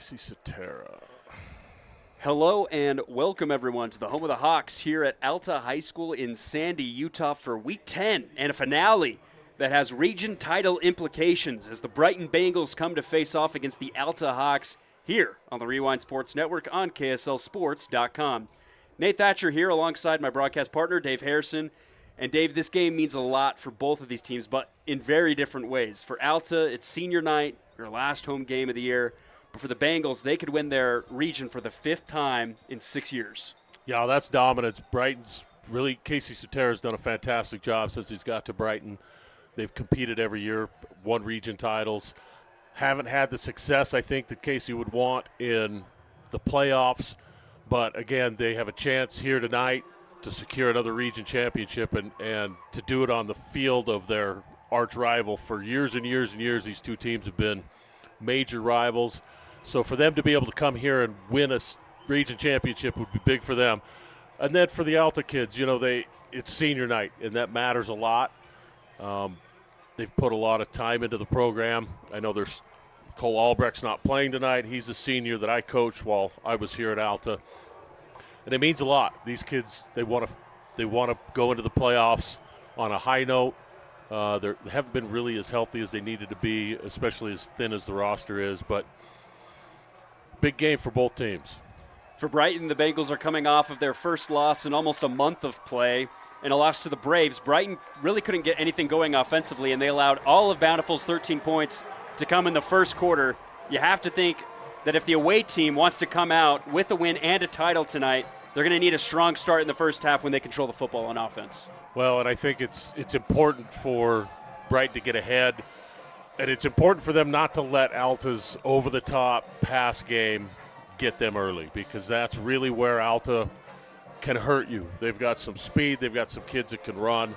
Casey Cetera. Hello and welcome everyone to the home of the Hawks here at Alta High School in Sandy, Utah for Week 10 and a finale that has region title implications as the Brighton Bengals come to face off against the Alta Hawks here on the Rewind Sports Network on KSLSports.com. Nate Thatcher here alongside my broadcast partner Dave Harrison. And Dave, this game means a lot for both of these teams, but in very different ways. For Alta, it's senior night, your last home game of the year. But for the Bengals, they could win their region for the 5th time in 6 years. Yeah, that's dominance. Brighton's really, Casey Cetera's done a fantastic job since he's got to Brighton. They've competed every year, won region titles. Haven't had the success I think that Casey would want in the playoffs. But, again, they have a chance here tonight to secure another region championship and to do it on the field of their arch rival. For years and years and years, these two teams have been major rivals. So for them to be able to come here and win a region championship would be big for them. And then for the Alta kids, you know, it's senior night, and that matters a lot. They've put a lot of time into the program. I know there's Cole Albrecht's not playing tonight. He's a senior that I coached while I was here at Alta. And it means a lot. These kids, they want to go into the playoffs on a high note. They haven't been really as healthy as they needed to be, especially as thin as the roster is. But big game for both teams. For Brighton, the Bengals are coming off of their first loss in almost a month of play and a loss to the Braves. Brighton really couldn't get anything going offensively, and they allowed all of Bountiful's 13 points to come in the first quarter. You have to think that if the away team wants to come out with a win and a title tonight, they're going to need a strong start in the first half when they control the football on offense. Well, and I think it's important for Brighton to get ahead, and it's important for them not to let Alta's over-the-top pass game get them early, because that's really where Alta can hurt you. They've got some speed. They've got some kids that can run,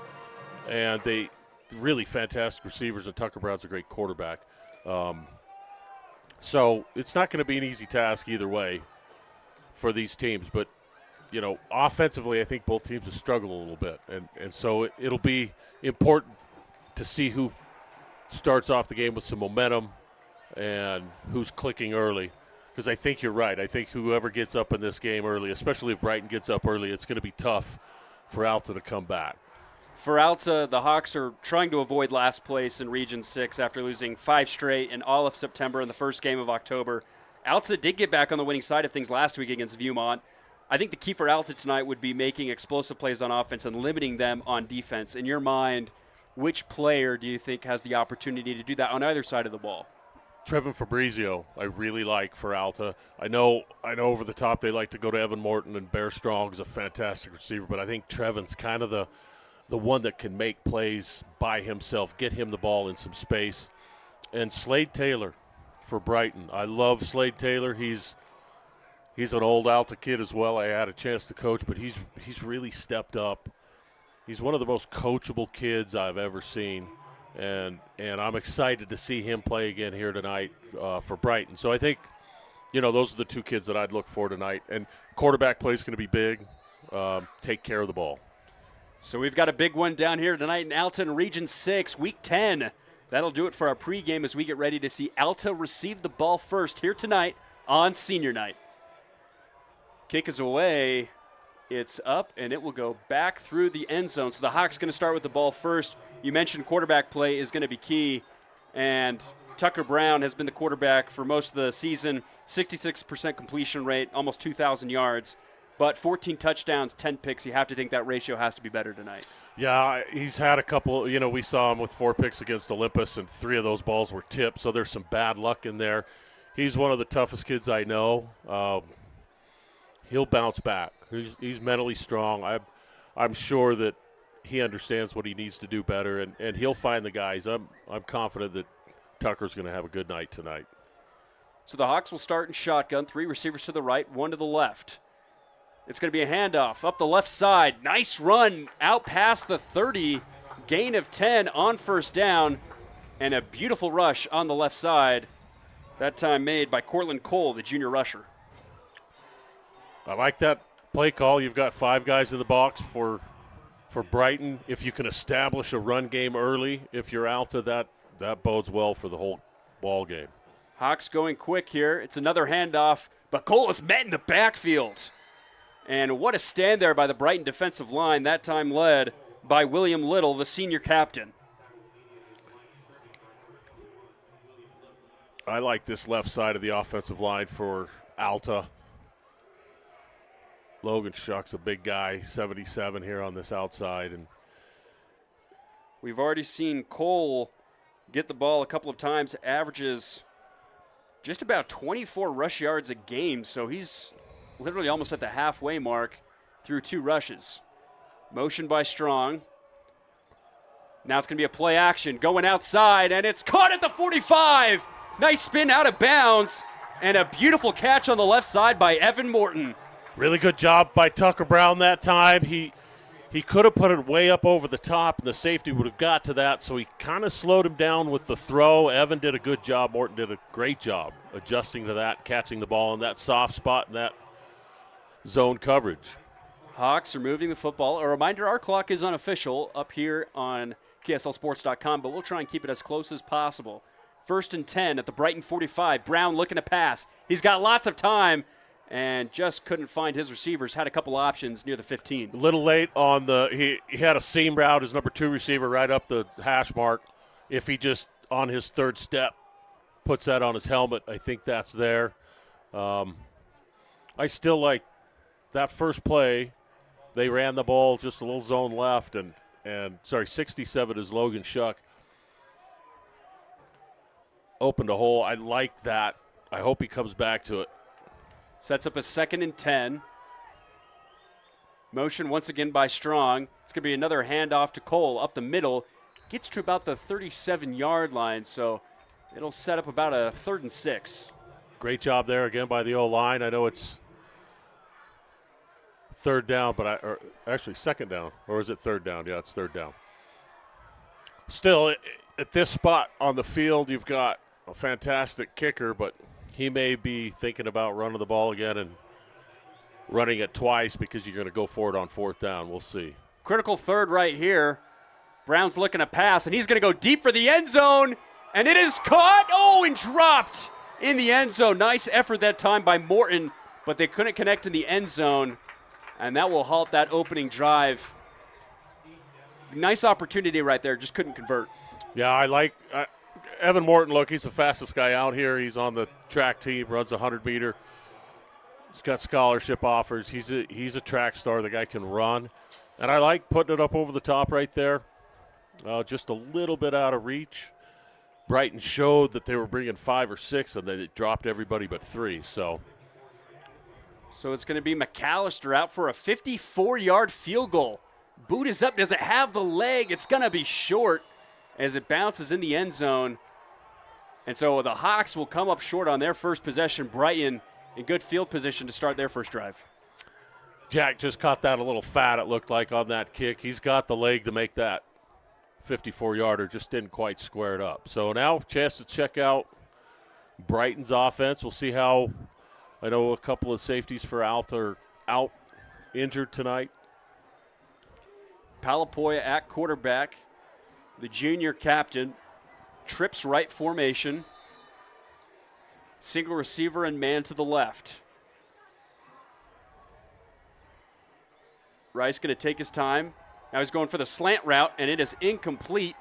and they really fantastic receivers, and Tucker Brown's a great quarterback. So it's not going to be an easy task either way for these teams, but you know, offensively, I think both teams have struggled a little bit, and so it'll be important to see who starts off the game with some momentum and who's clicking early, because I think you're right. I think whoever gets up in this game early, especially if Brighton gets up early, it's going to be tough for Alta to come back. For Alta, the Hawks are trying to avoid last place in Region 6 after losing 5 straight in all of September and the first game of October. Alta did get back on the winning side of things last week against Viewmont. I think the key for Alta tonight would be making explosive plays on offense and limiting them on defense. In your mind, which player do you think has the opportunity to do that on either side of the ball? Trevin Fabrizio, I really like for Alta. I know over the top they like to go to Evan Morton, and Bear Strong is a fantastic receiver, but I think Trevin's kind of the one that can make plays by himself, get him the ball in some space. And Slade Taylor for Brighton. I love Slade Taylor. He's an old Alta kid as well. I had a chance to coach, but he's really stepped up. He's one of the most coachable kids I've ever seen, and I'm excited to see him play again here tonight for Brighton. So I think, you know, those are the two kids that I'd look for tonight. And quarterback play is going to be big. Take care of the ball. So we've got a big one down here tonight in Alta in Region 6, Week 10. That'll do it for our pregame as we get ready to see Alta receive the ball first here tonight on Senior Night. Kick is away. It's up, and it will go back through the end zone. So the Hawks going to start with the ball first. You mentioned quarterback play is going to be key, and Tucker Brown has been the quarterback for most of the season, 66% completion rate, almost 2,000 yards, but 14 touchdowns, 10 picks. You have to think that ratio has to be better tonight. Yeah, he's had a couple, you know, we saw him with 4 picks against Olympus, and 3 of those balls were tipped, so there's some bad luck in there. He's one of the toughest kids I know. He'll bounce back. He's mentally strong. I'm sure that he understands what he needs to do better, and he'll find the guys. I'm confident that Tucker's going to have a good night tonight. So the Hawks will start in shotgun, 3 receivers to the right, 1 to the left. It's going to be a handoff up the left side. Nice run out past the 30, gain of 10 on first down, and a beautiful rush on the left side, that time made by Cortland Cole, the junior rusher. I like that play call. You've got 5 guys in the box for Brighton. If you can establish a run game early, if you're Alta, that bodes well for the whole ball game. Hawks going quick here. It's another handoff, but Cole is met in the backfield. And what a stand there by the Brighton defensive line, that time led by William Little, the senior captain. I like this left side of the offensive line for Alta. Logan Shuck's a big guy, 77 here on this outside. And we've already seen Cole get the ball a couple of times, averages just about 24 rush yards a game, so he's literally almost at the halfway mark through 2 rushes. Motion by Strong. Now it's going to be a play action going outside, and it's caught at the 45. Nice spin out of bounds, and a beautiful catch on the left side by Evan Morton. Really good job by Tucker Brown that time. He could have put it way up over the top, and the safety would have got to that, so he kind of slowed him down with the throw. Evan did a good job. Morton did a great job adjusting to that, catching the ball in that soft spot and that zone coverage. Hawks are moving the football. A reminder, our clock is unofficial up here on KSLSports.com, but we'll try and keep it as close as possible. 1st and 10 at the Brighton 45. Brown looking to pass. He's got lots of time and just couldn't find his receivers. Had a couple options near the 15. A little late on he had a seam route, his number 2 receiver right up the hash mark. If he just, on his 3rd step, puts that on his helmet, I think that's there. I still like that first play. They ran the ball just a little zone left, and 67 is Logan Shuck. Opened a hole. I like that. I hope he comes back to it. Sets up a 2nd and 10. Motion once again by Strong. It's going to be another handoff to Cole up the middle. Gets to about the 37-yard line, so it'll set up about a 3rd and 6. Great job there again by the O-line. I know it's 3rd down, or actually 2nd down. Or is it 3rd down? Yeah, it's 3rd down. Still, at this spot on the field, you've got a fantastic kicker, but he may be thinking about running the ball again and running it twice because you're going to go for it on 4th down. We'll see. Critical 3rd right here. Brown's looking to pass, and he's going to go deep for the end zone, and it is caught. Oh, and dropped in the end zone. Nice effort that time by Morton, but they couldn't connect in the end zone, and that will halt that opening drive. Nice opportunity right there, just couldn't convert. Yeah, I like Evan Morton. Look, he's the fastest guy out here. He's on the track team, runs a 100-meter. He's got scholarship offers. He's a track star. The guy can run. And I like putting it up over the top right there, just a little bit out of reach. Brighton showed that they were bringing 5 or 6, and they dropped everybody but 3. So it's going to be McAllister out for a 54-yard field goal. Boot is up. Does it have the leg? It's going to be short as it bounces in the end zone. And so the Hawks will come up short on their first possession. Brighton in good field position to start their first drive. Jack just caught that a little fat, it looked like, on that kick. He's got the leg to make that 54-yarder, just didn't quite square it up. So now chance to check out Brighton's offense. We'll see how, I know a couple of safeties for Alta are out injured tonight. Palapoya at quarterback. The junior captain. Trips right formation. Single receiver and man to the left. Rice going to take his time. Now he's going for the slant route, and it is incomplete.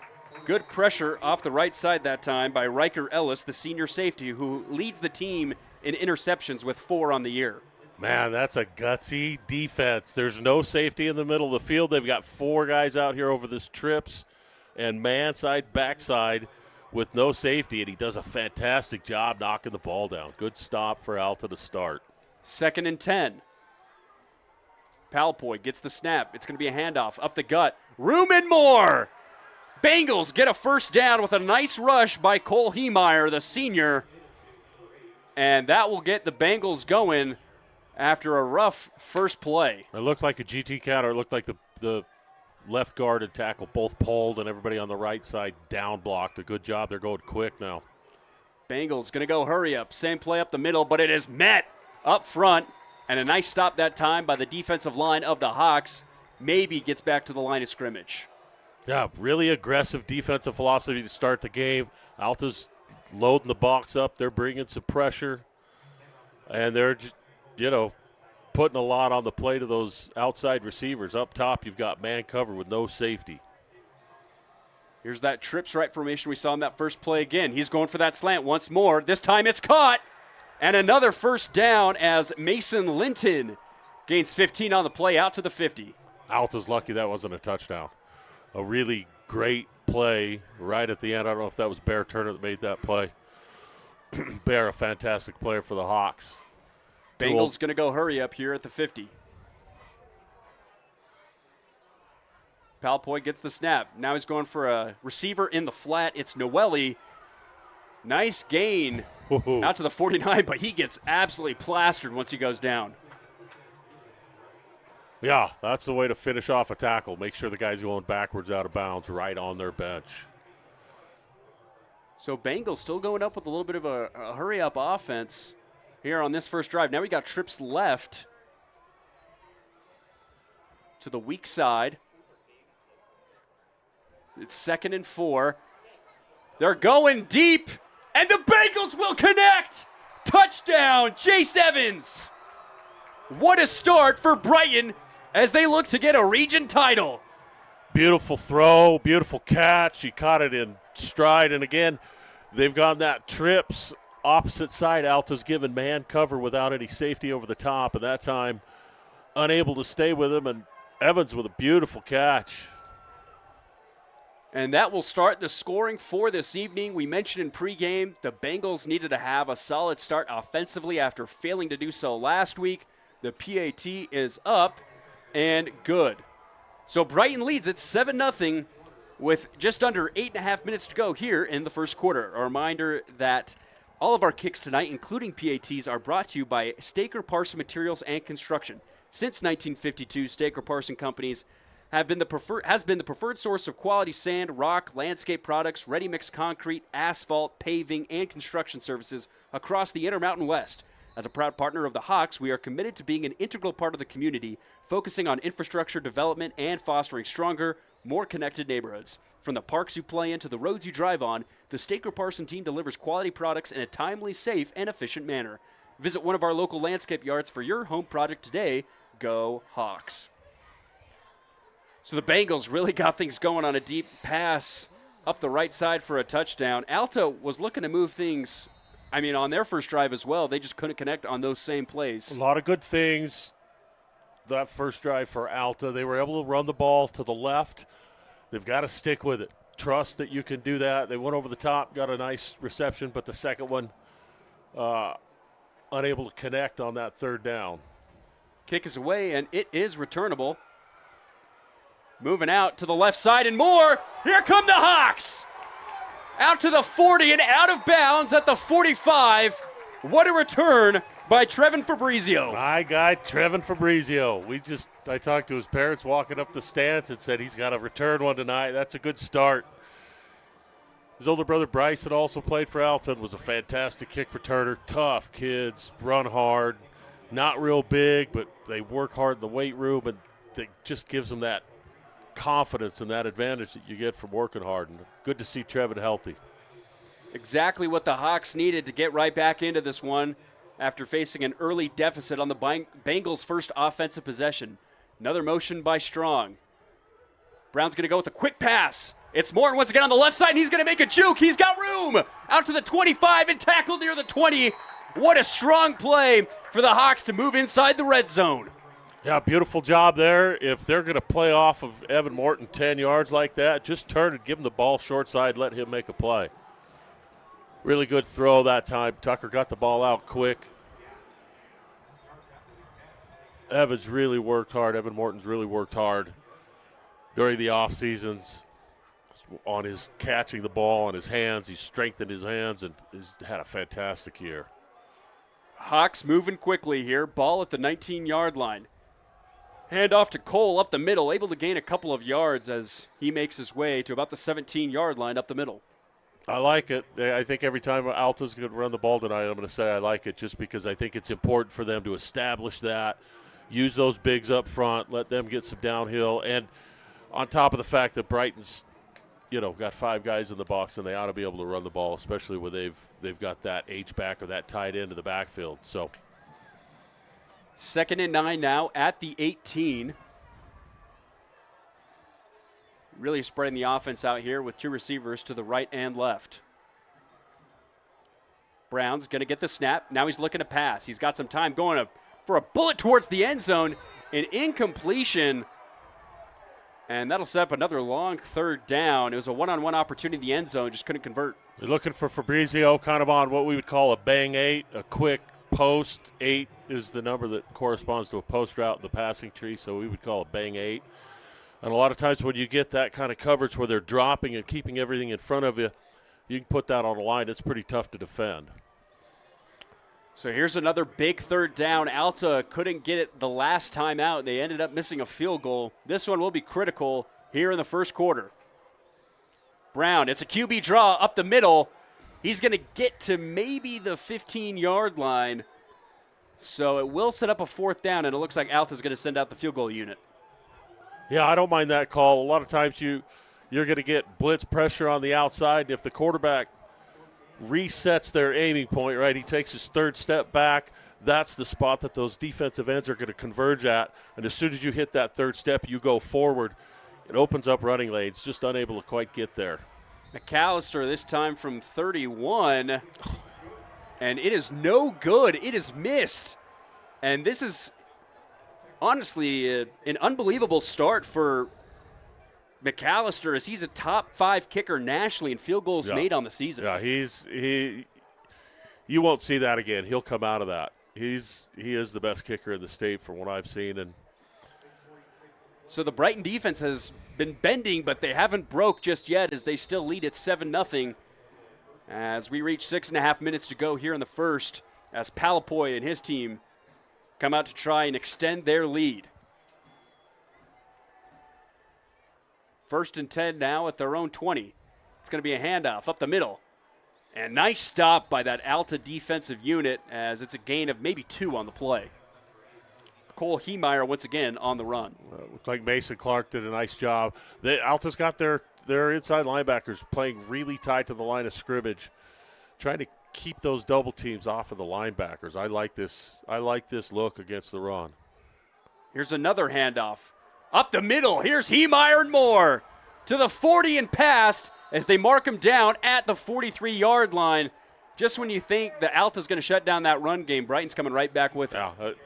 Good pressure off the right side that time by Riker Ellis, the senior safety, who leads the team in interceptions with 4 on the year. Man, that's a gutsy defense. There's no safety in the middle of the field. They've got 4 guys out here over this trips and man side, backside with no safety, and he does a fantastic job knocking the ball down. Good stop for Alta to start. 2nd and 10. Palpoy gets the snap. It's going to be a handoff up the gut. Room and more. Bengals get a first down with a nice rush by Cole Heemeyer, the senior. And that will get the Bengals going after a rough first play. It looked like a GT counter. It looked like the left guard and tackle both pulled, and everybody on the right side down blocked. A good job. They're going quick now. Bengals going to go hurry up. Same play up the middle, but it is met up front. And a nice stop that time by the defensive line of the Hawks. Maybe gets back to the line of scrimmage. Yeah, really aggressive defensive philosophy to start the game. Alta's loading the box up. They're bringing some pressure, and they're just, putting a lot on the plate of those outside receivers. Up top, you've got man cover with no safety. Here's that trips right formation we saw in that first play again. He's going for that slant once more. This time it's caught. And another first down as Mason Linton gains 15 on the play out to the 50. Alta's lucky that wasn't a touchdown. A really great play right at the end. I don't know if that was Bear Turner that made that play. Bear, a fantastic player for the Hawks. Bengals going to go hurry up here at the 50. Palpoy gets the snap. Now he's going for a receiver in the flat. It's Noelle. Nice gain out to the 49, but he gets absolutely plastered once he goes down. Yeah, that's the way to finish off a tackle. Make sure the guy's going backwards out of bounds right on their bench. So Bengals still going up with a little bit of a hurry-up offense here on this first drive. Now we got trips left to the weak side. It's 2nd and 4. They're going deep, and the Bengals will connect. Touchdown, Jace Evans. What a start for Brighton as they look to get a region title. Beautiful throw, beautiful catch. He caught it in stride, and again, they've gone that trips opposite side. Alta's given man cover without any safety over the top, and that time unable to stay with him, and Evans with a beautiful catch. And that will start the scoring for this evening. We mentioned in pregame the Bengals needed to have a solid start offensively after failing to do so last week. The PAT is up and good. So Brighton leads at 7-0 with just under 8.5 minutes to go here in the first quarter. A reminder that all of our kicks tonight, including PATs, are brought to you by Staker Parson Materials and Construction. Since 1952, Staker Parson Companies has been the preferred source of quality sand, rock, landscape products, ready-mix concrete, asphalt, paving, and construction services across the Intermountain West. As a proud partner of the Hawks, we are committed to being an integral part of the community, focusing on infrastructure development and fostering stronger, more connected neighborhoods. From the parks you play in to the roads you drive on, the Staker Parson team delivers quality products in a timely, safe, and efficient manner. Visit one of our local landscape yards for your home project today. Go Hawks. So the Bengals really got things going on a deep pass up the right side for a touchdown. Alta was looking to move things, on their first drive as well. They just couldn't connect on those same plays. A lot of good things that first drive for Alta. They were able to run the ball to the left. They've got to stick with it. Trust that you can do that. They went over the top, got a nice reception, but the second one, unable to connect on that third down. Kick is away, and it is returnable. Moving out to the left side and more. Here come the Hawks. Out to the 40 and out of bounds at the 45. What a return by Trevin Fabrizio. My guy, Trevin Fabrizio. I talked to his parents walking up the stands and said he's got to return one tonight. That's a good start. His older brother Bryce had also played for Alta and was a fantastic kick returner. Tough kids, run hard, not real big, but they work hard in the weight room, and it just gives them that confidence and that advantage that you get from working hard. And good to see Trevin healthy. Exactly what the Hawks needed to get right back into this one after facing an early deficit on the Bengals' first offensive possession. Another motion by Strong. Brown's going to go with a quick pass. It's Morton once again on the left side, and he's going to make a juke. He's got room. Out to the 25 and tackled near the 20. What a strong play for the Hawks to move inside the red zone. Yeah, beautiful job there. If they're going to play off of Evan Morton 10 yards like that, just turn and give him the ball short side, let him make a play. Really good throw that time. Tucker got the ball out quick. Evans really worked hard. Evan Morton's really worked hard during the off seasons on his catching the ball on his hands. He's strengthened his hands and has had a fantastic year. Hawks moving quickly here. Ball at the 19-yard line. Hand off to Cole up the middle, able to gain a couple of yards as he makes his way to about the 17-yard line up the middle. I like it. I think every time Alta's going to run the ball tonight, I'm going to say I like it just because I think it's important for them to establish that, use those bigs up front, let them get some downhill, and on top of the fact that Brighton's got 5 guys in the box, and they ought to be able to run the ball, especially when they've got that H-back or that tight end to the backfield. So 2nd and 9 now at the 18. Really spreading the offense out here with 2 receivers to the right and left. Brown's going to get the snap. Now he's looking to pass. He's got some time going for a bullet towards the end zone. An incompletion. And that'll set up another long 3rd down. It was a one-on-one opportunity in the end zone. Just couldn't convert. You're looking for Fabrizio kind of on what we would call a bang 8, a quick post. 8 is the number that corresponds to a post route in the passing tree, so we would call it bang 8. And a lot of times when you get that kind of coverage where they're dropping and keeping everything in front of you, you can put that on the line. It's pretty tough to defend. So here's another big 3rd down. Alta couldn't get it the last time out. They ended up missing a field goal. This one will be critical here in the first quarter. Brown, it's a QB draw up the middle. He's going to get to maybe the 15-yard line. So it will set up a 4th down, and it looks like Alta's going to send out the field goal unit. Yeah, I don't mind that call. A lot of times you're going to get blitz pressure on the outside, and if the quarterback resets their aiming point, right, he takes his 3rd step back, that's the spot that those defensive ends are going to converge at. And as soon as you hit that 3rd step, you go forward. It opens up running lanes, just unable to quite get there. McAllister this time from 31, and it is no good. It is missed. And this is honestly an unbelievable start for McAllister, as he's a top 5 kicker nationally in field goals made on the season. Yeah, you won't see that again. He'll come out of that. He is the best kicker in the state from what I've seen. And so the Brighton defense has been bending, but they haven't broke just yet, as they still lead at 7-0 as we reach 6.5 minutes to go here in the first, as Palapoy and his team come out to try and extend their lead. 1st and 10 now at their own 20. It's going to be a handoff up the middle. And nice stop by that Alta defensive unit, as it's a gain of maybe 2 on the play. Cole Heemeyer once again on the run. Looks like Mason Clark did a nice job. Alta's got their inside linebackers playing really tight to the line of scrimmage, trying to keep those double teams off of the linebackers. I like this look against the run. Here's another handoff. Up the middle, here's Heemeyer and more to the 40 and past as they mark him down at the 43-yard line. Just when you think the Alta's going to shut down that run game, Brighton's coming right back with it. Yeah, it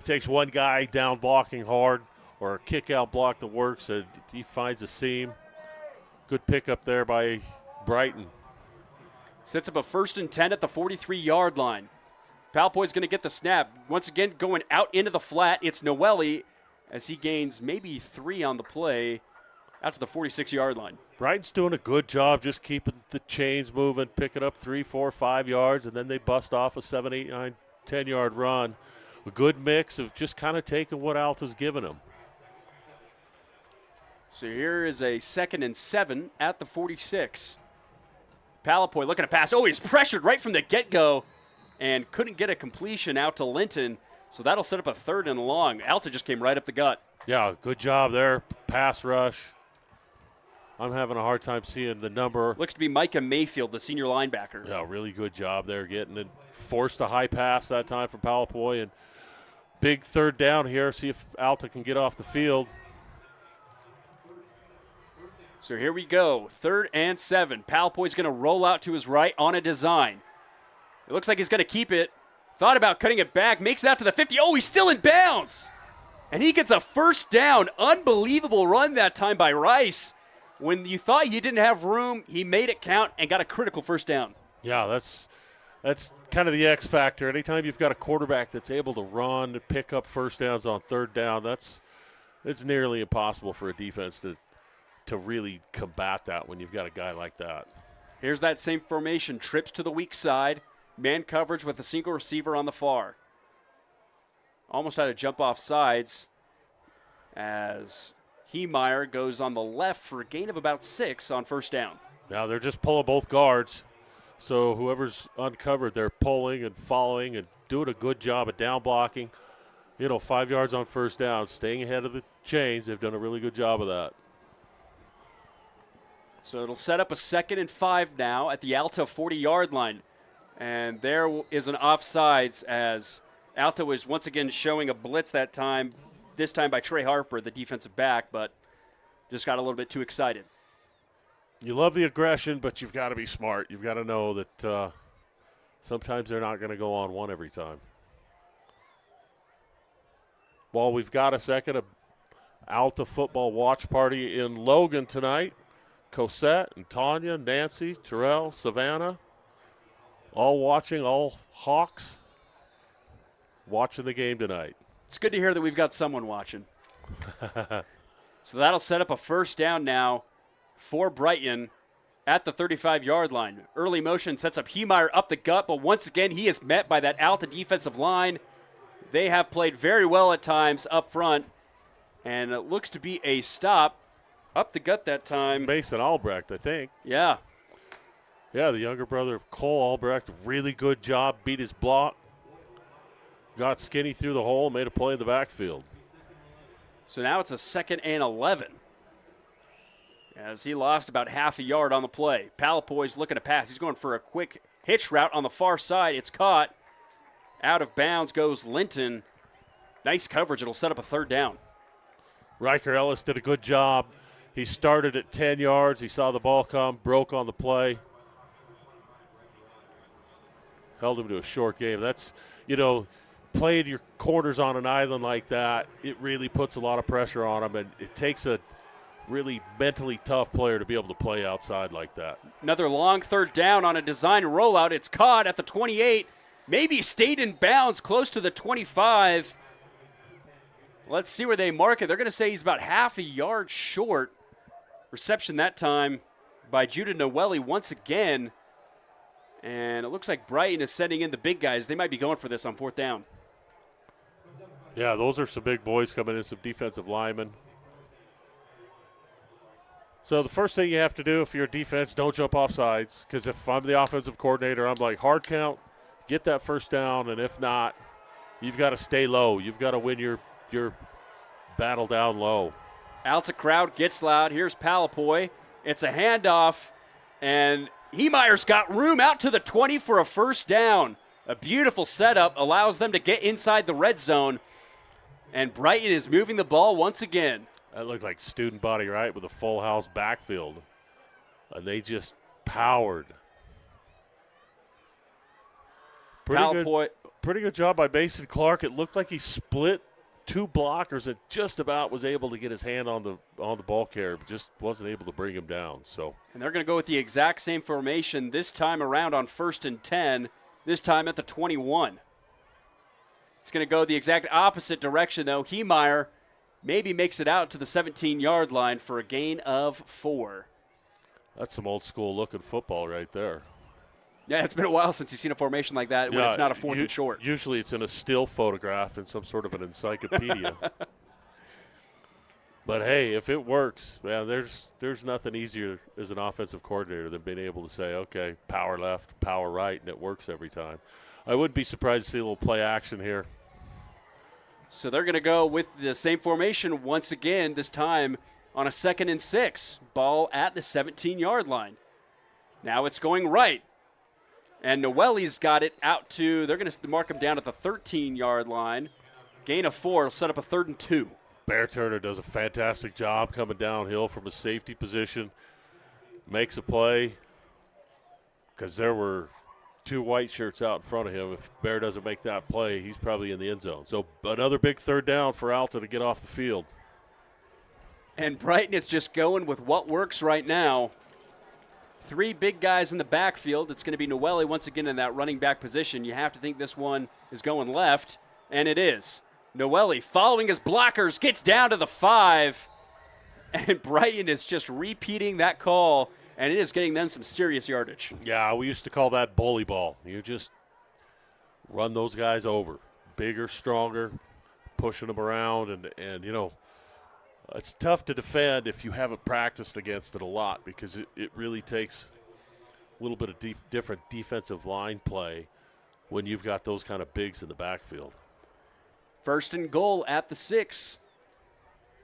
takes one guy down blocking hard or a kick-out block that works. He finds a seam. Good pickup there by Brighton. Sets up a 1st and 10 at the 43-yard line. Palpoy's going to get the snap. Once again, going out into the flat. It's Noelle, as he gains maybe 3 on the play out to the 46-yard line. Brighton's doing a good job just keeping the chains moving, picking up 3, 4, 5 yards, and then they bust off a 7, 8, 9, 10-yard run. A good mix of just kind of taking what Alta's given them. So here is a 2nd and 7 at the 46. Palapoy looking to pass. Oh, he's pressured right from the get-go and couldn't get a completion out to Linton. So that'll set up a 3rd and long. Alta just came right up the gut. Yeah, good job there. Pass rush. I'm having a hard time seeing the number. Looks to be Micah Mayfield, the senior linebacker. Yeah, really good job there getting it. Forced a high pass that time from Palapoy. And big 3rd down here. See if Alta can get off the field. So here we go. 3rd and 7. Palapoy's going to roll out to his right on a design. It looks like he's going to keep it. Thought about cutting it back. Makes it out to the 50. Oh, he's still in bounds. And he gets a 1st down. Unbelievable run that time by Rice. When you thought you didn't have room, he made it count and got a critical 1st down. Yeah, that's kind of the X factor. Anytime you've got a quarterback that's able to run, to pick up 1st downs on 3rd down, it's nearly impossible for a defense to really combat that when you've got a guy like that. Here's that same formation. Trips to the weak side. Man coverage with a single receiver on the far. Almost had to jump off sides as Heemeyer goes on the left for a gain of about 6 on 1st down. Now they're just pulling both guards. So whoever's uncovered, they're pulling and following and doing a good job of down blocking. 5 yards on 1st down, staying ahead of the chains. They've done a really good job of that. So it'll set up a 2nd and 5 now at the Alta 40-yard line. And there is an offsides as Alta was once again showing a blitz that time, this time by Trey Harper, the defensive back, but just got a little bit too excited. You love the aggression, but you've got to be smart. You've got to know that sometimes they're not going to go on one every time. Well, we've got a second Alta football watch party in Logan tonight. Cosette and Tanya, Nancy, Terrell, Savannah, all watching, all Hawks watching the game tonight. It's good to hear that we've got someone watching. So that'll set up a 1st down now for Brighton at the 35-yard line. Early motion sets up Heemeyer up the gut, but once again he is met by that Alta defensive line. They have played very well at times up front, and it looks to be a stop up the gut that time. Mason Albrecht, I think. Yeah. Yeah, the younger brother of Cole Albrecht. Really good job, beat his block. Got skinny through the hole, made a play in the backfield. So now it's a 2nd and 11. As he lost about half a yard on the play. Palapoy's looking to pass. He's going for a quick hitch route on the far side. It's caught. Out of bounds goes Linton. Nice coverage. It'll set up a 3rd down. Riker Ellis did a good job. He started at 10 yards. He saw the ball come, broke on the play. Held him to a short game. That's, playing your corners on an island like that, it really puts a lot of pressure on them, and it takes a really mentally tough player to be able to play outside like that. Another long 3rd down on a design rollout. It's caught at the 28. Maybe stayed in bounds close to the 25. Let's see where they mark it. They're going to say he's about half a yard short. Reception that time by Judah Noeli once again. And it looks like Brighton is sending in the big guys. They might be going for this on 4th down. Yeah, those are some big boys coming in, some defensive linemen. So the first thing you have to do if you're a defense, don't jump off sides. Because if I'm the offensive coordinator, I'm like, hard count, get that 1st down. And if not, you've got to stay low. You've got to win your battle down low. Alta crowd gets loud. Here's Palapoy. It's a handoff, and Heemeyer's got room out to the 20 for a 1st down. A beautiful setup allows them to get inside the red zone, and Brighton is moving the ball once again. That looked like student body, right, with a full house backfield. And they just powered. Pretty good job by Mason Clark. It looked like he split 2 blockers and just about was able to get his hand on the ball carrier, but just wasn't able to bring him down. So, and they're going to go with the exact same formation this time around on 1st and 10, this time at the 21. It's going to go the exact opposite direction, though. Heemeyer maybe makes it out to the 17-yard line for a gain of 4. That's some old-school looking football right there. Yeah, it's been a while since you've seen a formation like that when it's not a 4th and short. Usually it's in a still photograph in some sort of an encyclopedia. But, hey, if it works, man, there's nothing easier as an offensive coordinator than being able to say, okay, power left, power right, and it works every time. I wouldn't be surprised to see a little play action here. So they're going to go with the same formation once again, this time on a 2nd and 6. Ball at the 17-yard line. Now it's going right. And Noeli's got it out to, they're going to mark him down at the 13-yard line. Gain of 4 will set up a 3rd and 2. Bear Turner does a fantastic job coming downhill from a safety position. Makes a play because there were 2 white shirts out in front of him. If Bear doesn't make that play, he's probably in the end zone. So another big 3rd down for Alta to get off the field. And Brighton is just going with what works right now. 3 big guys in the backfield. It's going to be Noeli once again in that running back position. You have to think this one is going left, and it is. Noeli, following his blockers, gets down to the 5, and Brighton is just repeating that call, and it is getting them some serious yardage. Yeah, we used to call that bully ball. You just run those guys over. Bigger, stronger, pushing them around, and it's tough to defend if you haven't practiced against it a lot because it really takes a little bit of different defensive line play when you've got those kind of bigs in the backfield. 1st and goal at the 6.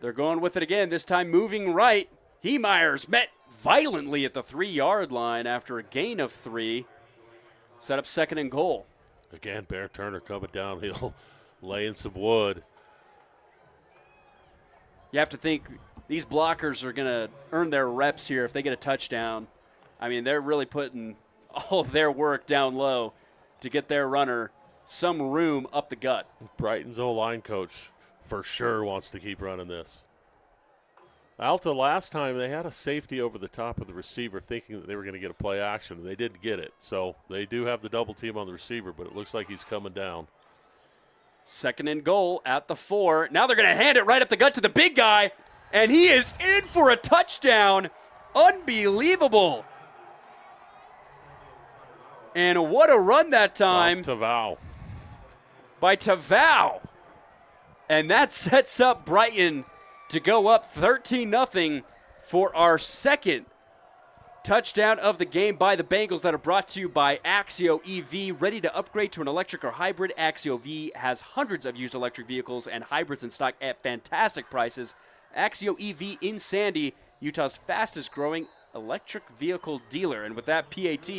They're going with it again, this time moving right. Heemeyer's met violently at the 3-yard line after a gain of 3. Set up 2nd and goal. Again, Bear Turner coming downhill, laying some wood. You have to think these blockers are going to earn their reps here if they get a touchdown. I mean, they're really putting all of their work down low to get their runner some room up the gut. Brighton's O-line coach for sure wants to keep running this. Alta last time they had a safety over the top of the receiver thinking that they were going to get a play action, and they didn't get it. So they do have the double team on the receiver, but it looks like he's coming down. 2nd and goal at the 4. Now they're going to hand it right up the gut to the big guy, and he is in for a touchdown. Unbelievable. And what a run that time. Tavau. By Tavau. And that sets up Brighton to go up 13-0 for our 2nd touchdown of the game by the Bengals that are brought to you by Axio EV. Ready to upgrade to an electric or hybrid? Axio V has hundreds of used electric vehicles and hybrids in stock at fantastic prices. Axio EV in Sandy, Utah's fastest growing electric vehicle dealer. And with that PAT,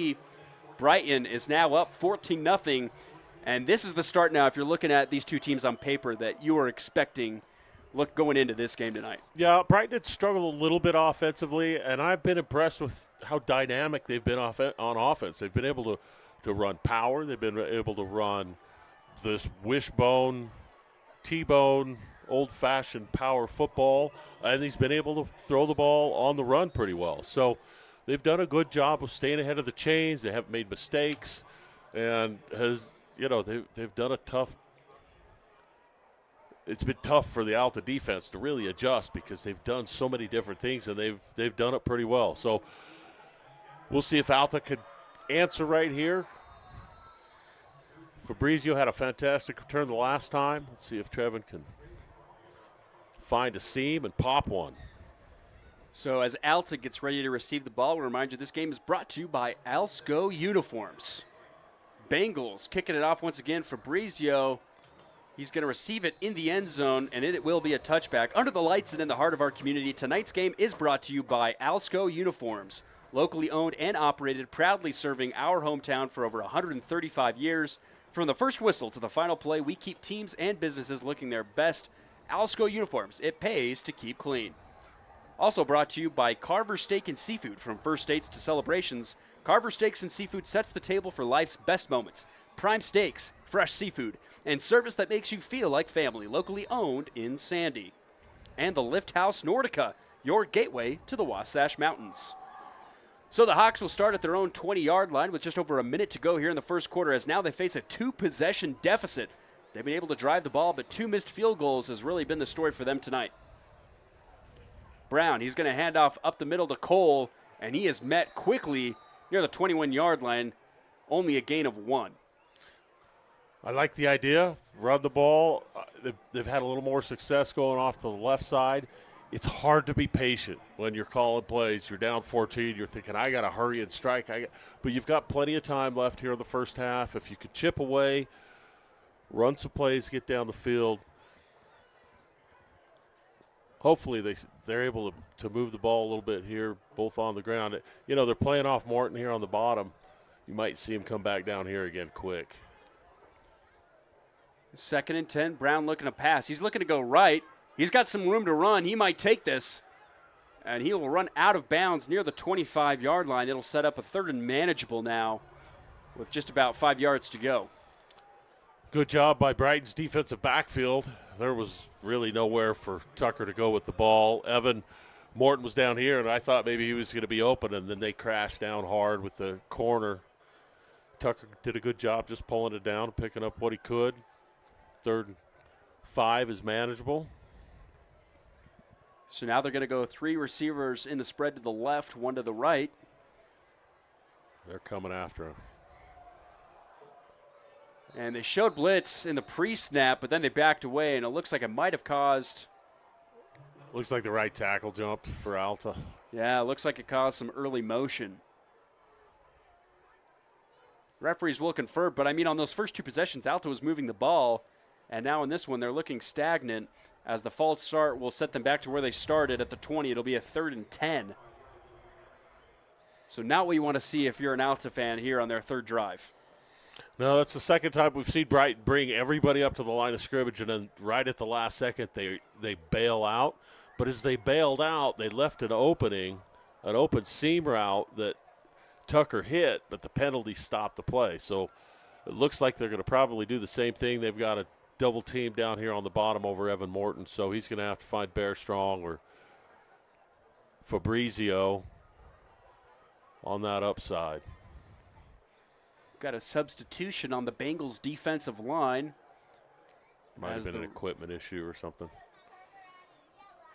Brighton is now up 14-0. And this is the start now, if you're looking at these two teams on paper, that you are expecting going into this game tonight. Yeah, Brighton had struggled a little bit offensively, and I've been impressed with how dynamic they've been on offense. They've been able to run power. They've been able to run this wishbone, T-bone, old-fashioned power football, and he's been able to throw the ball on the run pretty well. So they've done a good job of staying ahead of the chains. They haven't made mistakes, and they've done a tough. It's been tough for the Alta defense to really adjust because they've done so many different things, and they've done it pretty well. So we'll see if Alta could answer right here. Fabrizio had a fantastic return the last time. Let's see if Trevin can find a seam and pop one. So as Alta gets ready to receive the ball, we'll remind you this game is brought to you by Alsco Uniforms. Bengals kicking it off once again. Fabrizio, he's going to receive it in the end zone, and it will be a touchback. Under the lights and in the heart of our community, tonight's game is brought to you by Alsco Uniforms. Locally owned and operated, proudly serving our hometown for over 135 years. From the first whistle to the final play, we keep teams and businesses looking their best. Alsco Uniforms, it pays to keep clean. Also brought to you by Carver Steak and Seafood. From first dates to celebrations, Carver Steaks and Seafood sets the table for life's best moments. Prime steaks, fresh seafood, and service that makes you feel like family. Locally owned in Sandy. And the Lift House Nordica, your gateway to the Wasatch Mountains. So the Hawks will start at their own 20-yard line with just over a minute to go here in the first quarter, as now they face a 2-possession deficit. They've been able to drive the ball, but 2 missed field goals has really been the story for them tonight. Brown, he's going to hand off up the middle to Cole, and he is met quickly near the 21-yard line, only a gain of 1. I like the idea. Run the ball. They've had a little more success going off to the left side. It's hard to be patient when you're calling plays. You're down 14. You're thinking, I got to hurry and strike. But you've got plenty of time left here in the first half. If you could chip away, run some plays, get down the field, hopefully they're able to move the ball a little bit here, both on the ground. They're playing off Martin here on the bottom. You might see him come back down here again quick. 2nd and 10, Brown looking to pass. He's looking to go right. He's got some room to run. He might take this, and he will run out of bounds near the 25-yard line. It'll set up a 3rd and manageable now with just about 5 yards to go. Good job by Brighton's defensive backfield. There was really nowhere for Tucker to go with the ball. Evan Morton was down here, and I thought maybe he was going to be open, and then they crashed down hard with the corner. Tucker did a good job just pulling it down, picking up what he could. 3rd and 5 is manageable. So now they're going to go 3 receivers in the spread to the left, 1 to the right. They're coming after him. And they showed blitz in the pre-snap, but then they backed away, and it looks like it might have caused. Looks like the right tackle jumped for Alta. Yeah, it looks like it caused some early motion. Referees will confirm, but on those first 2 possessions, Alta was moving the ball, and now in this one, they're looking stagnant. As the false start will set them back to where they started at the 20. It'll be a 3rd and 10. So not what you want to see if you're an Alta fan here on their third drive. No, that's the second time we've seen Brighton bring everybody up to the line of scrimmage, and then right at the last second they bail out. But as they bailed out, they left an open seam route that Tucker hit, but the penalty stopped the play. So it looks like they're going to probably do the same thing. They've got a double team down here on the bottom over Evan Morton, so he's going to have to find Bear Strong or Fabrizio on that upside. Got a substitution on the Bengals defensive line. Might have been an equipment issue or something.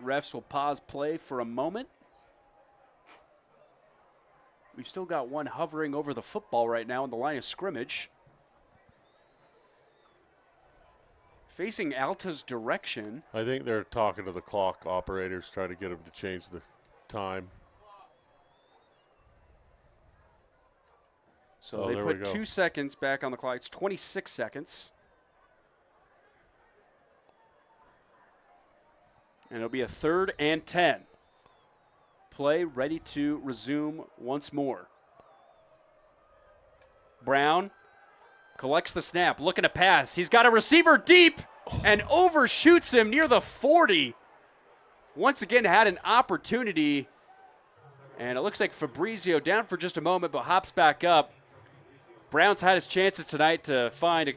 Refs will pause play for a moment. We've still got one hovering over the football right now in the line of scrimmage. Facing Alta's direction. I think they're talking to the clock operators, trying to get them to change the time. So they put 2 seconds back on the clock. It's 26 seconds. And it'll be a 3rd and 10. Play ready to resume once more. Brown collects the snap, looking to pass. He's got a receiver deep and overshoots him near the 40. Once again had an opportunity. And it looks like Fabrizio down for just a moment, but hops back up. Brown's had his chances tonight to find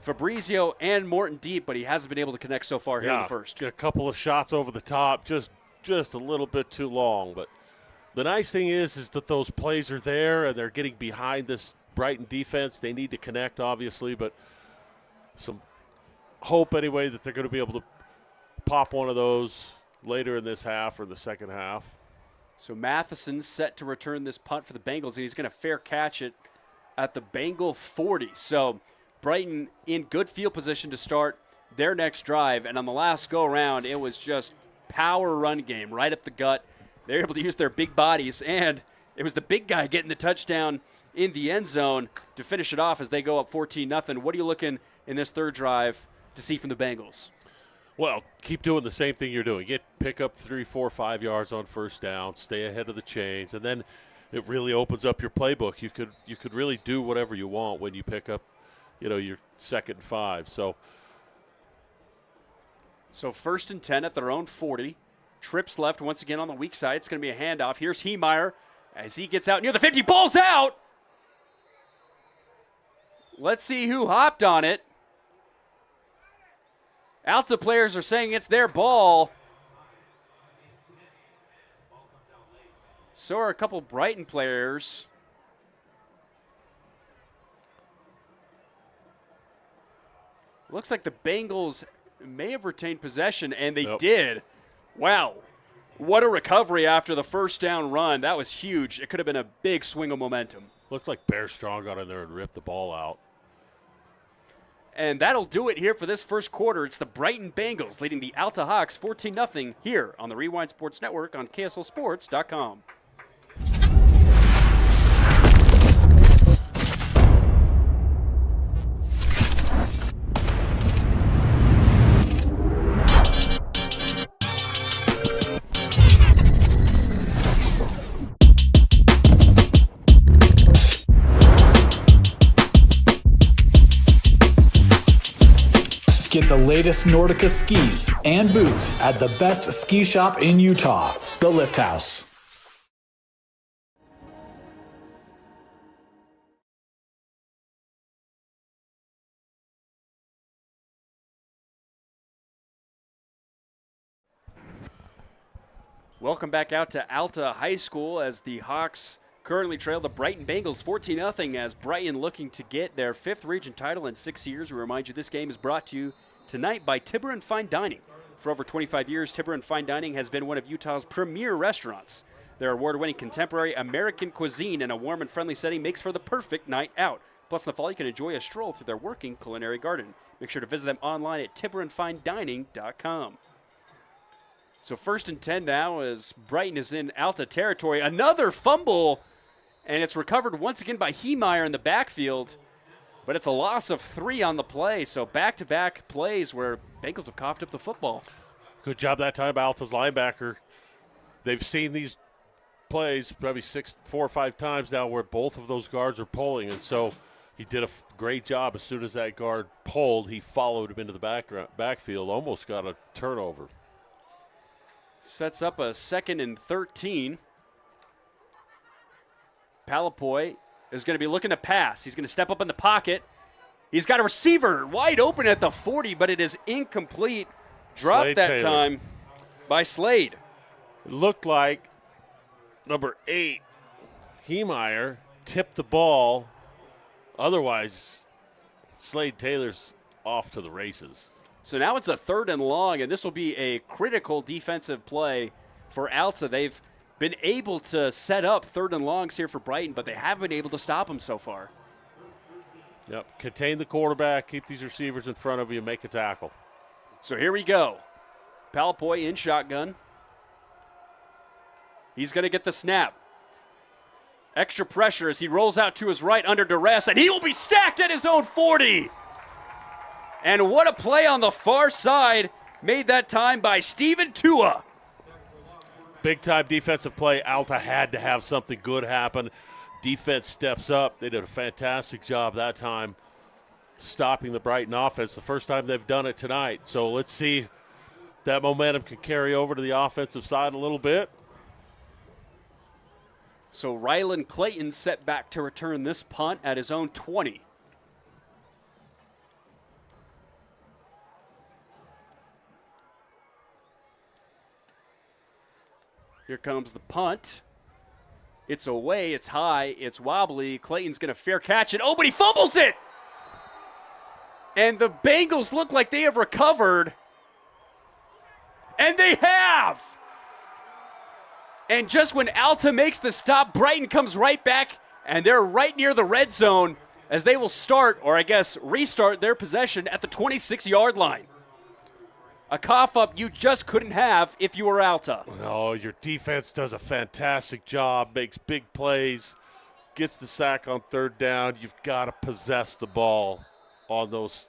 Fabrizio and Morton deep, but he hasn't been able to connect so far here in the first. A couple of shots over the top, just a little bit too long. But the nice thing is that those plays are there, and they're getting behind this Brighton defense. They need to connect, obviously, but some hope anyway that they're going to be able to pop one of those later in this half or the second half. So Matheson's set to return this punt for the Bengals, and he's going to fair catch it at the Bengal 40. So Brighton in good field position to start their next drive. And on the last go-around, it was just power run game right up the gut. They were able to use their big bodies, and it was the big guy getting the touchdown in the end zone to finish it off as they go up 14-0. What are you looking in this third drive to see from the Bengals? Well, keep doing the same thing you're doing. Pick up 3, 4, 5 yards on first down, stay ahead of the chains, and then it really opens up your playbook. You could really do whatever you want when you pick up, your 2nd and 5. So 1st and 10 at their own 40. Trips left once again on the weak side. It's going to be a handoff. Here's Heemeyer as he gets out near the 50. Ball's out. Let's see who hopped on it. Alta players are saying it's their ball. So are a couple Brighton players. Looks like the Bengals may have retained possession, and they did. Wow. What a recovery after the first down run. That was huge. It could have been a big swing of momentum. Looked like Bear Strong got in there and ripped the ball out. And that'll do it here for this first quarter. It's the Brighton Bengals leading the Alta Hawks 14-0 here on the Rewind Sports Network on KSLSports.com. Get the latest Nordica skis and boots at the best ski shop in Utah, The Lift House. Welcome back out to Alta High School as the Hawks currently trail the Brighton Bengals 14-0 as Brighton looking to get their 5th region title in 6 years. We remind you this game is brought to you tonight by Tibber and Fine Dining. For over 25 years, Tibber and Fine Dining has been one of Utah's premier restaurants. Their award-winning contemporary American cuisine in a warm and friendly setting makes for the perfect night out. Plus, in the fall, you can enjoy a stroll through their working culinary garden. Make sure to visit them online at tibberandfinedining.com. So 1st and 10 now as Brighton is in Alta territory. Another fumble, and it's recovered once again by Heemeyer in the backfield. But it's a loss of 3 on the play, so back-to-back plays where Bengals have coughed up the football. Good job that time by Alta's linebacker. They've seen these plays, probably 4 or 5 times now, where both of those guards are pulling, and so he did a great job. As soon as that guard pulled, he followed him into the backfield, almost got a turnover. Sets up a 2nd and 13. Palapoy is going to be looking to pass. He's going to step up in the pocket. He's got a receiver wide open at the 40, but it is incomplete. Dropped Slade that Taylor. time by Slade. It looked like number 8, Heemeyer, tipped the ball. Otherwise, Slade Taylor's off to the races. So now it's a 3rd and long, and this will be a critical defensive play for Alta. They've been able to set up 3rd and longs here for Brighton, but they haven't been able to stop them so far. Yep, contain the quarterback, keep these receivers in front of you, make a tackle. So here we go. Palapoy in shotgun. He's going to get the snap. Extra pressure as he rolls out to his right under duress, and he will be stacked at his own 40. And what a play on the far side, made that time by Steven Tua. Big-time defensive play. Alta had to have something good happen. Defense steps up. They did a fantastic job that time stopping the Brighton offense. The first time they've done it tonight. So let's see if that momentum can carry over to the offensive side a little bit. So Rylan Clayton set back to return this punt at his own 20. Here comes the punt. It's away, it's high, it's wobbly. Clayton's going to fair catch it. Oh, but he fumbles it! And the Bengals look like they have recovered. And they have! And just when Alta makes the stop, Brighton comes right back, and they're right near the red zone as they will start, or I guess restart their possession at the 26-yard line. A cough-up you just couldn't have if you were Alta. No, your defense does a fantastic job, makes big plays, gets the sack on 3rd down. You've got to possess the ball on those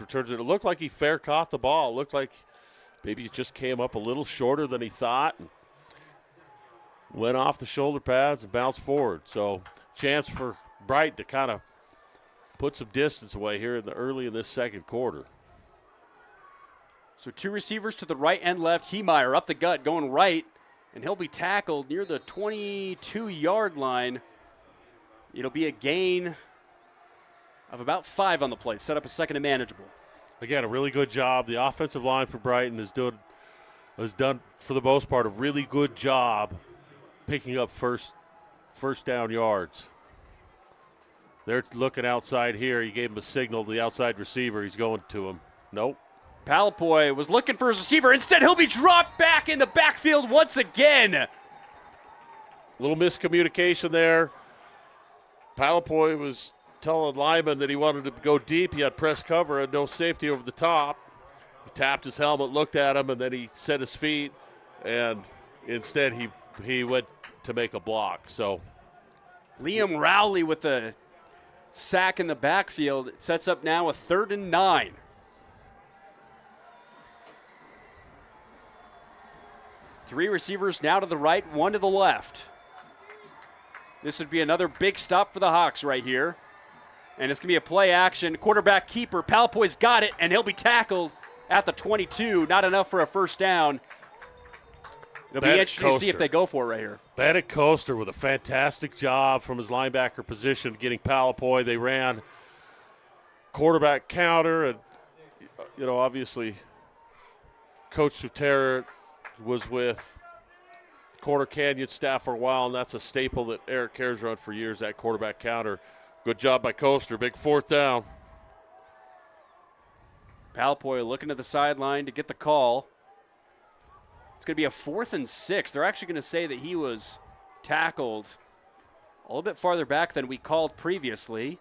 returns. It looked like he fair caught the ball. It looked like maybe it just came up a little shorter than he thought. And went off the shoulder pads and bounced forward. So chance for Brighton to kind of put some distance away here early in this 2nd quarter. So 2 receivers to the right and left. Heemeyer up the gut going right, and he'll be tackled near the 22-yard line. It'll be a gain of about 5 on the play. Set up a 2nd and manageable. Again, a really good job. The offensive line for Brighton has done, for the most part, a really good job picking up first down yards. They're looking outside here. He gave him a signal to the outside receiver. He's going to him. Nope. Palapoy was looking for his receiver. Instead, he'll be dropped back in the backfield once again. A little miscommunication there. Palapoy was telling Lyman that he wanted to go deep. He had press cover and no safety over the top. He tapped his helmet, looked at him, and then he set his feet, and instead he went to make a block. So Liam Rowley with the sack in the backfield. It sets up now a 3rd and 9. Three receivers now to the right, 1 to the left. This would be another big stop for the Hawks right here. And it's going to be a play action. Quarterback keeper. Palapoy's got it, and he'll be tackled at the 22. Not enough for a 1st down. It'll be interesting to see if they go for it right here. Bennett Coaster with a fantastic job from his linebacker position getting Palapoy. They ran quarterback counter, and, obviously Coach Sutera was with Corner Canyon staff for a while, and that's a staple that Eric Care's run for years, that quarterback counter. Good job by Coaster. Big 4th down. Palapoy looking to the sideline to get the call. It's going to be a 4th and 6. They're actually going to say that he was tackled a little bit farther back than we called previously.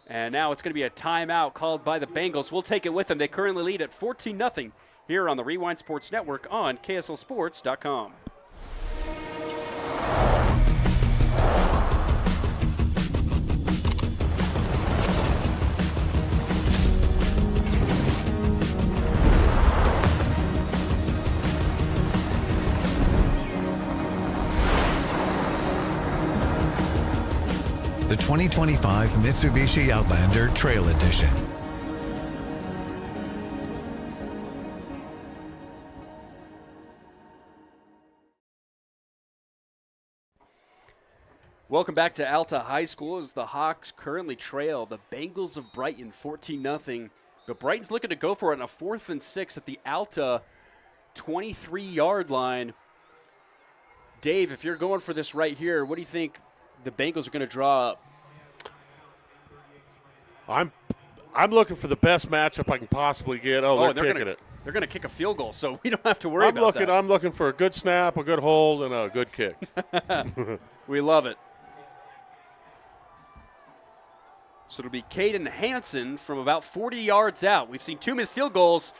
And now it's going to be a timeout called by the Bengals. We'll take it with them. They currently lead at 14-0 here on the Rewind Sports Network on KSLSports.com. the 2025 Mitsubishi Outlander Trail Edition. Welcome back to Alta High School as the Hawks currently trail the Bengals of Brighton 14-0. But Brighton's looking to go for it on a 4th and 6 at the Alta 23-yard line. Dave, if you're going for this right here, what do you think the Bengals are going to draw up? I'm looking for the best matchup I can possibly get. They're kicking it. They're going to kick a field goal, so we don't have to worry about that. I'm looking for a good snap, a good hold, and a good kick. We love it. So it'll be Caden Hansen from about 40 yards out. We've seen 2 missed field goals.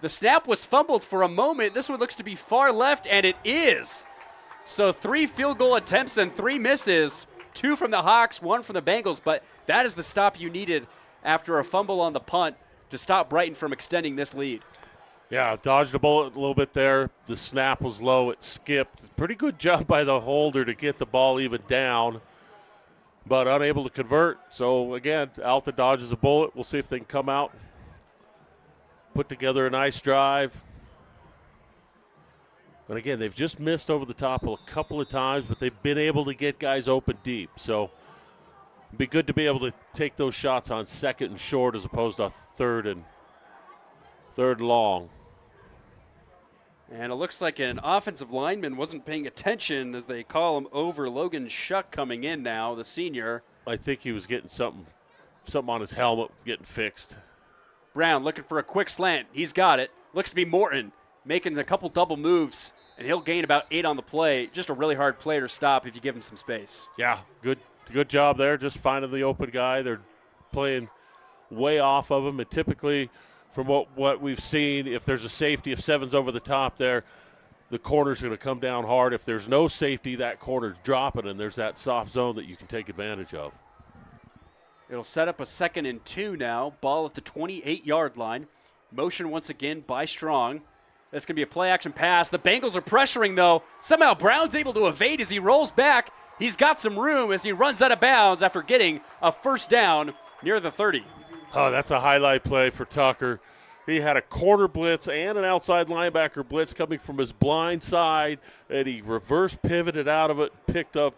The snap was fumbled for a moment. This one looks to be far left, and it is. So 3 field goal attempts and 3 misses. 2 from the Hawks, 1 from the Bengals. But that is the stop you needed after a fumble on the punt to stop Brighton from extending this lead. Yeah, dodged the bullet a little bit there. The snap was low. It skipped. Pretty good job by the holder to get the ball even down, but unable to convert. So, again, Alta dodges a bullet. We'll see if they can come out, put together a nice drive. But, again, they've just missed over the top a couple of times, but they've been able to get guys open deep. So it'd be good to be able to take those shots on 2nd and short as opposed to 3rd and long. And it looks like an offensive lineman wasn't paying attention as they call him over. Logan Shuck coming in now, the senior. I think he was getting something on his helmet getting fixed. Brown looking for a quick slant. He's got it. Looks to be Morton making a couple double moves, and he'll gain about 8 on the play. Just a really hard player to stop if you give him some space. Yeah, good job there, just finding the open guy. They're playing way off of him, and typically – from what we've seen, if there's a safety, if 7's over the top there, the corner's going to come down hard. If there's no safety, that corner's dropping, and there's that soft zone that you can take advantage of. It'll set up a 2nd and 2 now. Ball at the 28-yard line. Motion once again by Strong. That's going to be a play-action pass. The Bengals are pressuring, though. Somehow Brown's able to evade as he rolls back. He's got some room as he runs out of bounds after getting a first down near the 30. Oh, that's a highlight play for Tucker. He had a corner blitz and an outside linebacker blitz coming from his blind side, and he reverse pivoted out of it, picked up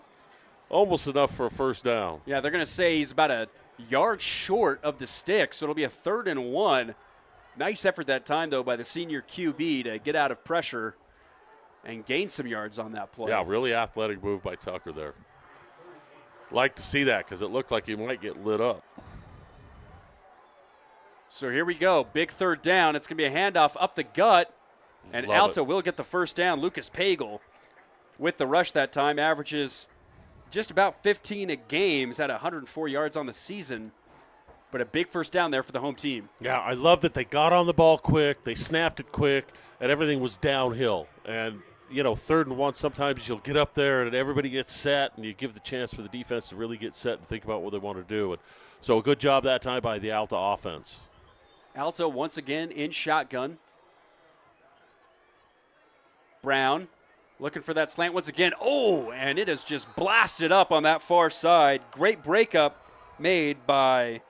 almost enough for a first down. Yeah, they're going to say he's about a yard short of the stick, so it'll be a 3rd and 1. Nice effort that time, though, by the senior QB to get out of pressure and gain some yards on that play. Yeah, really athletic move by Tucker there. Like to see that because it looked like he might get lit up. So here we go. Big 3rd down. It's going to be a handoff up the gut, and Alta will get the first down. Lucas Pagel with the rush that time, averages just about 15 a game. He's had 104 yards on the season, but a big first down there for the home team. Yeah, I love that they got on the ball quick, they snapped it quick, and everything was downhill. And, 3rd and 1, sometimes you'll get up there and everybody gets set, and you give the chance for the defense to really get set and think about what they want to do. And so a good job that time by the Alta offense. Alta once again in shotgun. Brown looking for that slant once again. Oh, and it is just blasted up on that far side. Great breakup made by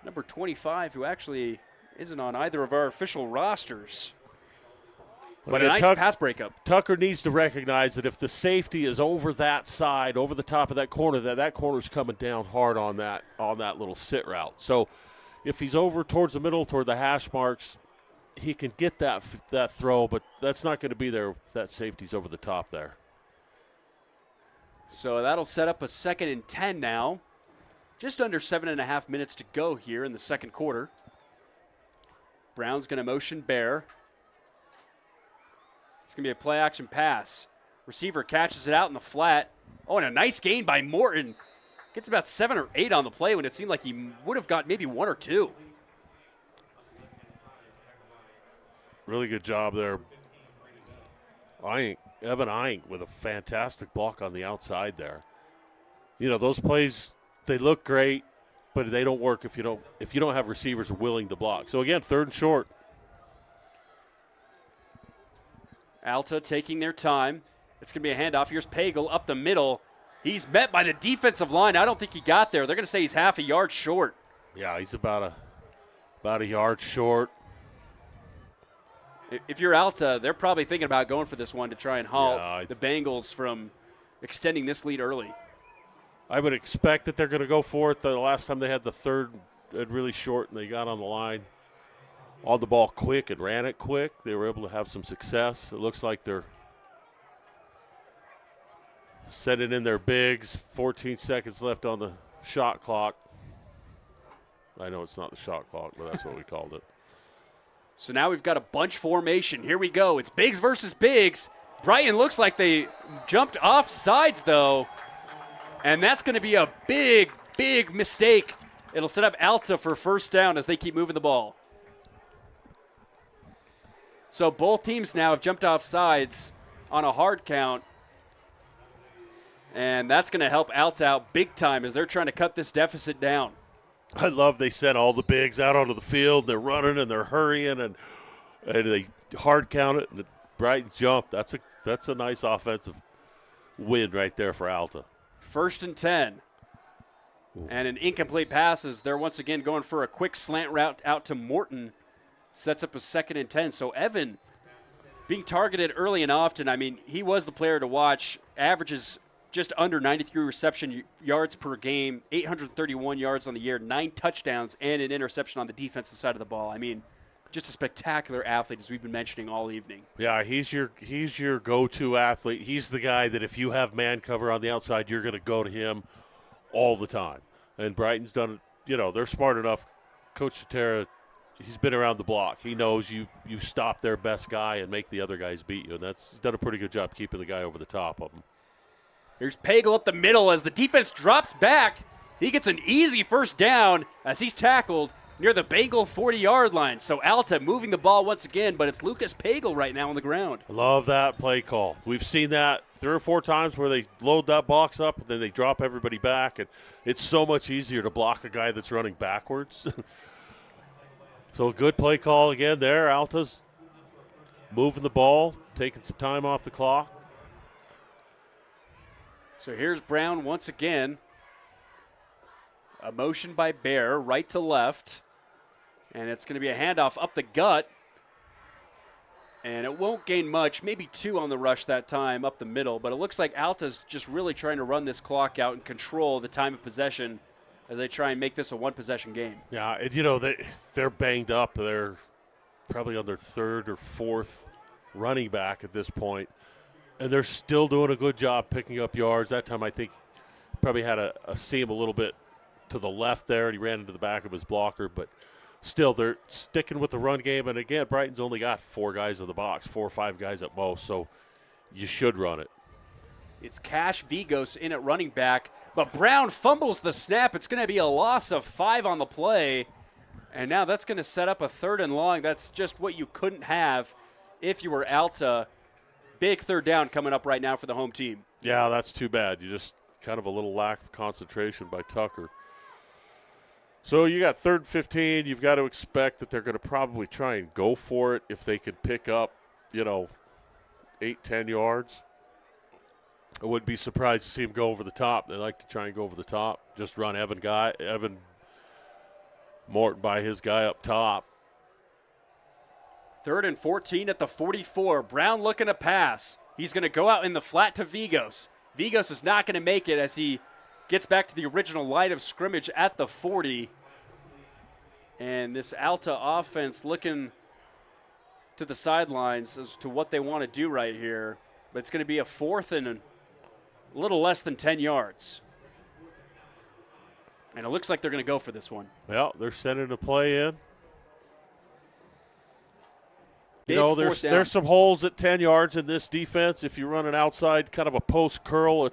number 25, who actually isn't on either of our official rosters. But a nice pass breakup. Tucker needs to recognize that if the safety is over that side, over the top of that corner, that corner's coming down hard on that little sit route. So if he's over towards the middle, toward the hash marks, he can get that throw, but that's not going to be there. That safety's over the top there. So that'll set up a 2nd and 10 now. Just under 7.5 minutes to go here in the second quarter. Brown's going to motion Bear. It's going to be a play-action pass. Receiver catches it out in the flat. Oh, and a nice gain by Morton. Gets about 7 or 8 on the play when it seemed like he would have got maybe 1 or 2. Really good job there. Evan Eyink with a fantastic block on the outside there. Those plays, they look great, but they don't work if you don't have receivers willing to block. So again, 3rd and short. Alta taking their time. It's going to be a handoff. Here's Pagel up the middle. He's met by the defensive line. I don't think he got there. They're going to say he's half a yard short. Yeah, he's about a yard short. If you're Alta, they're probably thinking about going for this one to try and halt the Bengals from extending this lead early. I would expect that they're going to go for it. The last time they had the third and really short and they got on the line on the ball quick and ran it quick, they were able to have some success. It looks like they're sending in their bigs. 14 seconds left on the shot clock. I know it's not the shot clock, but that's what we called it. So now we've got a bunch formation. Here we go. It's Biggs versus Biggs. Brighton looks like they jumped off sides, though. And that's going to be a big, big mistake. It'll set up Alta for first down as they keep moving the ball. So both teams now have jumped off sides on a hard count. And that's going to help Alta out big time as they're trying to cut this deficit down. I love they sent all the bigs out onto the field. They're running and they're hurrying and they hard count it and the Brighton jump. That's a nice offensive win right there for Alta. 1st and 10. And an incomplete passes. They're once again going for a quick slant route out to Morton. Sets up a 2nd and 10. So Evan being targeted early and often. I mean, he was the player to watch. Averages just under 93 reception yards per game, 831 yards on the year, 9 touchdowns, and an interception on the defensive side of the ball. I mean, just a spectacular athlete, as we've been mentioning all evening. Yeah, he's your go-to athlete. He's the guy that if you have man cover on the outside, you're going to go to him all the time. And Brighton's done, they're smart enough. Coach Chatera, he's been around the block. He knows you stop their best guy and make the other guys beat you, and he's done a pretty good job keeping the guy over the top of him. Here's Pagel up the middle as the defense drops back. He gets an easy first down as he's tackled near the Bengal 40-yard line. So Alta moving the ball once again, but it's Lucas Pagel right now on the ground. I love that play call. We've seen that 3 or 4 times where they load that box up and then they drop everybody back, and it's so much easier to block a guy that's running backwards. So a good play call again there. Alta's moving the ball, taking some time off the clock. So here's Brown once again. A motion by Bear, right to left. And it's going to be a handoff up the gut. And it won't gain much, maybe 2 on the rush that time up the middle. But it looks like Alta's just really trying to run this clock out and control the time of possession as they try and make this a one-possession game. Yeah, and they're banged up. They're probably on their 3rd or 4th running back at this point. And they're still doing a good job picking up yards. That time I think probably had a seam a little bit to the left there, and he ran into the back of his blocker. But still, they're sticking with the run game. And, again, Brighton's only got 4 guys in the box, 4 or 5 guys at most. So you should run it. It's Cash Vigos in at running back. But Brown fumbles the snap. It's going to be a loss of 5 on the play. And now that's going to set up a 3rd and long. That's just what you couldn't have if you were Alta. Big 3rd down coming up right now for the home team. Yeah, that's too bad. You just kind of a little lack of concentration by Tucker. So you got 3rd and 15. You've got to expect that they're going to probably try and go for it if they can pick up, 8, 10 yards. I wouldn't be surprised to see him go over the top. They like to try and go over the top. Just run Evan Morton by his guy up top. 3rd and 14 at the 44. Brown looking to pass. He's going to go out in the flat to Vigos. Vigos is not going to make it as he gets back to the original line of scrimmage at the 40. And this Alta offense looking to the sidelines as to what they want to do right here. But it's going to be a 4th and a little less than 10 yards. And it looks like they're going to go for this one. Well, they're sending a play in. Big There's some holes at 10 yards in this defense. If you run an outside kind of a post curl at,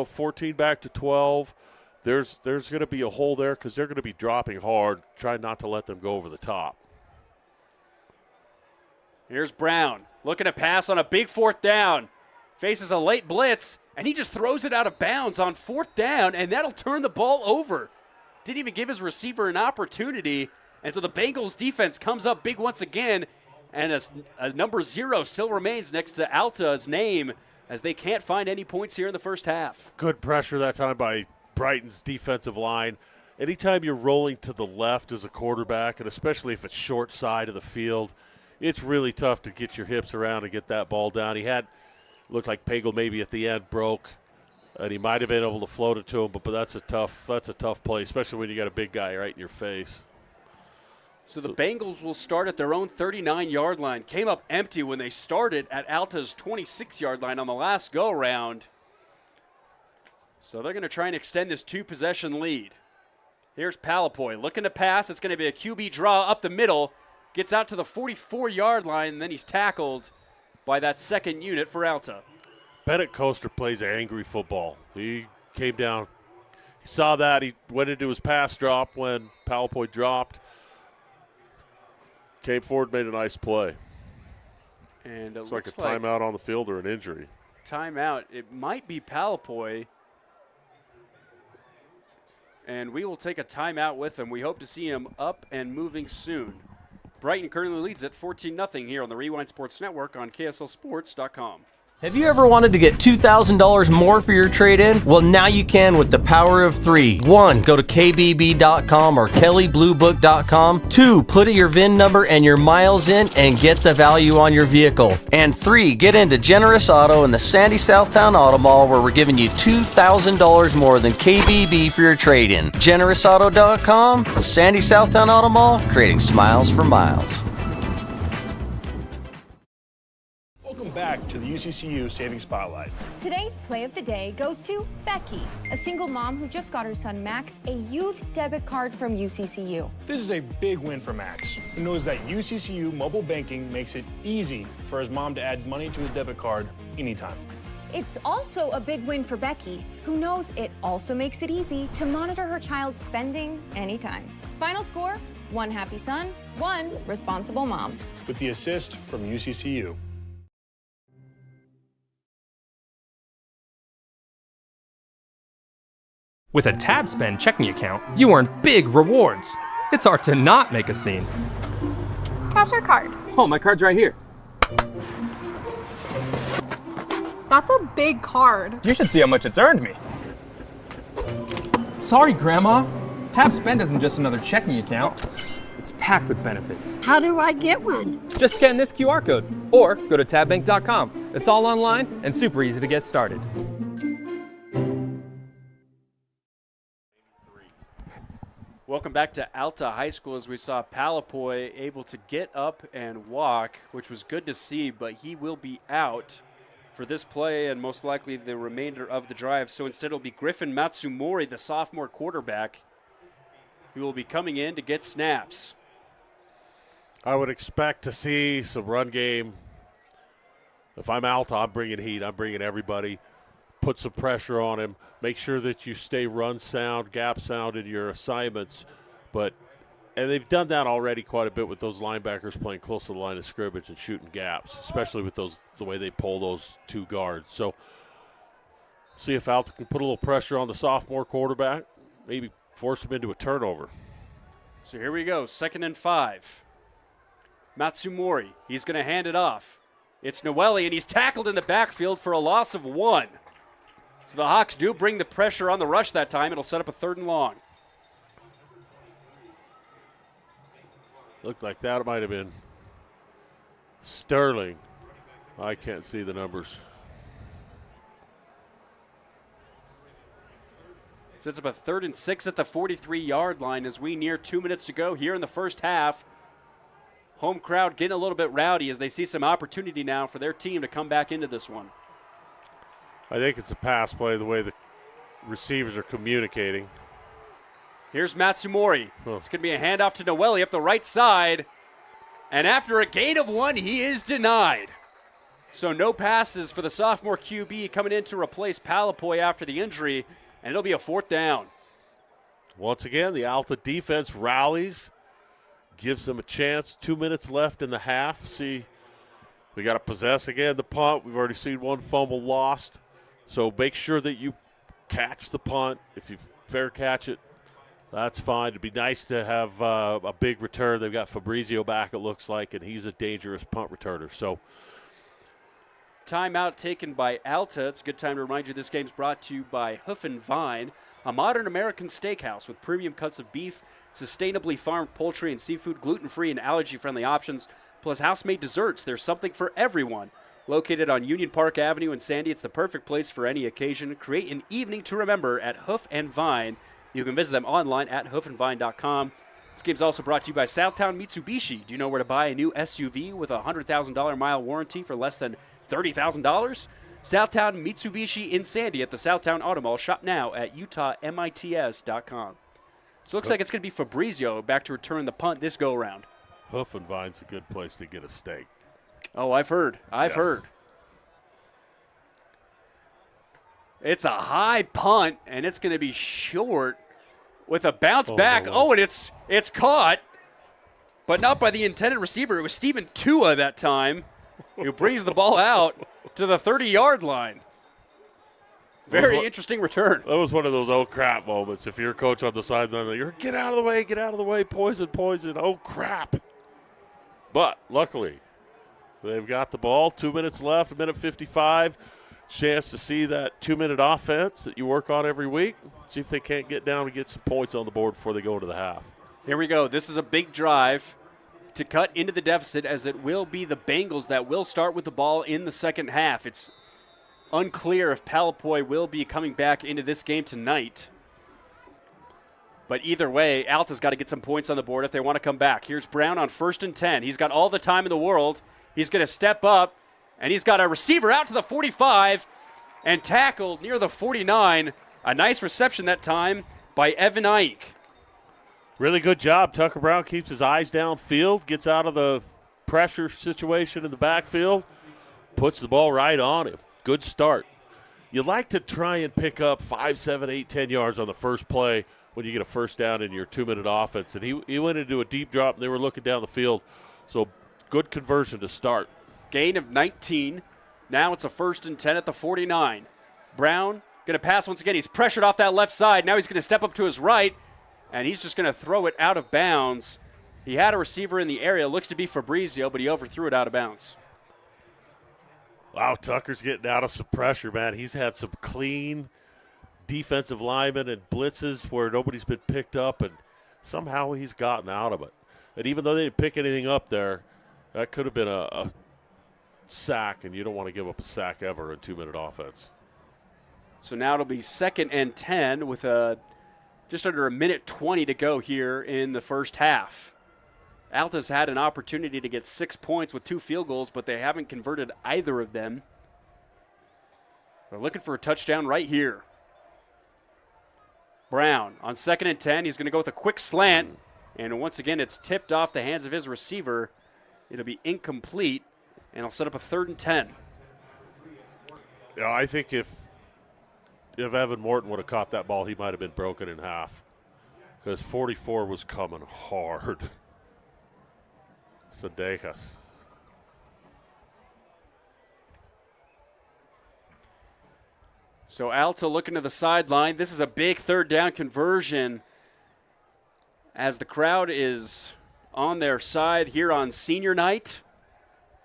14 back to 12, there's going to be a hole there because they're going to be dropping hard. Try not to let them go over the top. Here's Brown looking to pass on a big 4th down. Faces a late blitz, and he just throws it out of bounds on 4th down, and that'll turn the ball over. Didn't even give his receiver an opportunity, and so the Bengals defense comes up big once again. And a number 0 still remains next to Alta's name as they can't find any points here in the first half. Good pressure that time by Brighton's defensive line. Anytime you're rolling to the left as a quarterback, and especially if it's short side of the field, it's really tough to get your hips around and get that ball down. Looked like Pregame maybe at the end broke, and he might have been able to float it to him, but that's a tough play, especially when you got a big guy right in your face. So the Bengals will start at their own 39-yard line. Came up empty when they started at Alta's 26-yard line on the last go-around. So they're going to try and extend this two-possession lead. Here's Palapoy looking to pass. It's going to be a QB draw up the middle. Gets out to the 44-yard line, and then he's tackled by that second unit for Alta. Bennett Coaster plays angry football. He came down. He saw that. He went into his pass drop when Palapoy dropped. Came forward, made a nice play. And it's like a timeout on the field or an injury. Timeout. It might be Palapoy. And we will take a timeout with him. We hope to see him up and moving soon. Brighton currently leads at 14-0 here on the Rewind Sports Network on KSLSports.com. Have you ever wanted to get $2,000 more for your trade-in? Well, now you can with the power of 3. 1. Go to kbb.com or kellybluebook.com. 2. Put your VIN number and your miles in and get the value on your vehicle. And 3. Get into Generous Auto in the Sandy Southtown Auto Mall, where we're giving you $2,000 more than KBB for your trade-in. GenerousAuto.com, Sandy Southtown Auto Mall, creating smiles for miles. Welcome back to the UCCU Saving Spotlight. Today's play of the day goes to Becky, a single mom who just got her son Max a youth debit card from UCCU. This is a big win for Max, who knows that UCCU mobile banking makes it easy for his mom to add money to his debit card anytime. It's also a big win for Becky, who knows it also makes it easy to monitor her child's spending anytime. Final score, 1 happy son, 1 responsible mom. With the assist from UCCU. With a tab spend checking account, you earn big rewards. It's hard to not make a scene. Cash or card? Oh, my card's right here. That's a big card. You should see how much it's earned me. Sorry, Grandma. Tab spend isn't just another checking account. It's packed with benefits. How do I get one? Just scan this QR code or go to tabbank.com. It's all online and super easy to get started. Welcome back to Alta High School, as we saw Palapoy able to get up and walk, which was good to see, but he will be out for this play and most likely the remainder of the drive. So instead it'll be Griffin Matsumori, the sophomore quarterback, who will be coming in to get snaps. I would expect to see some run game. If I'm Alta, I'm bringing heat. I'm bringing everybody. Put some pressure on him. Make sure that you stay run sound, gap sound in your assignments. And they've done that already quite a bit with those linebackers playing close to the line of scrimmage and shooting gaps, especially with the way they pull those two guards. So see if Alta can put a little pressure on the sophomore quarterback, maybe force him into a turnover. So here we go, 2nd and 5. Matsumori, he's going to hand it off. It's Noelle, and he's tackled in the backfield for a loss of 1. So the Hawks do bring the pressure on the rush that time. It'll set up a 3rd and long. Looked like that might have been Sterling. I can't see the numbers. Sets up a 3rd and 6 at the 43-yard line as we near 2 minutes to go here in the first half. Home crowd getting a little bit rowdy as they see some opportunity now for their team to come back into this one. I think it's a pass play, the way the receivers are communicating. Here's Matsumori. It's going to be a handoff to Noelle up the right side. And after a gain of 1, he is denied. So no passes for the sophomore QB coming in to replace Palapoy after the injury, and it'll be a 4th down. Once again, the Alta defense rallies, gives them a chance. 2 minutes left in the half. See, we got to possess again the punt. We've already seen 1 fumble lost. So make sure that you catch the punt. If you fair catch it, that's fine. It'd be nice to have a big return. They've got Fabrizio back, it looks like, and he's a dangerous punt returner. So timeout taken by Alta. It's a good time to remind you this game's brought to you by Hoof and Vine, a modern American steakhouse with premium cuts of beef, sustainably farmed poultry and seafood, gluten-free and allergy-friendly options, plus house-made desserts. There's something for everyone. Located on Union Park Avenue in Sandy, it's the perfect place for any occasion. Create an evening to remember at Hoof and Vine. You can visit them online at hoofandvine.com. This game's also brought to you by Southtown Mitsubishi. Do you know where to buy a new SUV with a $100,000 mile warranty for less than $30,000? Southtown Mitsubishi in Sandy at the Southtown Auto Mall. Shop now at utahmits.com. So it looks like it's going to be Fabrizio back to return the punt this go-around. Hoof and Vine's a good place to get a steak. Oh, I've heard. I've heard. It's a high punt, and it's going to be short with a bounce back. Oh, and it's caught, but not by the intended receiver. It was Stephen Tua that time who brings the ball out to the 30-yard line. Very interesting return. That was one of those oh crap moments. If you're a coach on the sideline, you're get out of the way, poison, oh crap. But luckily, they've got the ball. 2 minutes left, a minute 55. Chance to see that 2-minute offense that you work on every week. See if they can't get down and get some points on the board before they go into the half. Here we go. This is a big drive to cut into the deficit, as it will be the Bengals that will start with the ball in the second half. It's unclear if Palapoy will be coming back into this game tonight. But either way, Alta's got to get some points on the board if they want to come back. Here's Brown on 1st and 10. He's got all the time in the world. He's going to step up, and he's got a receiver out to the 45 and tackled near the 49. A nice reception that time by Evan Ike. Really good job. Tucker Brown keeps his eyes downfield, gets out of the pressure situation in the backfield, puts the ball right on him. Good start. You like to try and pick up 5, 7, 8, 10 yards on the first play when you get a first down in your 2-minute offense. And he went into a deep drop, and they were looking down the field. So good conversion to start. Gain of 19. Now it's a 1st and 10 at the 49. Brown going to pass once again. He's pressured off that left side. Now he's going to step up to his right, and he's just going to throw it out of bounds. He had a receiver in the area. Looks to be Fabrizio, but he overthrew it out of bounds. Wow, Tucker's getting out of some pressure, man. He's had some clean defensive linemen and blitzes where nobody's been picked up, and somehow he's gotten out of it. And even though they didn't pick anything up there, that could have been a sack, and you don't want to give up a sack ever in 2-minute offense. So now it'll be 2nd and 10 with just under a minute 20 to go here in the first half. Alta's had an opportunity to get 6 points with 2 field goals, but they haven't converted either of them. They're looking for a touchdown right here. Brown on 2nd and 10. He's going to go with a quick slant, and once again it's tipped off the hands of his receiver. It'll be incomplete, and it'll set up a 3rd and 10. Yeah, I think if Evan Morton would have caught that ball, he might have been broken in half, because 44 was coming hard. Sadejas. So Alta looking to the sideline. This is a big 3rd down conversion, as the crowd is on their side here on senior night.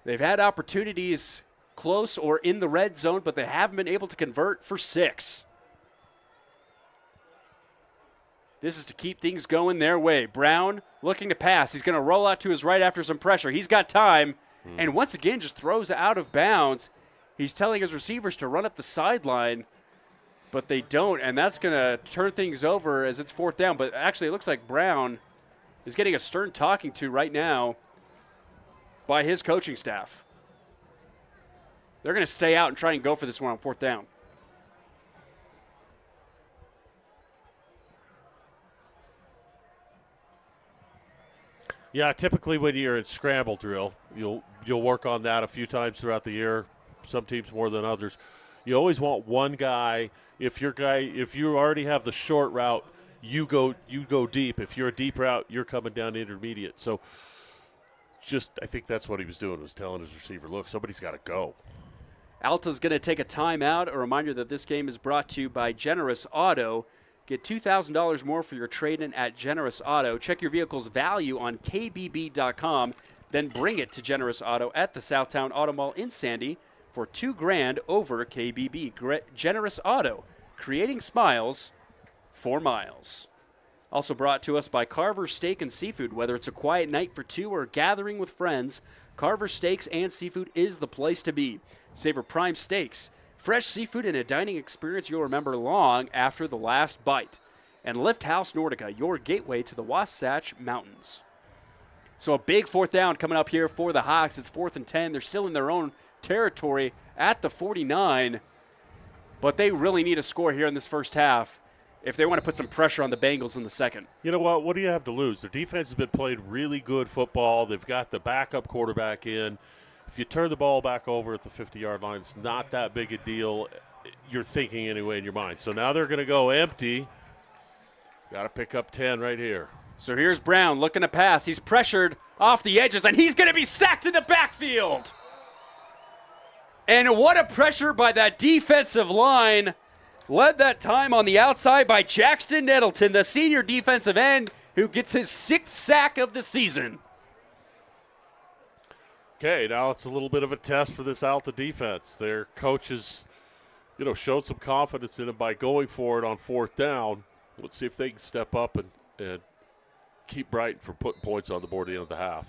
They've had opportunities close or in the red zone, but they haven't been able to convert for 6. This is to keep things going their way. Brown looking to pass. He's going to roll out to his right after some pressure. He's got time, and once again just throws out of bounds. He's telling his receivers to run up the sideline, but they don't, and that's going to turn things over as it's 4th down. But actually it looks like Brown is getting a stern talking to right now by his coaching staff. They're going to stay out and try and go for this one on 4th down. Yeah, typically when you're in scramble drill, you'll work on that a few times throughout the year. Some teams more than others. You always want one guy. If you already have the short route, you go deep. If you're a deep route, you're coming down intermediate. So I think that's what he was doing, was telling his receiver, look, somebody's got to go. Alta's going to take a timeout. A reminder that this game is brought to you by Generous Auto. Get $2,000 more for your trade-in at Generous Auto. Check your vehicle's value on kbb.com, then bring it to Generous Auto at the Southtown Auto Mall in Sandy for $2,000 over KBB. Generous Auto, creating smiles for miles. Also brought to us by Carver's Steak and Seafood. Whether it's a quiet night for two or gathering with friends, Carver's Steaks and Seafood is the place to be. Savor prime steaks, fresh seafood, and a dining experience you'll remember long after the last bite. And Lift House Nordica, your gateway to the Wasatch Mountains. So a big fourth down coming up here for the Hawks. It's 4th and 10. They're still in their own territory at the 49, but they really need a score here in this first half if they want to put some pressure on the Bengals in the second. You know what? What do you have to lose? Their defense has been playing really good football. They've got the backup quarterback in. If you turn the ball back over at the 50-yard line, it's not that big a deal. You're thinking anyway in your mind. So now they're going to go empty. Got to pick up 10 right here. So here's Brown looking to pass. He's pressured off the edges, and he's going to be sacked in the backfield. And what a pressure by that defensive line. Led that time on the outside by Jackson Nettleton, the senior defensive end, who gets his 6th sack of the season. Okay, now it's a little bit of a test for this Alta defense. Their coaches, showed some confidence in it by going for it on 4th down. Let's see if they can step up and keep Brighton from putting points on the board at the end of the half.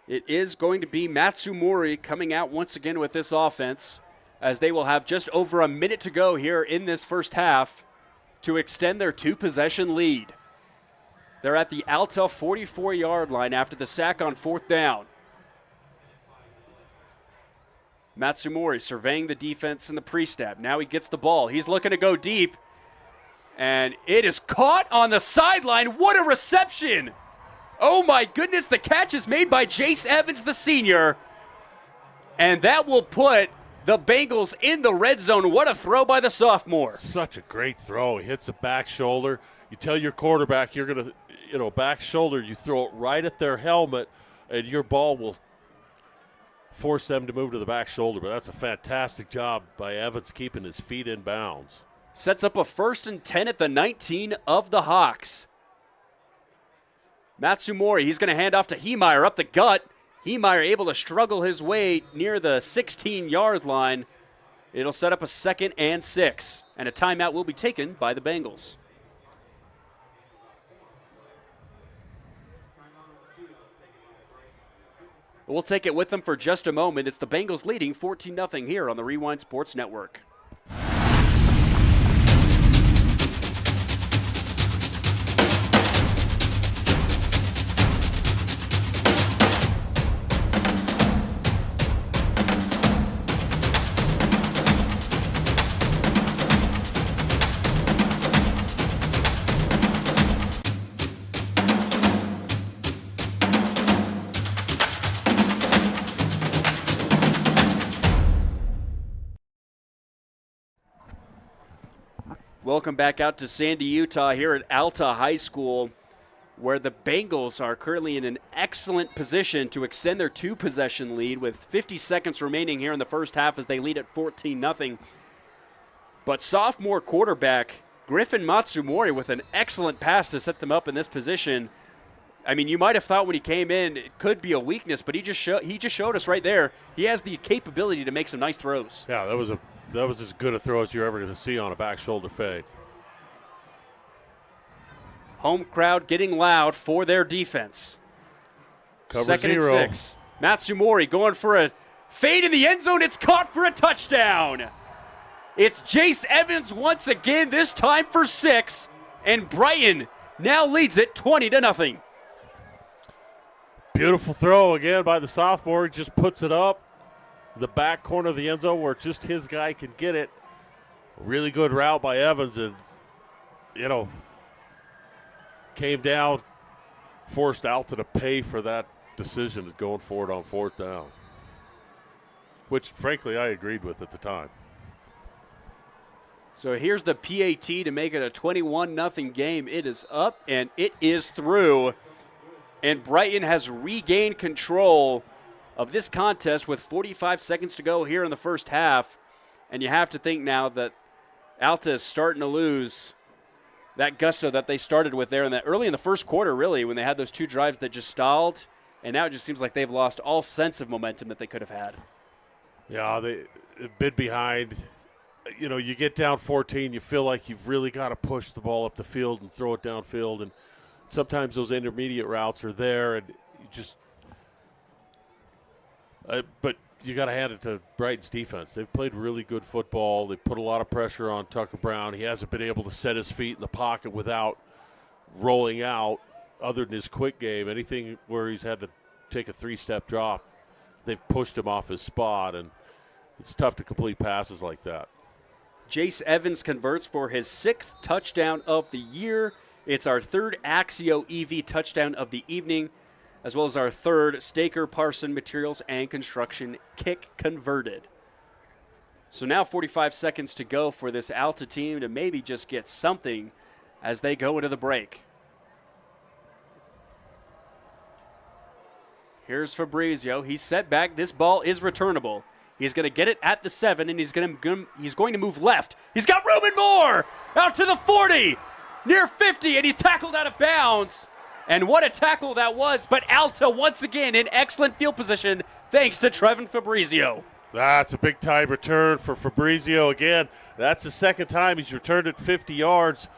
It is going to be Matsumori coming out once again with this offense, as they will have just over a minute to go here in this first half to extend their 2-possession lead. They're at the Alta 44-yard line after the sack on 4th down. Matsumori surveying the defense in the pre-snap. Now he gets the ball. He's looking to go deep, and it is caught on the sideline. What a reception! Oh my goodness, the catch is made by Jace Evans, the senior, and that will put the Bengals in the red zone. What a throw by the sophomore. Such a great throw. He hits the back shoulder. You tell your quarterback you're going to, back shoulder, you throw it right at their helmet, and your ball will force them to move to the back shoulder. But that's a fantastic job by Evans keeping his feet in bounds. Sets up a 1st and 10 at the 19 of the Hawks. Matsumori, he's going to hand off to Heemeyer up the gut. Heemeyer able to struggle his way near the 16-yard line. It'll set up a 2nd and 6, and a timeout will be taken by the Bengals. We'll take it with them for just a moment. It's the Bengals leading 14-0 here on the Rewind Sports Network. Welcome back out to Sandy, Utah, here at Alta High School, where the Bengals are currently in an excellent position to extend their 2-possession lead with 50 seconds remaining here in the first half as they lead at 14-0. But sophomore quarterback Griffin Matsumori with an excellent pass to set them up in this position. I mean, you might have thought when he came in it could be a weakness, but he just showed us right there he has the capability to make some nice throws. Yeah, that was as good a throw as you're ever going to see on a back shoulder fade. Home crowd getting loud for their defense. Cover 2nd and 0. 6. Matsumori going for a fade in the end zone. It's caught for a touchdown. It's Jace Evans once again, this time for 6, and Brighton now leads it 20-0. Beautiful throw again by the sophomore. He just puts it up the back corner of the end zone where just his guy can get it. Really good route by Evans, and, came down, forced Alta to pay for that decision of going for it on 4th down, which, frankly, I agreed with at the time. So here's the PAT to make it a 21-0 game. It is up, and it is through. And Brighton has regained control of this contest with 45 seconds to go here in the first half. And you have to think now that Alta is starting to lose that gusto that they started with there in that early in the first quarter, really, when they had those 2 drives that just stalled. And now it just seems like they've lost all sense of momentum that they could have had. Yeah, they've been behind. You know, you get down 14, you feel like you've really got to push the ball up the field and throw it downfield. And sometimes those intermediate routes are there, and you just but you got to hand it to Brighton's defense. They've played really good football. They put a lot of pressure on Tucker Brown. He hasn't been able to set his feet in the pocket without rolling out other than his quick game. Anything where he's had to take a 3-step drop, they've pushed him off his spot, and it's tough to complete passes like that. Jace Evans converts for his 6th touchdown of the year. It's our 3rd Axio EV touchdown of the evening, as well as our 3rd Staker Parson Materials and Construction kick converted. So now 45 seconds to go for this Alta team to maybe just get something as they go into the break. Here's Fabrizio. He's set back. This ball is returnable. He's going to get it at the 7, and he's going to move left. He's got room and more! Out to the 40! Near 50, and he's tackled out of bounds. And what a tackle that was, but Alta once again in excellent field position thanks to Trevin Fabrizio. That's a big-time return for Fabrizio again. That's the 2nd time he's returned it 50 yards.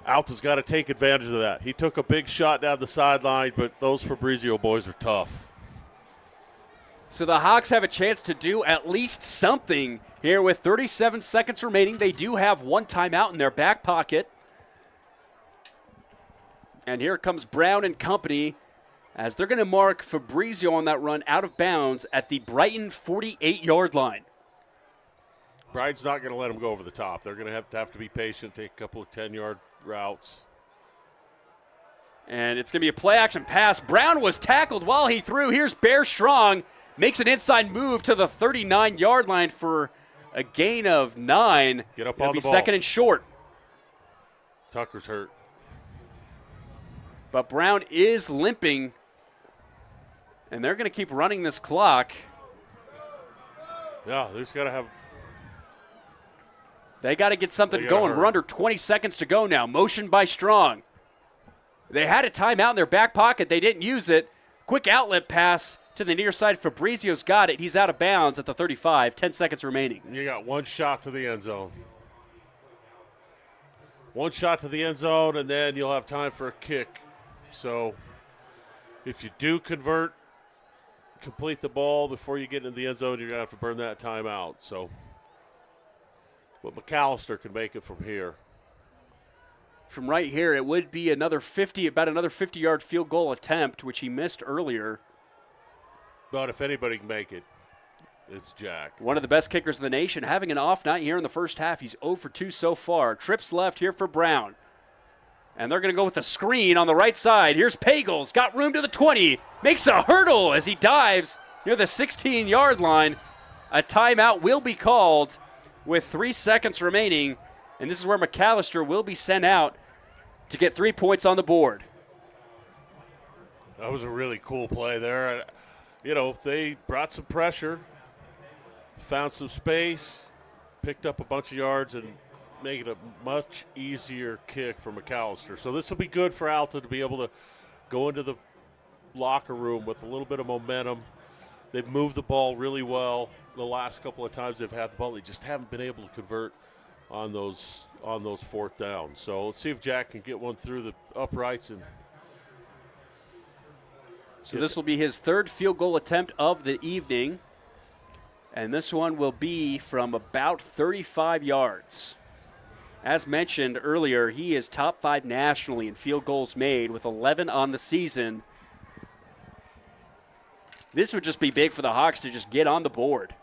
Alta's got to take advantage of that. He took a big shot down the sideline, but those Fabrizio boys are tough. So the Hawks have a chance to do at least something here with 37 seconds remaining. They do have 1 timeout in their back pocket. And here comes Brown and company as they're going to mark Fabrizio on that run out of bounds at the Brighton 48-yard line. Brighton's not going to let him go over the top. They're going to have to be patient, take a couple of 10-yard routes. And it's going to be a play-action pass. Brown was tackled while he threw. Here's Bear Strong. Makes an inside move to the 39-yard line for a gain of 9. Get up It'll on be the ball. 2nd and short. Tucker's hurt. But Brown is limping, and they're going to keep running this clock. Yeah, they just got to have. They got to get something going. hurry. We're under 20 seconds to go now. Motion by Strong. They had a timeout in their back pocket. They didn't use it. Quick outlet pass to the near side. Fabrizio's got it. He's out of bounds at the 35. 10 seconds remaining. You got 1 shot to the end zone. 1 shot to the end zone, and then you'll have time for a kick. So if you do complete the ball before you get into the end zone, you're going to have to burn that timeout. So, but McAllister can make it from here. From right here, it would be about another 50-yard field goal attempt, which he missed earlier. But if anybody can make it, it's Jack. One of the best kickers in the nation, having an off night here in the first half. He's 0 for 2 so far. Trips left here for Brown. And they're going to go with the screen on the right side. Here's Pagels, got room to the 20, makes a hurdle as he dives near the 16-yard line. A timeout will be called with 3 seconds remaining, and this is where McAllister will be sent out to get 3 points on the board. That was a really cool play there. You know, they brought some pressure, found some space, picked up a bunch of yards, and make it a much easier kick for McAllister. So this will be good for Alta to be able to go into the locker room with a little bit of momentum. They've moved the ball really well the last couple of times they've had the ball. They just haven't been able to convert on those 4th downs. So let's see if Jack can get one through the uprights. And so this will be his 3rd field goal attempt of the evening. And this one will be from about 35 yards. As mentioned earlier, he is top 5 nationally in field goals made with 11 on the season. This would just be big for the Hawks to just get on the board.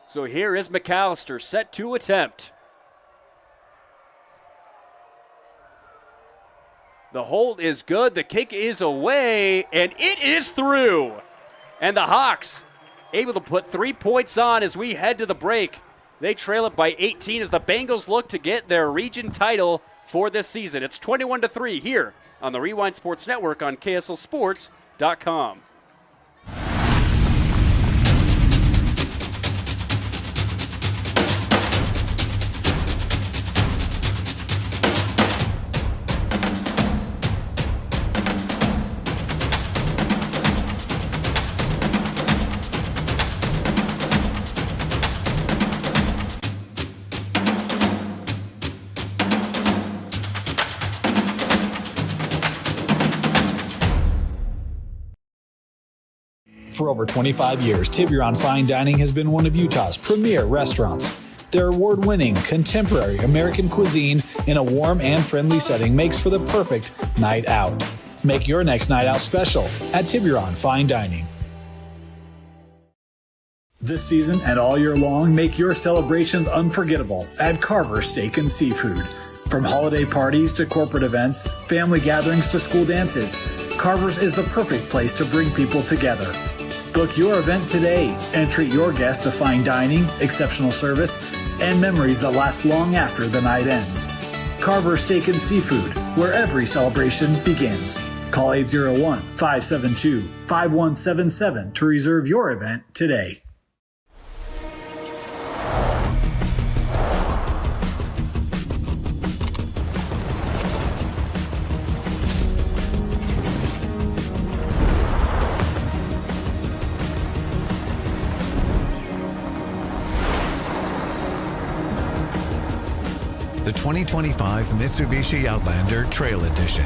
So here is McAllister set to attempt. The hold is good. The kick is away, and it is through. And the Hawks able to put 3 points on as we head to the break. They trail it by 18 as the Bengals look to get their region title for this season. It's 21-3 here on the Rewind Sports Network on KSLSports.com. For over 25 years, Tiburon Fine Dining has been one of Utah's premier restaurants. Their award-winning, contemporary American cuisine in a warm and friendly setting makes for the perfect night out. Make your next night out special at Tiburon Fine Dining. This season and all year long, make your celebrations unforgettable at Carver Steak and Seafood. From holiday parties to corporate events, family gatherings to school dances, Carver's is the perfect place to bring people together. Book your event today and treat your guests to fine dining, exceptional service, and memories that last long after the night ends. Carver Steak and Seafood, where every celebration begins. Call 801-572-5177 to reserve your event today. The 2025 Mitsubishi Outlander Trail Edition.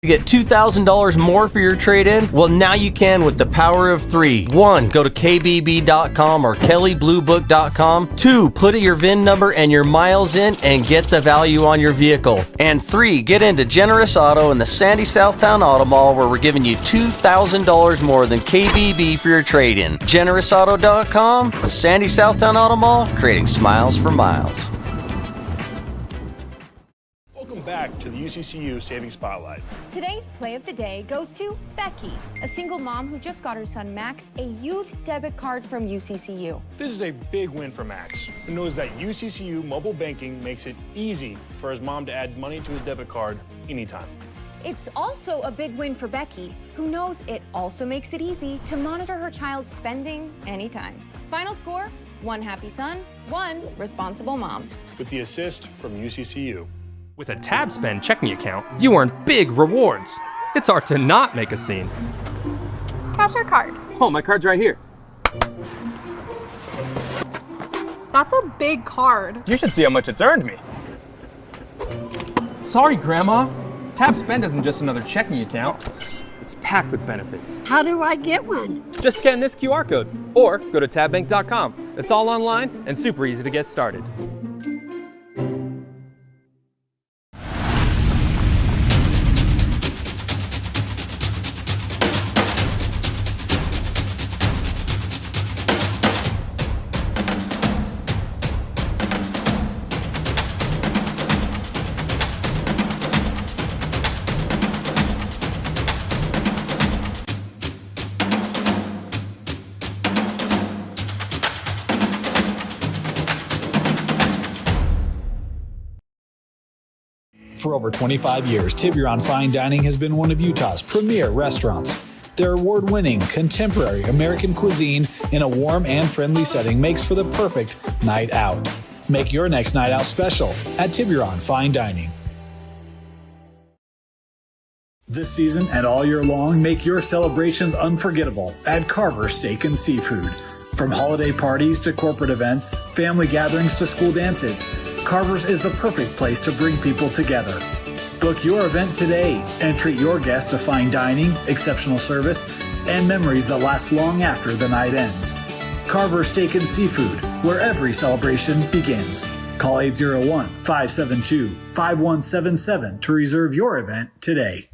To get $2,000 more for your trade-in? Well, now you can with the power of 3. 1. Go to kbb.com or kellybluebook.com. 2. Put your VIN number and your miles in and get the value on your vehicle. And 3. Get into Generous Auto in the Sandy Southtown Auto Mall, where we're giving you $2,000 more than KBB for your trade-in. GenerousAuto.com, Sandy Southtown Auto Mall, creating smiles for miles. Welcome back to the UCCU Saving Spotlight. Today's play of the day goes to Becky, a single mom who just got her son Max a youth debit card from UCCU. This is a big win for Max, who knows that UCCU mobile banking makes it easy for his mom to add money to his debit card anytime. It's also a big win for Becky, who knows it also makes it easy to monitor her child's spending anytime. Final score, 1 happy son, 1 responsible mom. With the assist from UCCU. With a tab spend checking account, you earn big rewards. It's hard to not make a scene. Cash or card? Oh, my card's right here. That's a big card. You should see how much it's earned me. Sorry, Grandma. Tab Spend isn't just another checking account. It's packed with benefits. How do I get one? Just scan this QR code or go to tabbank.com. It's all online and super easy to get started. For over 25 years, Tiburon Fine Dining has been one of Utah's premier restaurants. Their award-winning, contemporary American cuisine in a warm and friendly setting makes for the perfect night out. Make your next night out special at Tiburon Fine Dining. This season and all year long, make your celebrations unforgettable at Carver Steak and Seafood. From holiday parties to corporate events, family gatherings to school dances, Carver's is the perfect place to bring people together. Book your event today and treat your guests to fine dining, exceptional service, and memories that last long after the night ends. Carver Steak and Seafood, where every celebration begins. Call 801-572-5177 to reserve your event today.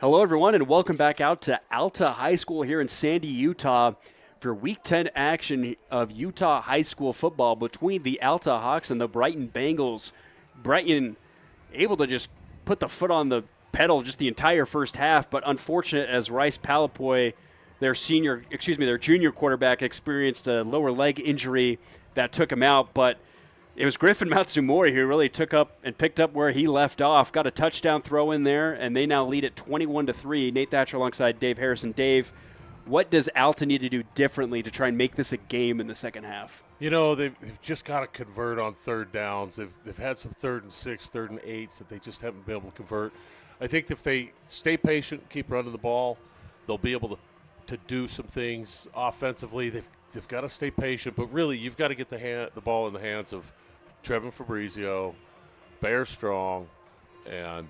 Hello, everyone, and welcome back out to Alta High School here in Sandy, Utah for Week 10 action of Utah high school football between the Alta Hawks and the Brighton Bengals. Brighton able to just put the foot on the pedal just the entire first half, but unfortunate as Rice Palapoy, their junior quarterback, experienced a lower leg injury that took him out, but it was Griffin Matsumori who really took up and picked up where he left off. Got a touchdown throw in there, and they now lead at 21-3. Nate Thatcher alongside Dave Harrison. Dave, what does Alta need to do differently to try and make this a game in the second half? You know, they've just got to convert on third downs. They've had some 3rd and 6, 3rd and 8s that they just haven't been able to convert. I think if they stay patient, keep running the ball, they'll be able to do some things offensively. They've got to stay patient, but really you've got to get the ball in the hands of Trevin Fabrizio, Bear Strong, and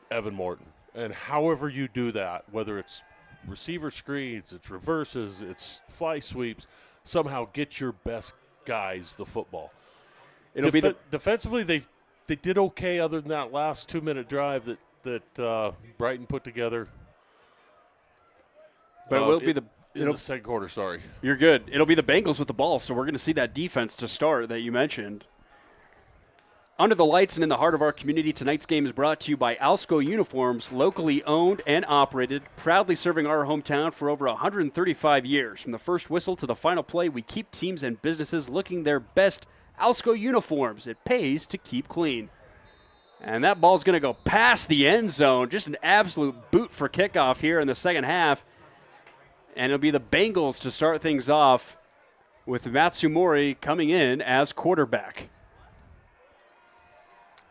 Evan Morton. And however you do that, whether it's receiver screens, it's reverses, it's fly sweeps, somehow get your best guys the football. Defensively, they did okay other than that last 2-minute drive that Brighton put together. But it will be in the second quarter, sorry. You're good. It'll be the Bengals with the ball, so we're going to see that defense to start that you mentioned. Under the lights and in the heart of our community, tonight's game is brought to you by Alsco Uniforms, locally owned and operated, proudly serving our hometown for over 135 years. From the first whistle to the final play, we keep teams and businesses looking their best. Alsco Uniforms, it pays to keep clean. And that ball's going to go past the end zone. Just an absolute boot for kickoff here in the second half. And it'll be the Bengals to start things off with Matsumori coming in as quarterback.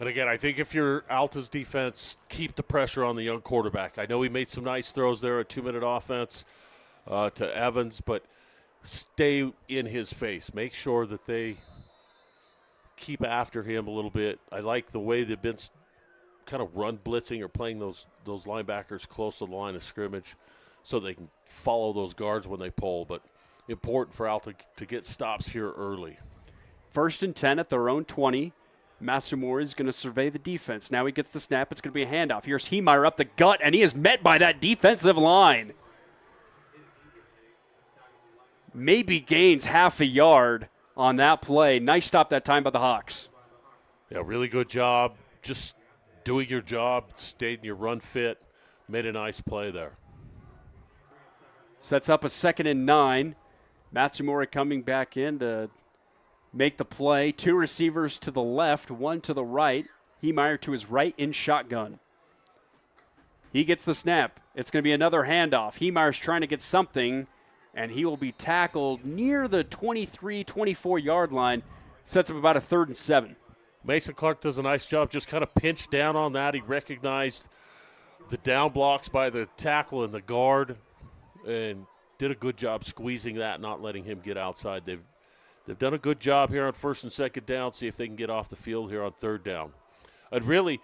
And again, I think if you're Alta's defense, keep the pressure on the young quarterback. I know he made some nice throws there, a 2-minute offense to Evans, but stay in his face. Make sure that they keep after him a little bit. I like the way they've been kind of run blitzing or playing those linebackers close to the line of scrimmage so they can follow those guards when they pull. But important for Alta to get stops here early. 1st and 10 at their own 20. Matsumori is going to survey the defense. Now he gets the snap. It's going to be a handoff. Here's Hemeyer up the gut, and he is met by that defensive line. Maybe gains half a yard on that play. Nice stop that time by the Hawks. Yeah, really good job. Just doing your job, stayed in your run fit, made a nice play there. Sets up a 2nd and 9. Matsumori coming back in to make the play. 2 receivers to the left, 1 to the right. Hemeyer to his right in shotgun. He gets the snap. It's going to be another handoff. Hemeyer's trying to get something, and he will be tackled near the 23-24-yard line. Sets up about a 3rd and 7. Mason Clark does a nice job, just kind of pinched down on that. He recognized the down blocks by the tackle and the guard and did a good job squeezing that, not letting him get outside. They've done a good job here on 1st and 2nd down, see if they can get off the field here on 3rd down. And really,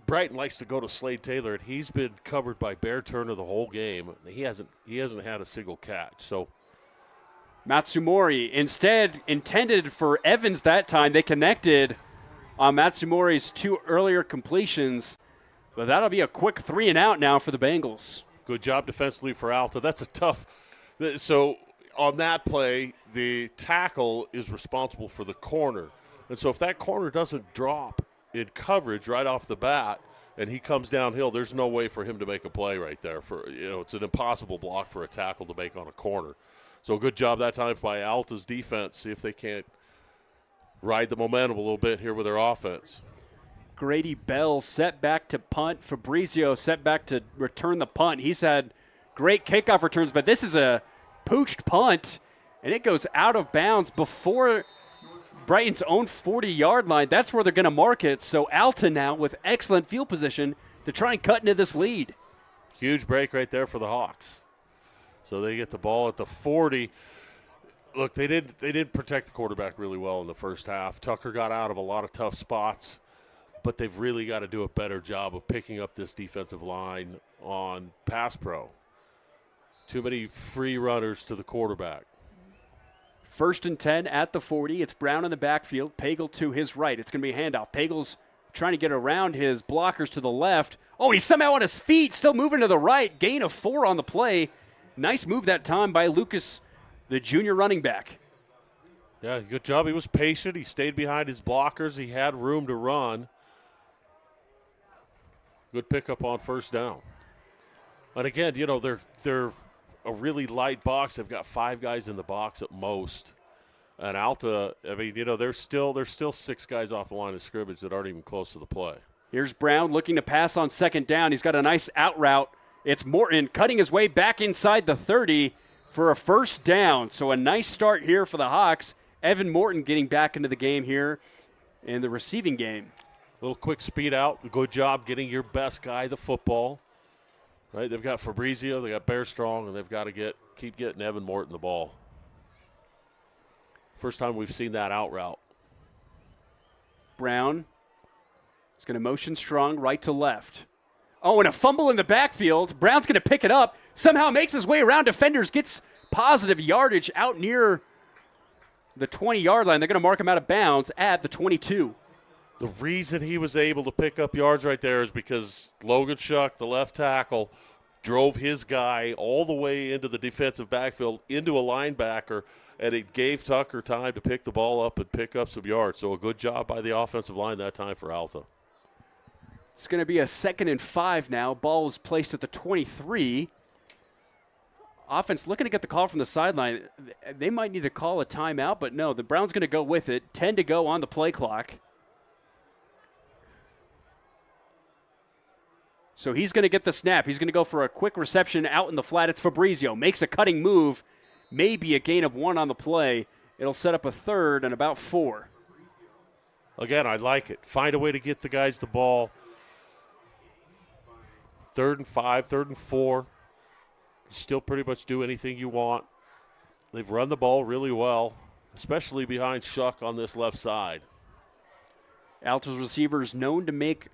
Brighton likes to go to Slade Taylor, and he's been covered by Bear Turner the whole game. He hasn't had a single catch. So Matsumori instead intended for Evans that time. They connected on Matsumori's 2 earlier completions, but that'll be a quick 3 and out now for the Bengals. Good job defensively for Alta. That's a tough – so on that play, the tackle is responsible for the corner. And so if that corner doesn't drop in coverage right off the bat and he comes downhill, there's no way for him to make a play right there. It's an impossible block for a tackle to make on a corner. So good job that time by Alta's defense. See if they can't ride the momentum a little bit here with their offense. Grady Bell set back to punt. Fabrizio set back to return the punt. He's had great kickoff returns, but this is a pooched punt, and it goes out of bounds before Brighton's own 40-yard line. That's where they're going to mark it. So Alta now with excellent field position to try and cut into this lead. Huge break right there for the Hawks. So they get the ball at the 40. Look, they didn't protect the quarterback really well in the first half. Tucker got out of a lot of tough spots, but they've really got to do a better job of picking up this defensive line on pass pro. Too many free runners to the quarterback. 1st and 10 at the 40. It's Brown in the backfield. Pagel to his right. It's going to be a handoff. Pagel's trying to get around his blockers to the left. Oh, he's somehow on his feet, still moving to the right. Gain of 4 on the play. Nice move that time by Lucas, the junior running back. Yeah, good job. He was patient. He stayed behind his blockers. He had room to run. Good pickup on first down. And again, you know, they're a really light box. They've got 5 guys in the box at most. And Alta, I mean, you know, there's still 6 guys off the line of scrimmage that aren't even close to the play. Here's Brown looking to pass on second down. He's got a nice out route. It's Morton cutting his way back inside the 30 for a first down. So a nice start here for the Hawks. Evan Morton getting back into the game here in the receiving game. Little quick speed out. Good job getting your best guy the football. Right? They've got Fabrizio, they got Bear Strong, and they've got to keep getting Evan Morton the ball. First time we've seen that out route. Brown is going to motion strong right to left. Oh, and a fumble in the backfield. Brown's going to pick it up. Somehow makes his way around defenders, gets positive yardage out near the 20-yard line. They're going to mark him out of bounds at the 22. The reason he was able to pick up yards right there is because Logan Shuck, the left tackle, drove his guy all the way into the defensive backfield, into a linebacker, and it gave Tucker time to pick the ball up and pick up some yards. So a good job by the offensive line that time for Alta. It's going to be a 2nd and 5 now. Ball is placed at the 23. Offense looking to get the call from the sideline. They might need to call a timeout, but no, the Browns going to go with it. 10 to go on the play clock. So he's going to get the snap. He's going to go for a quick reception out in the flat. It's Fabrizio. Makes a cutting move. Maybe a gain of 1 on the play. It'll set up a 3rd and about 4. Again, I like it. Find a way to get the guys the ball. 3rd and 5, 3rd and 4. You still pretty much do anything you want. They've run the ball really well, especially behind Shuck on this left side. Alta's receivers known to make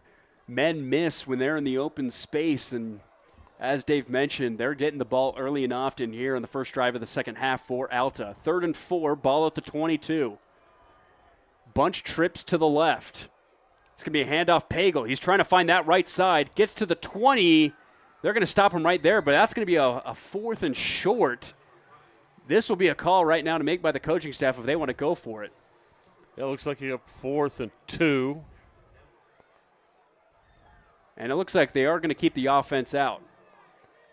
men miss when they're in the open space, and as Dave mentioned, they're getting the ball early and often here in the first drive of the second half for Alta. 3rd and 4, ball at the 22. Bunch trips to the left. It's going to be a handoff. Pagel. He's trying to find that right side. Gets to the 20. They're going to stop him right there, but that's going to be a 4th and short. This will be a call right now to make by the coaching staff if they want to go for it. Yeah, it looks like you have 4th and 2. And it looks like they are going to keep the offense out.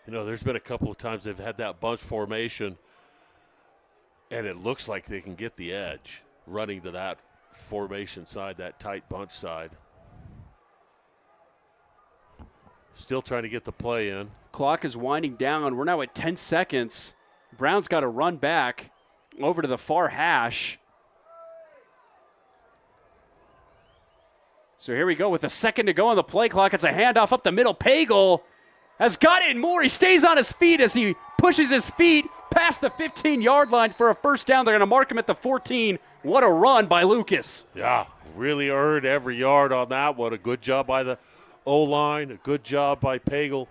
You know, there's been a couple of times they've had that bunch formation, and it looks like they can get the edge running to that formation side, that tight bunch side. Still trying to get the play in. Clock is winding down. We're now at 10 seconds. Brown's got to run back over to the far hash. So here we go with a 2nd to go on the play clock. It's a handoff up the middle. Pagel has got it and more. He stays on his feet as he pushes his feet past the 15-yard line for a first down. They're going to mark him at the 14. What a run by Lucas. Yeah, really earned every yard on that one. A good job by the O-line. A good job by Pagel.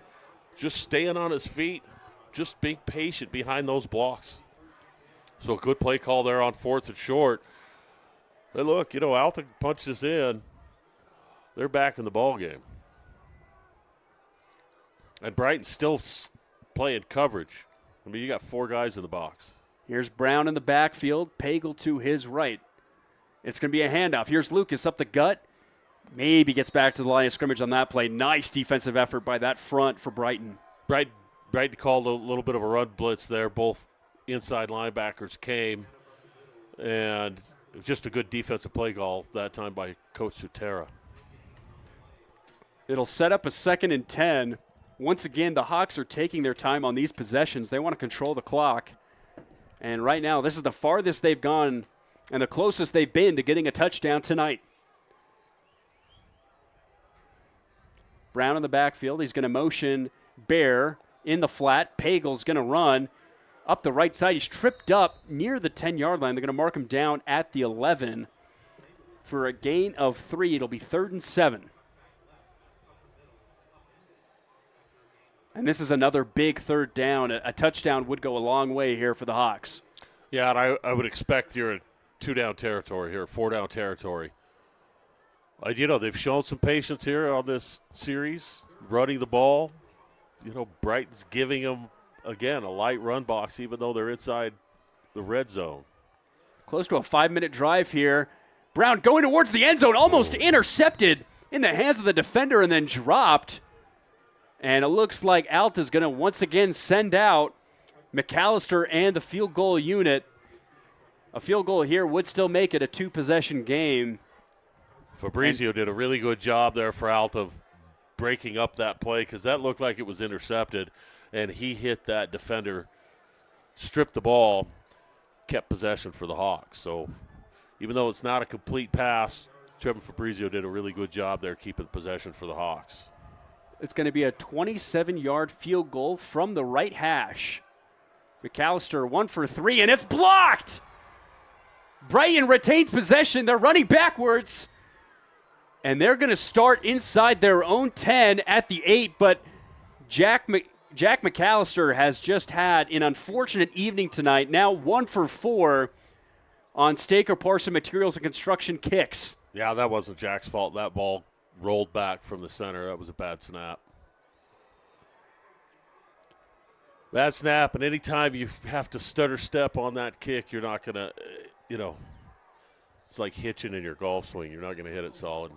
Just staying on his feet. Just being patient behind those blocks. So a good play call there on 4th and short. But look, you know, Alta punched this in. They're back in the ball game. And Brighton's still playing coverage. I mean, you got 4 guys in the box. Here's Brown in the backfield. Pagel to his right. It's going to be a handoff. Here's Lucas up the gut. Maybe gets back to the line of scrimmage on that play. Nice defensive effort by that front for Brighton. Brighton called a little bit of a run blitz there. Both inside linebackers came. And it was just a good defensive play call that time by Coach Sutera. It'll set up a 2nd and 10. Once again, the Hawks are taking their time on these possessions. They want to control the clock. And right now, this is the farthest they've gone and the closest they've been to getting a touchdown tonight. Brown in the backfield. He's going to motion Bear in the flat. Pagel's going to run up the right side. He's tripped up near the 10-yard line. They're going to mark him down at the 11 for a gain of 3. It'll be 3rd and 7. And this is another big 3rd down. A touchdown would go a long way here for the Hawks. Yeah, and I would expect you're in 2-down territory here, 4-down territory. They've shown some patience here on this series, running the ball. Brighton's giving them, again, a light run box, even though they're inside the red zone. Close to a 5-minute drive here. Brown going towards the end zone, almost intercepted in the hands of the defender and then dropped. And it looks like Alta's going to once again send out McAllister and the field goal unit. A field goal here would still make it a 2-possession game. Fabrizio did a really good job there for Alta breaking up that play because that looked like it was intercepted, and he hit that defender, stripped the ball, kept possession for the Hawks. So even though it's not a complete pass, Trevor Fabrizio did a really good job there keeping possession for the Hawks. It's going to be a 27-yard field goal from the right hash. McAllister 1 for 3, and it's blocked! Brighton retains possession. They're running backwards. And they're going to start inside their own 10 at the 8, but Jack McAllister has just had an unfortunate evening tonight. Now 1 for 4 on Staker Parson Materials and Construction kicks. Yeah, that wasn't Jack's fault. That ball rolled back from the center. That was a bad snap. Bad snap, and anytime you have to stutter step on that kick, you're not going to, it's like hitching in your golf swing. You're not going to hit it solid.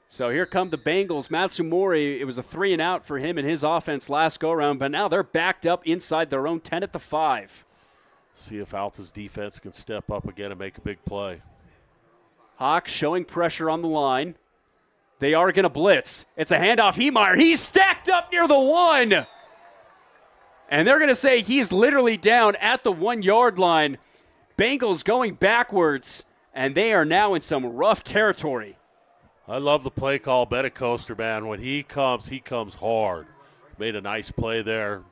So here come the Bengals. Matsumori, it was a 3-and-out for him and his offense last go-around, but now they're backed up inside their own 10 at the 5. See if Alta's defense can step up again and make a big play. Hawks showing pressure on the line. They are going to blitz. It's a handoff. Heemeyer, he's stacked up near the 1. And they're going to say he's literally down at the 1-yard line. Bengals going backwards, and they are now in some rough territory. I love the play call, Bennett Coaster, man. When he comes hard. Made a nice play there.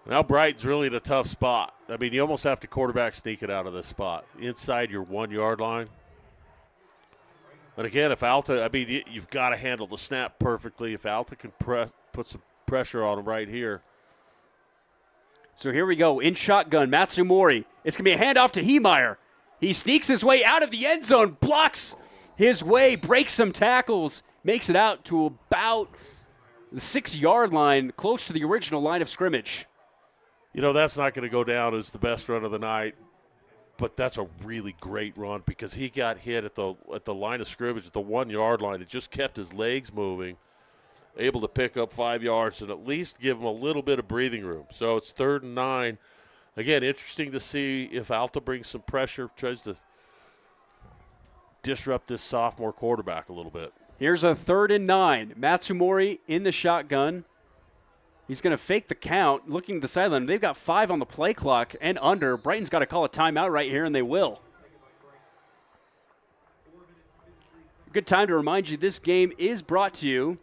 Now Brighton's really in a tough spot. I mean, you almost have to quarterback sneak it out of this spot. Inside your 1-yard line. But again, if Alta, you've got to handle the snap perfectly. If Alta can put some pressure on him right here. So here we go, in shotgun, Matsumori. It's going to be a handoff to Heemeyer. He sneaks his way out of the end zone, blocks his way, breaks some tackles, makes it out to about the 6-yard line, close to the original line of scrimmage. That's not going to go down as the best run of the night, but that's a really great run because he got hit at the line of scrimmage at the 1-yard line. It just kept his legs moving, able to pick up 5 yards and at least give him a little bit of breathing room. So it's 3rd and 9. Again, interesting to see if Alta brings some pressure, tries to disrupt this sophomore quarterback a little bit. Here's a 3rd and 9. Matsumori in the shotgun. He's going to fake the count, looking at the sideline. They've got 5 on the play clock and under. Brighton's got to call a timeout right here, and they will. Good time to remind you this game is brought to you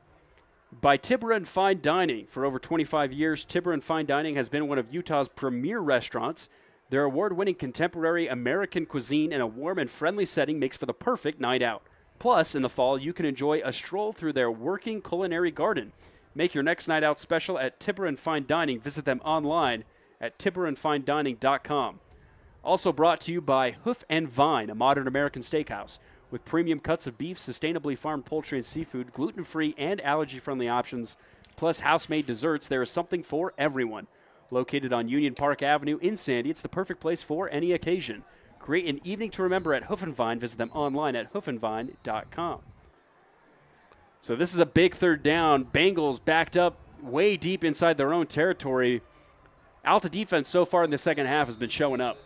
by Tiburon Fine Dining. For over 25 years, Tiburon Fine Dining has been one of Utah's premier restaurants. Their award-winning contemporary American cuisine in a warm and friendly setting makes for the perfect night out. Plus, in the fall, you can enjoy a stroll through their working culinary garden. Make your next night out special at Tiburon Fine Dining. Visit them online at tiburonfinedining.com. Also brought to you by Hoof and Vine, a modern American steakhouse. With premium cuts of beef, sustainably farmed poultry and seafood, gluten-free and allergy-friendly options, plus house-made desserts, there is something for everyone. Located on Union Park Avenue in Sandy, it's the perfect place for any occasion. Create an evening to remember at Hoof and Vine. Visit them online at hoofandvine.com. So this is a big 3rd down. Bengals backed up way deep inside their own territory. Alta defense so far in the second half has been showing up.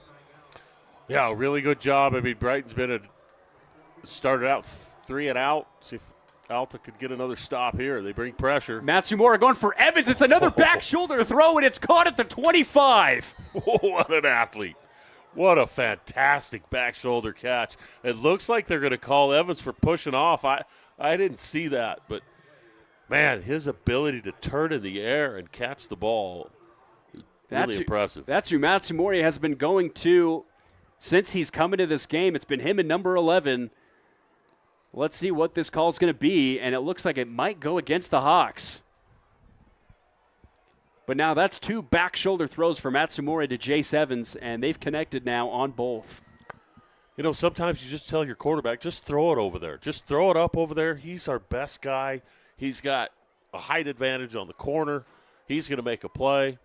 Yeah, really good job. Brighton's started out 3-and-out. See if Alta could get another stop here. They bring pressure. Matsumura going for Evans. It's another back shoulder throw, and it's caught at the 25. What an athlete. What a fantastic back shoulder catch. It looks like they're going to call Evans for pushing off. I didn't see that, but, man, his ability to turn in the air and catch the ball is really impressive. That's who Matsumura has been going to since he's come into this game. It's been him and number 11. Let's see what this call is going to be, and it looks like it might go against the Hawks. But now that's 2 back shoulder throws for Matsumura to Jace Evans, and they've connected now on both. You know, sometimes you just tell your quarterback, just throw it over there. Just throw it up over there. He's our best guy. He's got a height advantage on the corner. He's going to make a play.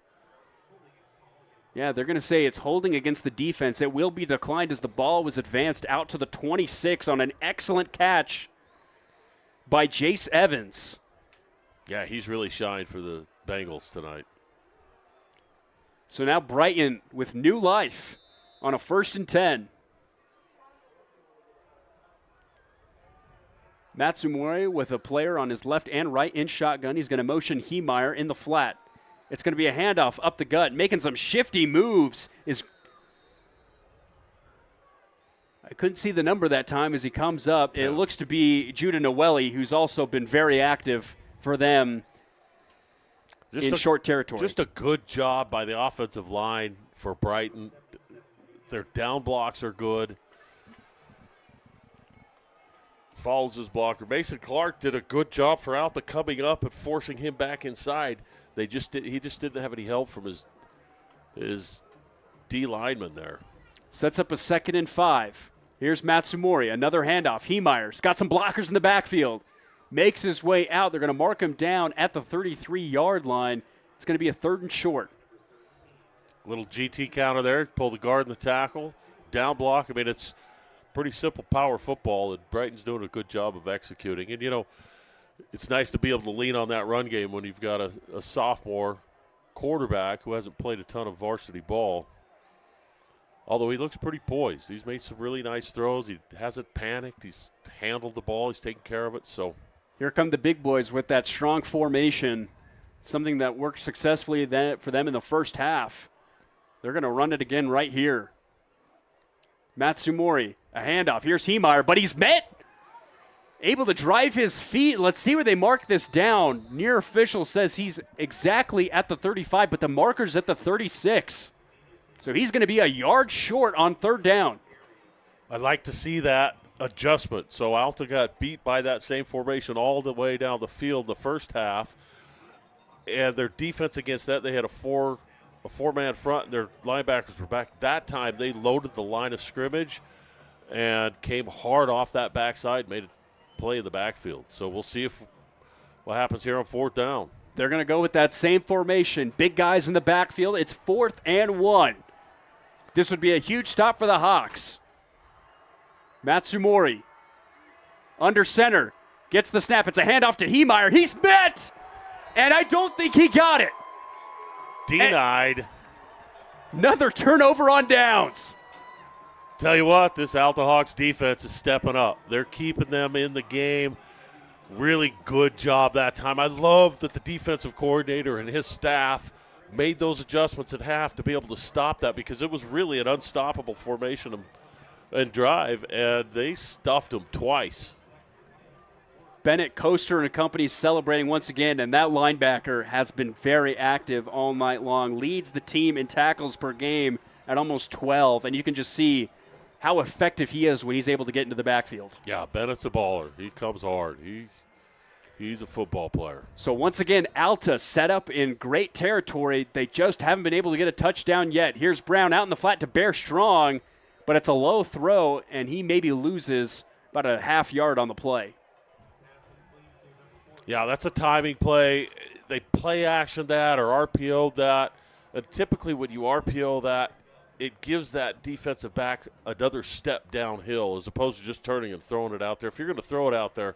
Yeah, they're going to say it's holding against the defense. It will be declined as the ball was advanced out to the 26 on an excellent catch by Jace Evans. Yeah, he's really shined for the Bengals tonight. So now Brighton with new life on a 1st and 10. Matsumori with a player on his left and right in shotgun. He's going to motion Heemeyer in the flat. It's going to be a handoff up the gut, making some shifty moves. I couldn't see the number that time as he comes up. It looks to be Judah Noeli, who's also been very active for them in short territory. Just a good job by the offensive line for Brighton. Their down blocks are good. Follows his blocker. Mason Clark did a good job for Alta coming up and forcing him back inside. He just didn't have any help from his D lineman there. Sets up a 2nd and 5. Here's Matsumori, another handoff. Heemeyer's got some blockers in the backfield. Makes his way out. They're going to mark him down at the 33-yard line. It's going to be a 3rd and short. Little GT counter there. Pull the guard and the tackle. Down block. I mean, it's pretty simple power football, and Brighton's doing a good job of executing. And, you know, it's nice to be able to lean on that run game when you've got a sophomore quarterback who hasn't played a ton of varsity ball. Although he looks pretty poised. He's made some really nice throws. He hasn't panicked. He's handled the ball. He's taken care of it. So here come the big boys with that strong formation, something that worked successfully for them in the first half. They're going to run it again right here. Matsumori, a handoff. Here's Heemeyer, but he's met. Able to drive his feet. Let's see where they mark this down. Near official says he's exactly at the 35, but the marker's at the 36. So he's going to be a yard short on 3rd down. I'd like to see that adjustment. So Alta got beat by that same formation all the way down the field the first half. And their defense against that, they had a four-man front, and their linebackers were back. That time they loaded the line of scrimmage and came hard off that backside, made a play in the backfield. So we'll see what happens here on 4th down. They're going to go with that same formation. Big guys in the backfield. It's 4th and 1. This would be a huge stop for the Hawks. Matsumori under center. Gets the snap. It's a handoff to Heemeyer. He's met! And I don't think he got it. Denied. Another turnover on downs. Tell you what, this Alta Hawks defense is stepping up. They're keeping them in the game. Really good job that time. I love that the defensive coordinator and his staff made those adjustments at half to be able to stop that, because it was really an unstoppable formation and drive, and they stuffed them twice. Bennett, Coaster, and company celebrating once again, and that linebacker has been very active all night long. Leads the team in tackles per game at almost 12, and you can just see how effective he is when he's able to get into the backfield. Yeah, Bennett's a baller. He comes hard. He's a football player. So once again, Alta set up in great territory. They just haven't been able to get a touchdown yet. Here's Brown out in the flat to Bear Strong, but it's a low throw, and he maybe loses about a half yard on the play. Yeah, that's a timing play. They play action that or RPO that. And typically when you RPO that, it gives that defensive back another step downhill as opposed to just turning and throwing it out there. If you're going to throw it out there,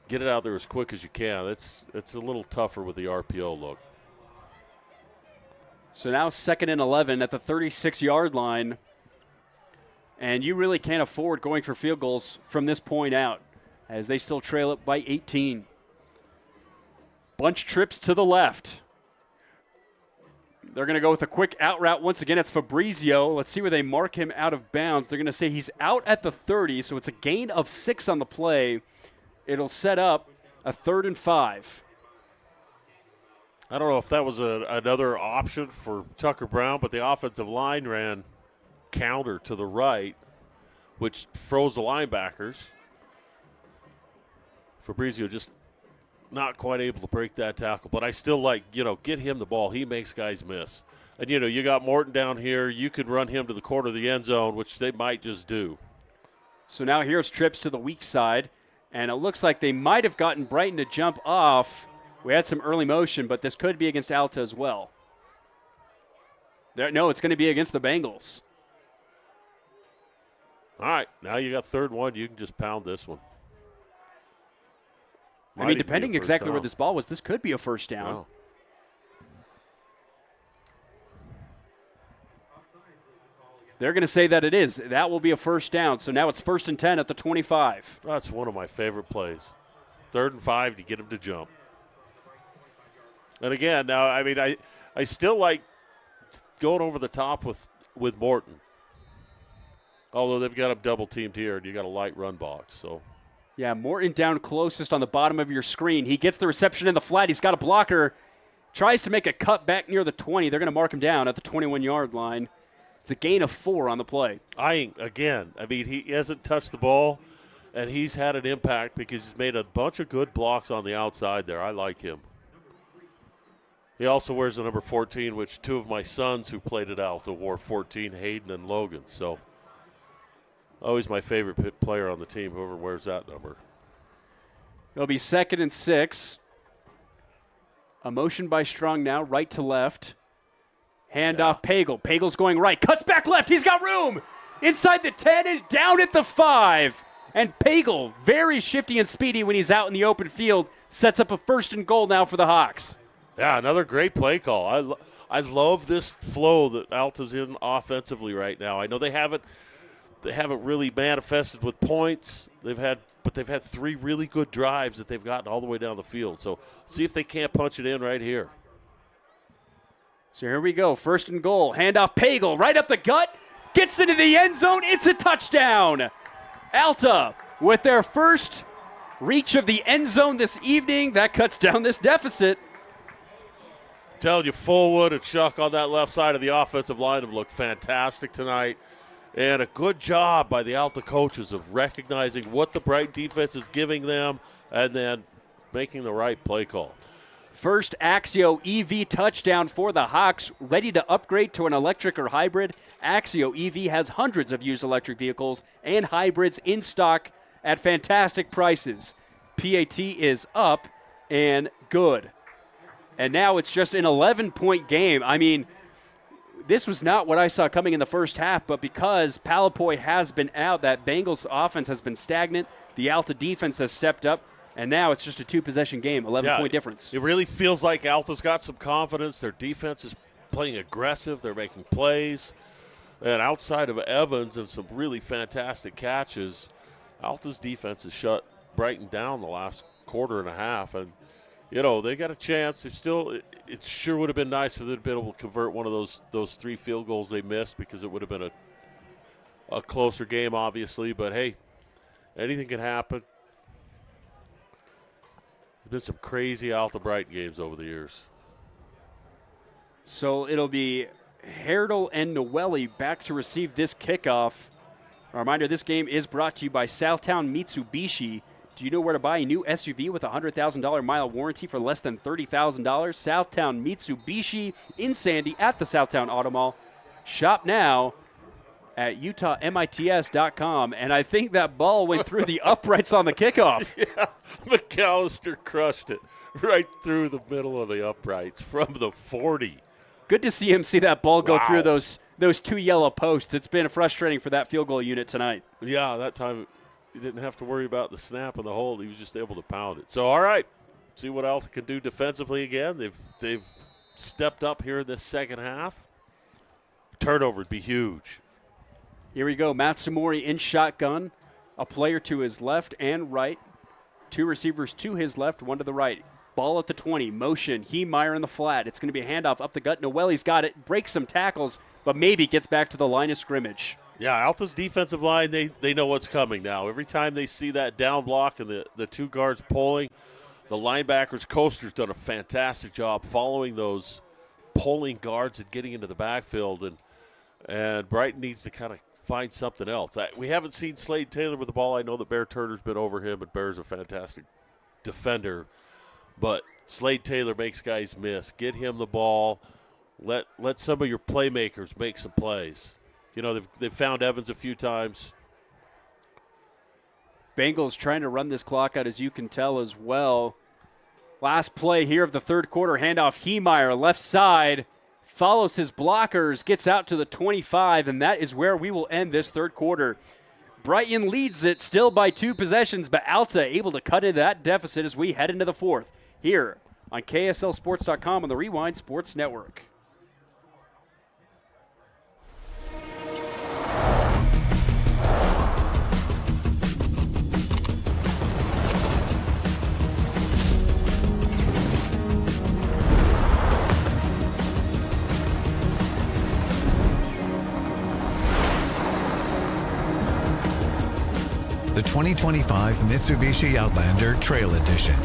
get it out there as quick as you can. It's a little tougher with the RPO look. So now 2nd and 11 at the 36-yard line. And you really can't afford going for field goals from this point out, as they still trail it by 18. Bunch trips to the left. They're going to go with a quick out route. Once again, it's Fabrizio. Let's see where they mark him out of bounds. They're going to say he's out at the 30, so it's a gain of 6 on the play. It'll set up a 3rd and 5. I don't know if that was another option for Tucker Brown, but the offensive line ran counter to the right, which froze the linebackers. Fabrizio just not quite able to break that tackle, but I still like, get him the ball. He makes guys miss. And, you got Morton down here. You could run him to the corner of the end zone, which they might just do. So now here's trips to the weak side, and it looks like they might have gotten Brighton to jump off. We had some early motion, but this could be against Alta as well. No, it's going to be against the Bengals. All right, now you got 3rd one. You can just pound this one. I mean, depending exactly where this ball was, this could be a first down. Wow. They're going to say that it is. That will be a first down. So now it's 1st and 10 at the 25. That's one of my favorite plays. 3rd and 5 to get him to jump. And again, now, I mean, I still like going over the top with Morton. Although they've got him double teamed here, and you got a light run box. So, yeah, Morton down closest on the bottom of your screen. He gets the reception in the flat. He's got a blocker. Tries to make a cut back near the 20. They're going to mark him down at the 21-yard line. It's a gain of 4 on the play. I mean, he hasn't touched the ball, and he's had an impact because he's made a bunch of good blocks on the outside there. I like him. He also wears the number 14, which 2 of my sons who played at Alta wore 14, Hayden and Logan. So, always my favorite player on the team, whoever wears that number. It'll be 2nd and 6. A motion by Strong now, right to left. Handoff, Pagel. Pagel's going right. Cuts back left. He's got room. Inside the 10 and down at the 5. And Pagel, very shifty and speedy when he's out in the open field, sets up a 1st and goal now for the Hawks. Yeah, another great play call. I love this flow that Alta's in offensively right now. I know they haven't really manifested with points. They've had 3 really good drives that they've gotten all the way down the field. So see if they can't punch it in right here. So here we go. 1st and goal. Handoff, Pagel right up the gut. Gets into the end zone. It's a touchdown. Alta with their first reach of the end zone this evening. That cuts down this deficit. Telling you, Fullwood and Chuck on that left side of the offensive line have looked fantastic tonight. And a good job by the Alta coaches of recognizing what the Brighton defense is giving them and then making the right play call. First Axio EV touchdown for the Hawks. Ready to upgrade to an electric or hybrid? Axio EV has hundreds of used electric vehicles and hybrids in stock at fantastic prices. PAT is up and good. And now it's just an 11-point game. I mean, this was not what I saw coming in the first half, but because Palapoy has been out, that Bengals offense has been stagnant, the Alta defense has stepped up, and now it's just a 2-possession game, 11-point difference. It really feels like Alta's got some confidence. Their defense is playing aggressive. They're making plays. And outside of Evans and some really fantastic catches, Alta's defense has shut Brighton down the last quarter and a half, and you know, they got a chance. It sure would have been nice for them to be able to convert one of those 3 field goals they missed because it would have been a closer game, obviously. But, hey, anything can happen. There's been some crazy Alta Brighton games over the years. So it'll be Herdel and Noelle back to receive this kickoff. A reminder, this game is brought to you by Southtown Mitsubishi. Do you know where to buy a new SUV with a $100,000 mile warranty for less than $30,000? Southtown Mitsubishi in Sandy at the Southtown Auto Mall. Shop now at UtahMITS.com. And I think that ball went through the uprights on the kickoff. Yeah, McAllister crushed it right through the middle of the uprights from the 40. Good to see him see that ball go through those 2 yellow posts. It's been frustrating for that field goal unit tonight. Yeah, that time he didn't have to worry about the snap and the hold. He was just able to pound it. So, all right, see what Alta can do defensively again. They've stepped up here in this second half. Turnover would be huge. Here we go. Matsumori in shotgun. A player to his left and right. 2 receivers to his left, 1 to the right. Ball at the 20. Motion. Heemeyer in the flat. It's going to be a handoff up the gut. Noelle's got it. Breaks some tackles, but maybe gets back to the line of scrimmage. Yeah, Alta's defensive line, they know what's coming now. Every time they see that down block and the 2 guards pulling, the linebackers, Coaster's done a fantastic job following those pulling guards and getting into the backfield. And Brighton needs to kind of find something else. We haven't seen Slade Taylor with the ball. I know that Bear Turner's been over him, and Bear's a fantastic defender. But Slade Taylor makes guys miss. Get him the ball. Let some of your playmakers make some plays. You know, they've found Evans a few times. Bengals trying to run this clock out, as you can tell as well. Last play here of the third quarter, handoff Heemeyer, left side, follows his blockers, gets out to the 25, and that is where we will end this third quarter. Brighton leads it still by 2 possessions, but Alta able to cut into that deficit as we head into the fourth here on KSLSports.com on the Rewind Sports Network. The 2025 Mitsubishi Outlander Trail Edition.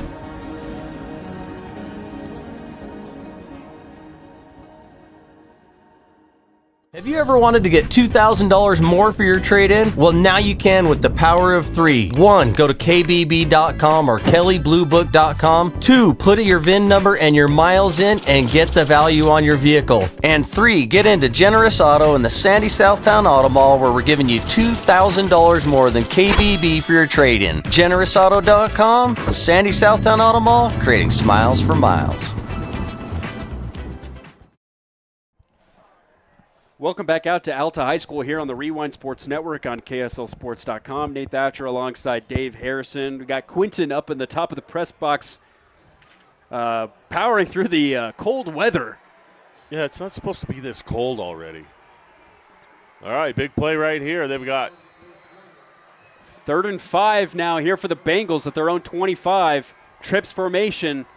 Have you ever wanted to get $2,000 more for your trade-in? Well, now you can with the power of 3. 1. Go to kbb.com or kellybluebook.com. 2. Put your VIN number and your miles in and get the value on your vehicle. And 3. Get into Generous Auto in the Sandy Southtown Auto Mall, where we're giving you $2,000 more than KBB for your trade-in. GenerousAuto.com, Sandy Southtown Auto Mall, creating smiles for miles. Welcome back out to Alta High School here on the Rewind Sports Network on KSLSports.com. Nate Thatcher alongside Dave Harrison. We got Quinton up in the top of the press box, powering through the cold weather. Yeah, it's not supposed to be this cold already. All right, big play right here. They've got 3rd and 5 now here for the Bengals at their own 25. Trips formation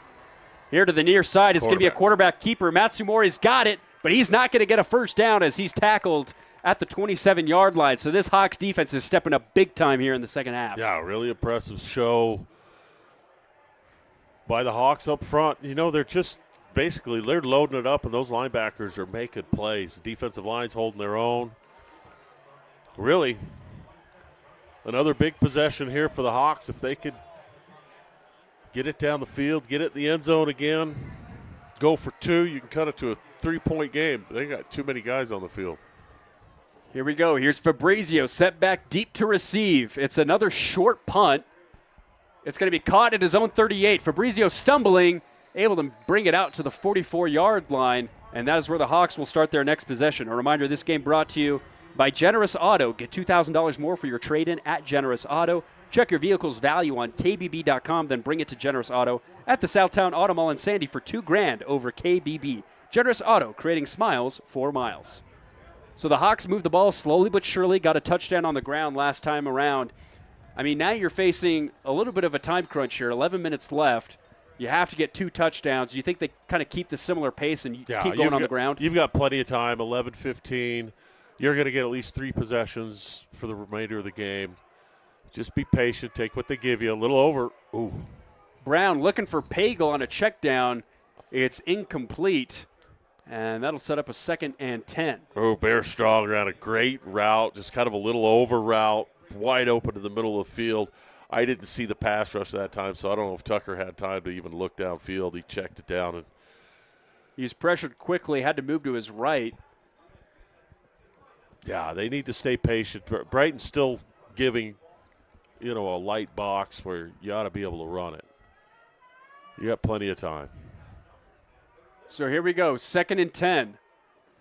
here to the near side. It's going to be a quarterback keeper. Matsumori's got it, but he's not going to get a first down as he's tackled at the 27-yard line. So this Hawks defense is stepping up big time here in the second half. Yeah, really impressive show by the Hawks up front. You know, they're loading it up, and those linebackers are making plays. The defensive line's holding their own. Really, another big possession here for the Hawks. If they could get it down the field, get it in the end zone again, go for 2, you can cut it to a 3-point game. They got too many guys on the field. Here we go. Here's Fabrizio, set back deep to receive. It's another short punt. It's going to be caught at his own 38. Fabrizio stumbling, able to bring it out to the 44-yard line, and that is where the Hawks will start their next possession. A reminder, this game brought to you by Generous Auto. Get $2,000 more for your trade-in at Generous Auto. Check your vehicle's value on KBB.com, then bring it to Generous Auto at the Southtown Auto Mall in Sandy for $2,000 over KBB. Generous Auto, creating smiles for miles. So the Hawks moved the ball slowly but surely, got a touchdown on the ground last time around. I mean, now you're facing a little bit of a time crunch here, 11 minutes left. You have to get 2 touchdowns. Do you think they kind of keep the similar pace and keep going on the ground? You've got plenty of time, 11-15. You're going to get at least 3 possessions for the remainder of the game. Just be patient. Take what they give you. A little over. Ooh. Brown looking for Pagel on a check down. It's incomplete. And that'll set up a 2nd and 10. Oh, Bear Strong ran a great route, just kind of a little over route, wide open in the middle of the field. I didn't see the pass rush that time, so I don't know if Tucker had time to even look downfield. He checked it down. And he's pressured quickly, had to move to his right. Yeah, they need to stay patient. Brighton's still giving, a light box where you ought to be able to run it. You got plenty of time. So here we go, 2nd and 10.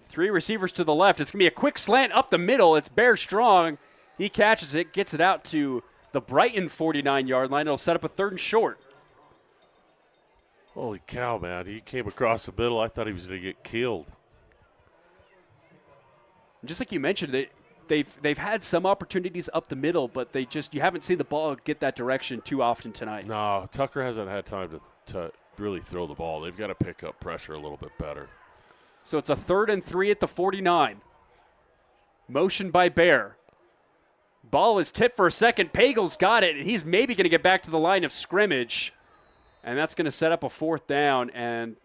3 receivers to the left. It's going to be a quick slant up the middle. It's Bear Strong. He catches it, gets it out to the Brighton 49-yard line. It'll set up a 3rd and short. Holy cow, man. He came across the middle. I thought he was going to get killed. Just like you mentioned, they've had some opportunities up the middle, but you haven't seen the ball get that direction too often tonight. No, Tucker hasn't had time to really throw the ball. They've got to pick up pressure a little bit better. So it's a 3rd and 3 at the 49. Motion by Bear. Ball is tipped for a second. Pagel's got it, and he's maybe going to get back to the line of scrimmage. And that's going to set up a 4th down. And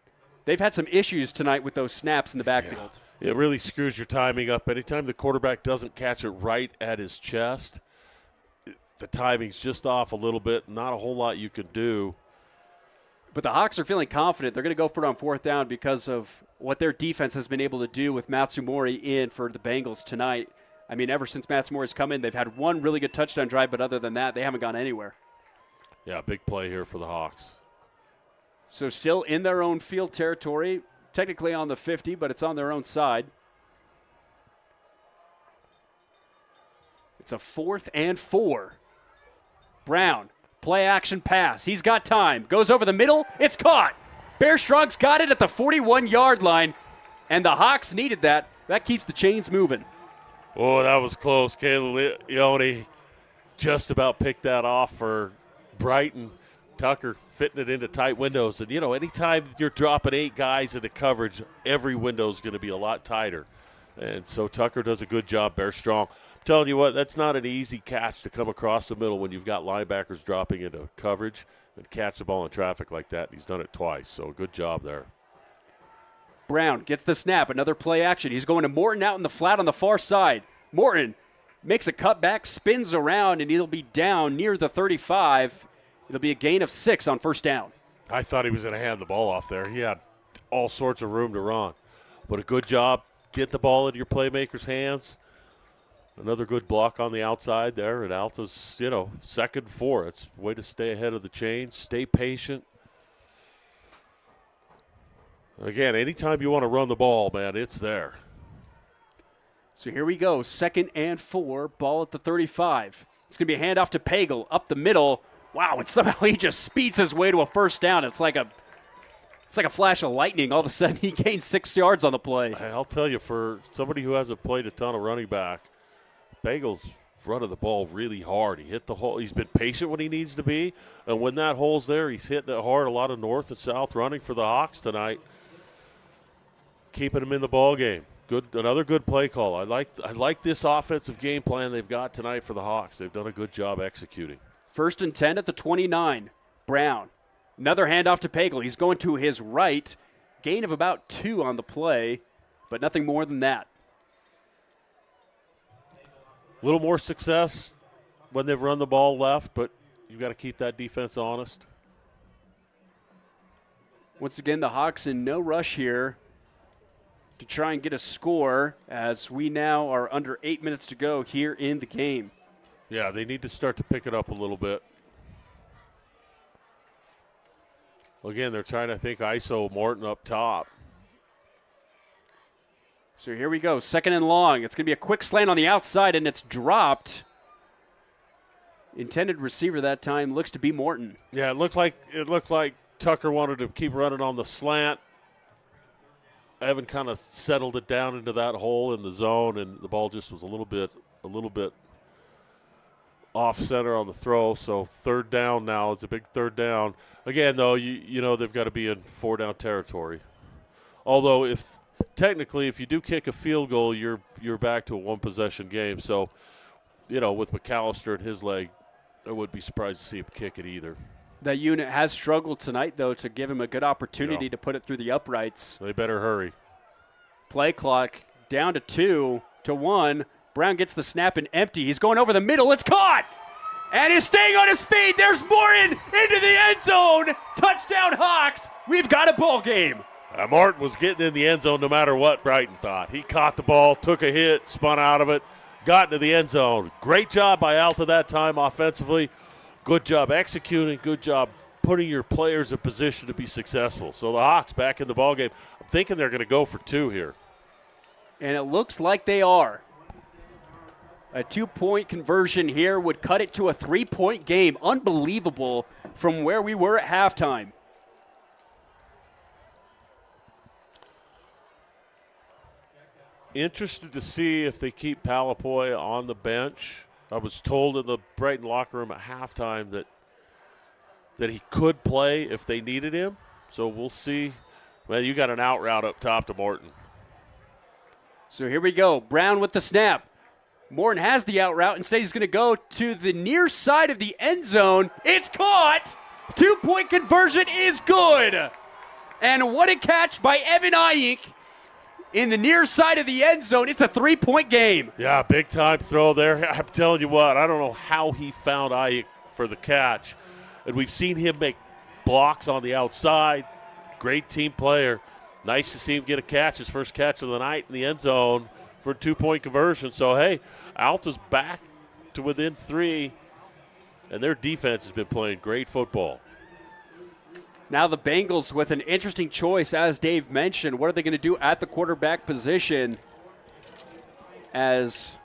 they've had some issues tonight with those snaps in the backfield. Yeah. It really screws your timing up. Anytime the quarterback doesn't catch it right at his chest, the timing's just off a little bit. Not a whole lot you can do. But the Hawks are feeling confident. They're going to go for it on 4th down because of what their defense has been able to do with Matsumori in for the Bengals tonight. I mean, ever since Matt Moore's come in, they've had one really good touchdown drive, but other than that, they haven't gone anywhere. Yeah, big play here for the Hawks. So still in their own field territory, technically on the 50, but it's on their own side. It's a 4th and 4. Brown, play action pass. He's got time. Goes over the middle. It's caught. Bear Strug's got it at the 41-yard line, and the Hawks needed that. That keeps the chains moving. Oh, that was close. Caleb Leone just about picked that off for Brighton. Tucker fitting it into tight windows. And, anytime you're dropping 8 guys into coverage, every window is going to be a lot tighter. And so Tucker does a good job, Bear Strong. I'm telling you what, that's not an easy catch to come across the middle when you've got linebackers dropping into coverage and catch the ball in traffic like that. He's done it twice, so good job there. Brown gets the snap, another play action. He's going to Morton out in the flat on the far side. Morton makes a cutback, spins around, and he'll be down near the 35. It'll be a gain of 6 on first down. I thought he was going to hand the ball off there. He had all sorts of room to run. But a good job. Get the ball into your playmaker's hands. Another good block on the outside there, and Alta's, 2nd and 4. It's a way to stay ahead of the chain, stay patient. Again, anytime you want to run the ball, man, it's there. So here we go, 2nd and 4, ball at the 35. It's going to be a handoff to Pagel, up the middle. Wow, and somehow he just speeds his way to a first down. It's like a flash of lightning. All of a sudden, he gains 6 yards on the play. I'll tell you, for somebody who hasn't played a ton of running back, Bagel's running the ball really hard. He hit the hole. He's been patient when he needs to be, and when that hole's there, he's hitting it hard. A lot of north and south running for the Hawks tonight, keeping them in the ball game. Another good play call. I like this offensive game plan they've got tonight for the Hawks. They've done a good job executing. 1st and 10 at the 29. Brown. Another handoff to Pagel. He's going to his right. Gain of about 2 on the play, but nothing more than that. A little more success when they've run the ball left, but you've got to keep that defense honest. Once again, the Hawks in no rush here to try and get a score, as we now are under 8 minutes to go here in the game. Yeah, they need to start to pick it up a little bit. Again, they're trying to think ISO Morton up top. So here we go, 2nd and long. It's going to be a quick slant on the outside, and it's dropped. Intended receiver that time looks to be Morton. Yeah, it looked like Tucker wanted to keep running on the slant. Evan kind of settled it down into that hole in the zone, and the ball just was a little bit off center on the throw. So 3rd down now. It's a big 3rd down. Again, though, you know they've got to be in 4-down territory. Although if you do kick a field goal, you're back to a 1-possession game. So, with McAllister and his leg, I wouldn't be surprised to see him kick it either. That unit has struggled tonight, though, to give him a good opportunity to put it through the uprights. They better hurry. Play clock down to 2 to 1. Brown gets the snap and empty. He's going over the middle. It's caught! And he's staying on his feet. There's Morton into the end zone. Touchdown Hawks. We've got a ball game. Martin was getting in the end zone no matter what Brighton thought. He caught the ball, took a hit, spun out of it, got into the end zone. Great job by Alta that time offensively. Good job executing. Good job putting your players in position to be successful. So the Hawks back in the ballgame. I'm thinking they're going to go for 2 here. And it looks like they are. A 2-point conversion here would cut it to a 3-point game. Unbelievable from where we were at halftime. Interested to see if they keep Palapoy on the bench. I was told in the Brighton locker room at halftime that he could play if they needed him. So we'll see. Well, you got an out route up top to Morton. So here we go. Brown with the snap. Morton has the out route. Instead, he's going to go to the near side of the end zone. It's caught. 2-point conversion is good. And what a catch by Evan Ayink in the near side of the end zone. It's a 3-point game. Yeah, big time throw there. I'm telling you what, I don't know how he found Ayuk for the catch. And we've seen him make blocks on the outside. Great team player. Nice to see him get a catch, his first catch of the night in the end zone. for a 2-point conversion. So, hey, Alta's back to within 3, and their defense has been playing great football. Now the Bengals with an interesting choice, as Dave mentioned. What are they going to do at the quarterback position? As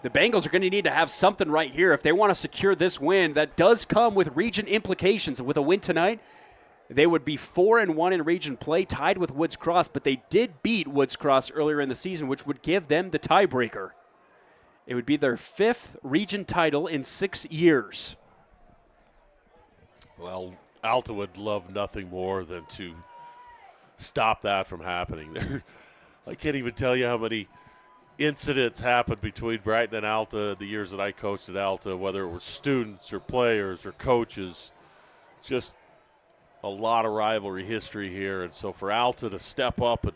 the Bengals are going to need to have something right here if they want to secure this win. That does come with region implications. With a win tonight, they would be 4-1 in region play, tied with Woods Cross, but they did beat Woods Cross earlier in the season, which would give them the tiebreaker. It would be their 5th region title in 6 years. Well, Alta would love nothing more than to stop that from happening. I can't even tell you how many incidents happened between Brighton and Alta the years that I coached at Alta, whether it were students or players or coaches. Just a lot of rivalry history here. And so for Alta to step up and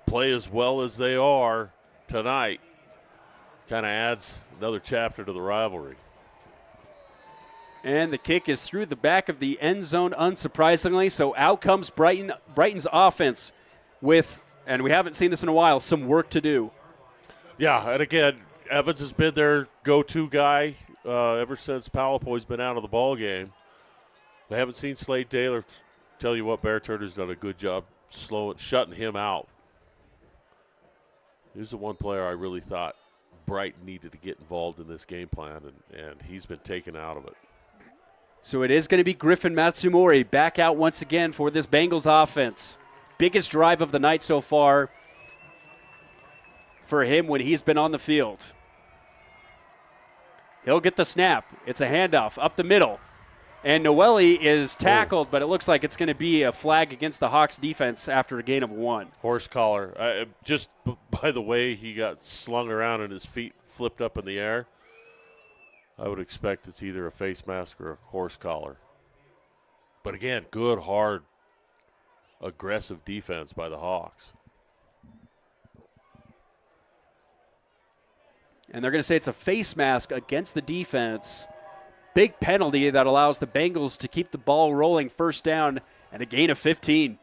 play as well as they are tonight kind of adds another chapter to the rivalry. And the kick is through the back of the end zone, unsurprisingly. So out comes Brighton. Brighton's offense with, and we haven't seen this in a while, some work to do. Yeah, and again, Evans has been their go-to guy ever since Palapoy's been out of the ball game. They haven't seen Slade Taylor. Tell you what, Bear Turner's done a good job shutting him out. He's the one player I really thought Brighton needed to get involved in this game plan, and he's been taken out of it. So it is going to be Griffin Matsumori back out once again for this Bengals offense. Biggest drive of the night so far for him when he's been on the field. He'll get the snap. It's a handoff up the middle. And Noelle is tackled, but it looks like it's going to be a flag against the Hawks defense after a gain of 1. Horse collar. Just by the way he got slung around and his feet flipped up in the air, I would expect it's either a face mask or a horse collar. But again, good, hard, aggressive defense by the Hawks. And they're going to say it's a face mask against the defense. Big penalty that allows the Bengals to keep the ball rolling, first down and a gain of 15.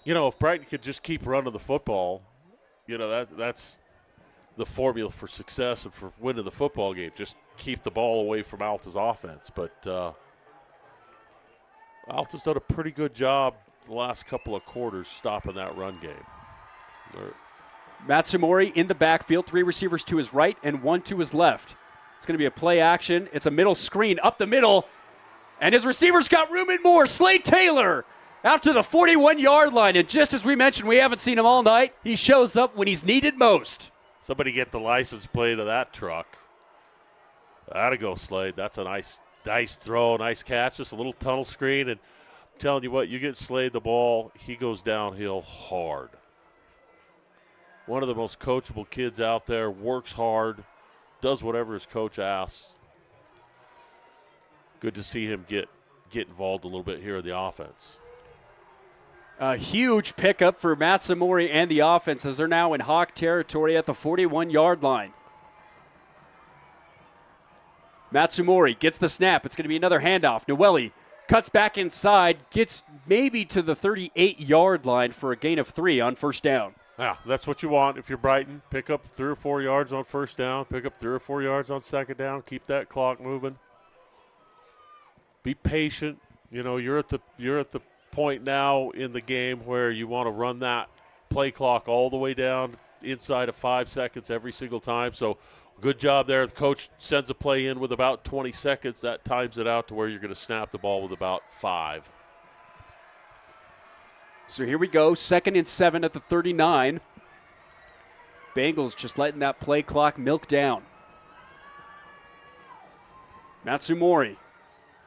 You know, if Brighton could just keep running the football, you know, that's the formula for success and for winning the football game. Just keep the ball away from Alta's offense. But Alta's done a pretty good job the last couple of quarters stopping that run game. Matsumori in the backfield, 3 receivers to his right and 1 to his left. It's going to be a play action. It's a middle screen up the middle, and his receivers got room and more. Slade Taylor out to the 41-yard line, and just as we mentioned, we haven't seen him all night. He shows up when he's needed most. Somebody get the license plate of that truck. That'll go, Slade. That's a nice throw, nice catch. Just a little tunnel screen, and I'm telling you what, you get Slade the ball, he goes downhill hard. One of the most coachable kids out there, works hard, does whatever his coach asks. Good to see him get involved a little bit here in the offense. A huge pickup for Matsumori and the offense as they're now in Hawk territory at the 41-yard line. Matsumori gets the snap. It's going to be another handoff. Noelle cuts back inside, gets maybe to the 38-yard line for a gain of 3 on first down. Yeah, that's what you want if you're Brighton. Pick up 3 or 4 yards on first down. Pick up 3 or 4 yards on second down. Keep that clock moving. Be patient. You know, you're at the point now in the game where you want to run that play clock all the way down inside of 5 seconds every single time. So good job there. The coach sends a play in with about 20 seconds. That times it out to where you're going to snap the ball with about 5. So here we go, 2nd and 7 at the 39. Bengals just letting that play clock milk down. Matsumori,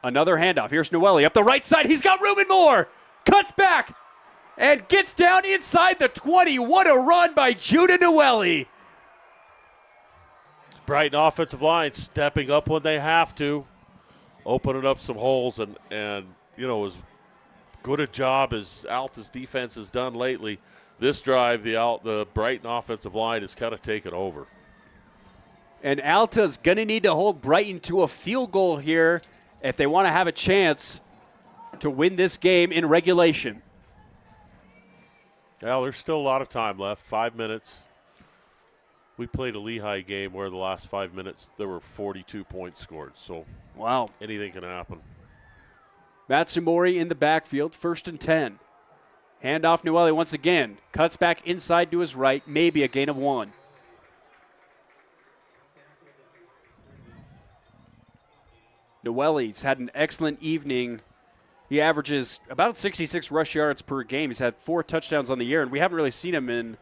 another handoff. Here's Noelle up the right side. He's got room and more. Cuts back and gets down inside the 20. What a run by Judah Noelle. Brighton offensive line stepping up when they have to, opening up some holes, and you know, as good a job as Alta's defense has done lately, this drive, the Brighton offensive line has kind of taken over. And Alta's going to need to hold Brighton to a field goal here if they want to have a chance to win this game in regulation. Well, there's still a lot of time left, 5 minutes. We played a Lehigh game where the last 5 minutes there were 42 points scored. So wow, anything can happen. Matsumori in the backfield, 1st and 10. Handoff Noelle once again. Cuts back inside to his right, maybe a gain of 1. Noelle's had an excellent evening. He averages about 66 rush yards per game. He's had 4 touchdowns on the year, and we haven't really seen him in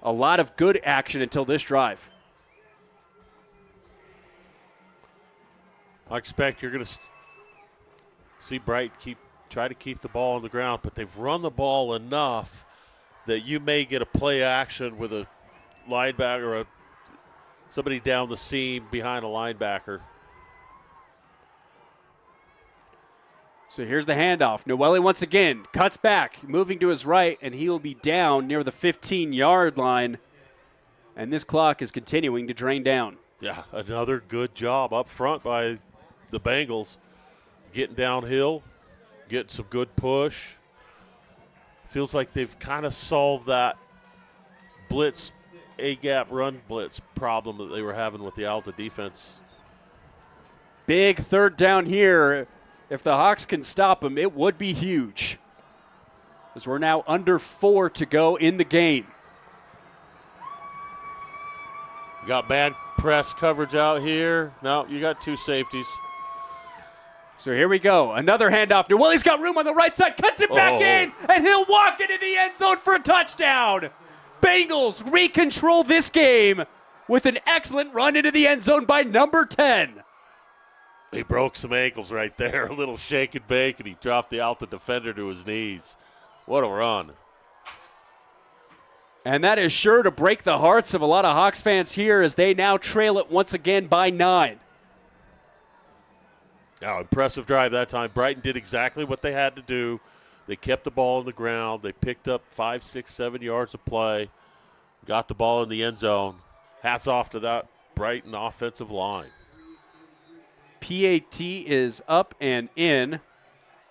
a lot of good action until this drive. I expect you're going to see Brighton try to keep the ball on the ground, but they've run the ball enough that you may get a play action with a linebacker or somebody down the seam behind a linebacker. So here's the handoff. Noelle once again cuts back, moving to his right, and he will be down near the 15-yard line. And this clock is continuing to drain down. Yeah, another good job up front by the Bengals. Getting downhill, getting some good push. Feels like they've kind of solved that blitz, A-gap run blitz problem that they were having with the Alta defense. Big 3rd down here. If the Hawks can stop him, it would be huge. As we're now under 4 to go in the game. You got man press coverage out here. No, you got 2 safeties. So here we go. Another handoff. Noelle's got room on the right side. Cuts it back in, and he'll walk into the end zone for a touchdown. Bengals recontrol this game with an excellent run into the end zone by number 10. He broke some ankles right there. A little shake and bake, and he dropped the Alta defender to his knees. What a run. And that is sure to break the hearts of a lot of Hawks fans here as they now trail it once again by 9. Now, impressive drive that time. Brighton did exactly what they had to do. They kept the ball on the ground. They picked up 5, 6, 7 yards of play, got the ball in the end zone. Hats off to that Brighton offensive line. PAT is up and in.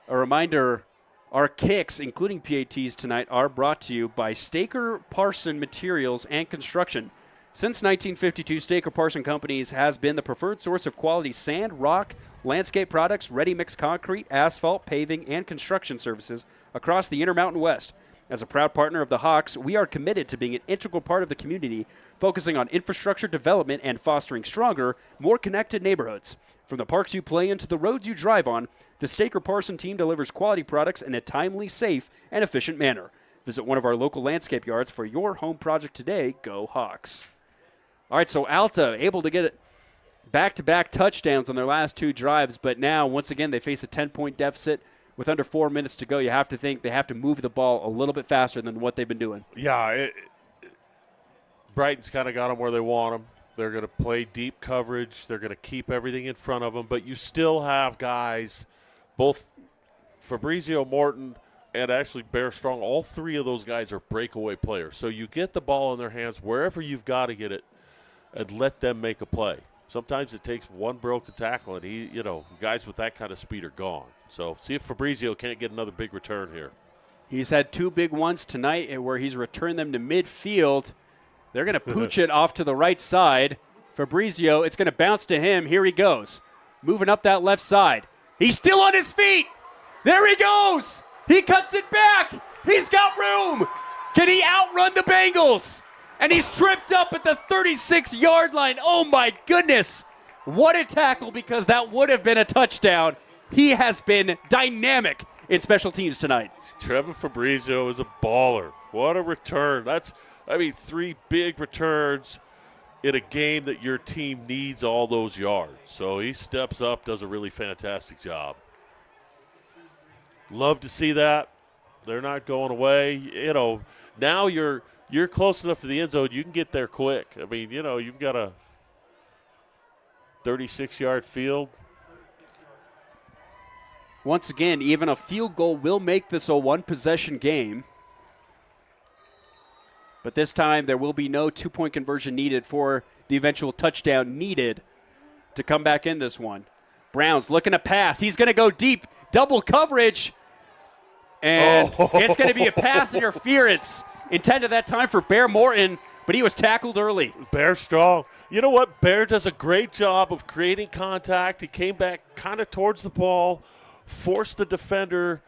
A reminder, our kicks, including PATs tonight, are brought to you by Staker Parson Materials and Construction. Since 1952, Staker Parson Companies has been the preferred source of quality sand, rock, landscape products, ready-mix concrete, asphalt, paving, and construction services across the Intermountain West. As a proud partner of the Hawks, we are committed to being an integral part of the community, focusing on infrastructure development and fostering stronger, more connected neighborhoods. From the parks you play in to the roads you drive on, the Staker Parson team delivers quality products in a timely, safe, and efficient manner. Visit one of our local landscape yards for your home project today. Go Hawks. All right, so Alta able to get back-to-back touchdowns on their last 2 drives, but now, once again, they face a 10-point deficit with under 4 minutes to go. You have to think they have to move the ball a little bit faster than what they've been doing. Yeah, Brighton's kind of got them where they want them. They're going to play deep coverage. They're going to keep everything in front of them. But you still have guys, both Fabrizio Morton and actually Bear Strong, all 3 of those guys are breakaway players. So you get the ball in their hands wherever you've got to get it and let them make a play. Sometimes it takes one broken tackle, and guys with that kind of speed are gone. So see if Fabrizio can't get another big return here. He's had 2 big ones tonight where he's returned them to midfield. They're going to pooch it off to the right side. Fabrizio, it's going to bounce to him. Here he goes. Moving up that left side. He's still on his feet. There he goes. He cuts it back. He's got room. Can he outrun the Bengals? And he's tripped up at the 36-yard line. Oh, my goodness. What a tackle, because that would have been a touchdown. He has been dynamic in special teams tonight. Trevor Fabrizio is a baller. What a return. 3 big returns in a game that your team needs all those yards. So he steps up, does a really fantastic job. Love to see that. They're not going away. Now you're close enough to the end zone, you can get there quick. You've got a 36-yard field. Once again, even a field goal will make this a one-possession game. But this time there will be no 2-point conversion needed for the eventual touchdown needed to come back in this one. Browns looking to pass. He's going to go deep. Double coverage. And it's going to be a pass interference intended that time for Bear Morton, but he was tackled early. Bear strong. You know what? Bear does a great job of creating contact. He came back kind of towards the ball, forced the defender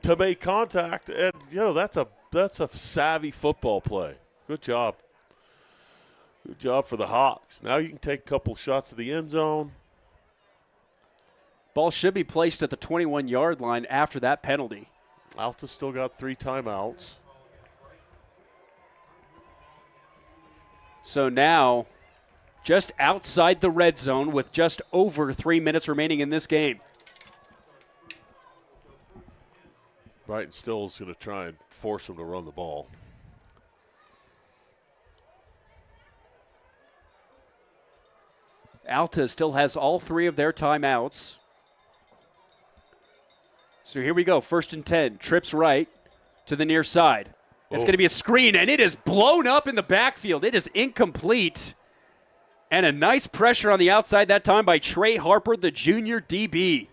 to make contact, and that's a savvy football play. Good job. Good job for the Hawks. Now you can take a couple shots to the end zone. Ball should be placed at the 21-yard line after that penalty. Alta still got 3 timeouts. So now, just outside the red zone with just over 3 minutes remaining in this game. Brighton still is going to try and force him to run the ball. Alta still has all 3 of their timeouts. So here we go, 1st and 10. Trips right to the near side. It's going to be a screen, and it is blown up in the backfield. It is incomplete. And a nice pressure on the outside that time by Trey Harper, the junior DB.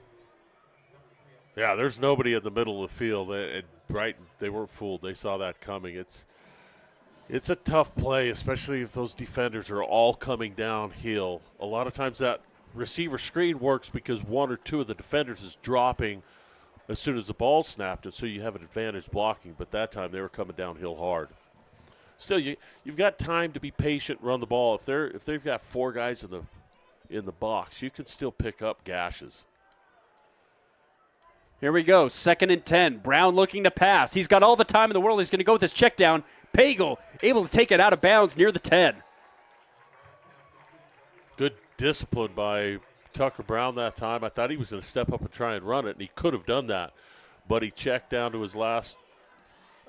Yeah, there's nobody in the middle of the field. At Brighton, they weren't fooled. They saw that coming. It's a tough play, especially if those defenders are all coming downhill. A lot of times that receiver screen works because 1 or 2 of the defenders is dropping as soon as the ball snapped, and so you have an advantage blocking. But that time they were coming downhill hard. Still, you've got time to be patient, run the ball. If they've got 4 guys in the box, you can still pick up gashes. Here we go, 2nd and 10. Brown looking to pass. He's got all the time in the world. He's going to go with his check down. Pagel able to take it out of bounds near the 10. Good discipline by Tucker Brown that time. I thought he was going to step up and try and run it, and he could have done that. But he checked down to his last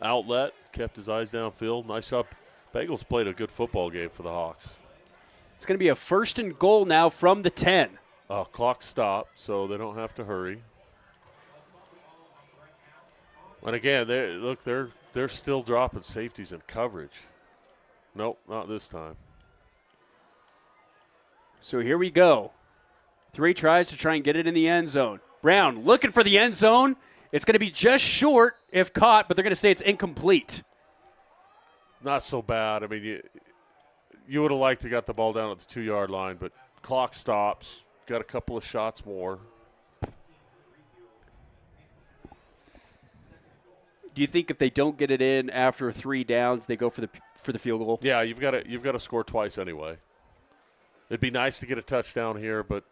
outlet, kept his eyes downfield. Nice job. Bengals played a good football game for the Hawks. It's going to be a 1st and goal now from the 10. Clock stopped, so they don't have to hurry. And again, they're still dropping safeties in coverage. Nope, not this time. So here we go. 3 tries to try and get it in the end zone. Brown looking for the end zone. It's going to be just short if caught, but they're going to say it's incomplete. Not so bad. I mean, you would have liked to got the ball down at the 2-yard line, but clock stops. Got a couple of shots more. Do you think if they don't get it in after 3 downs, they go for the field goal? Yeah, you've got to score twice anyway. It'd be nice to get a touchdown here, but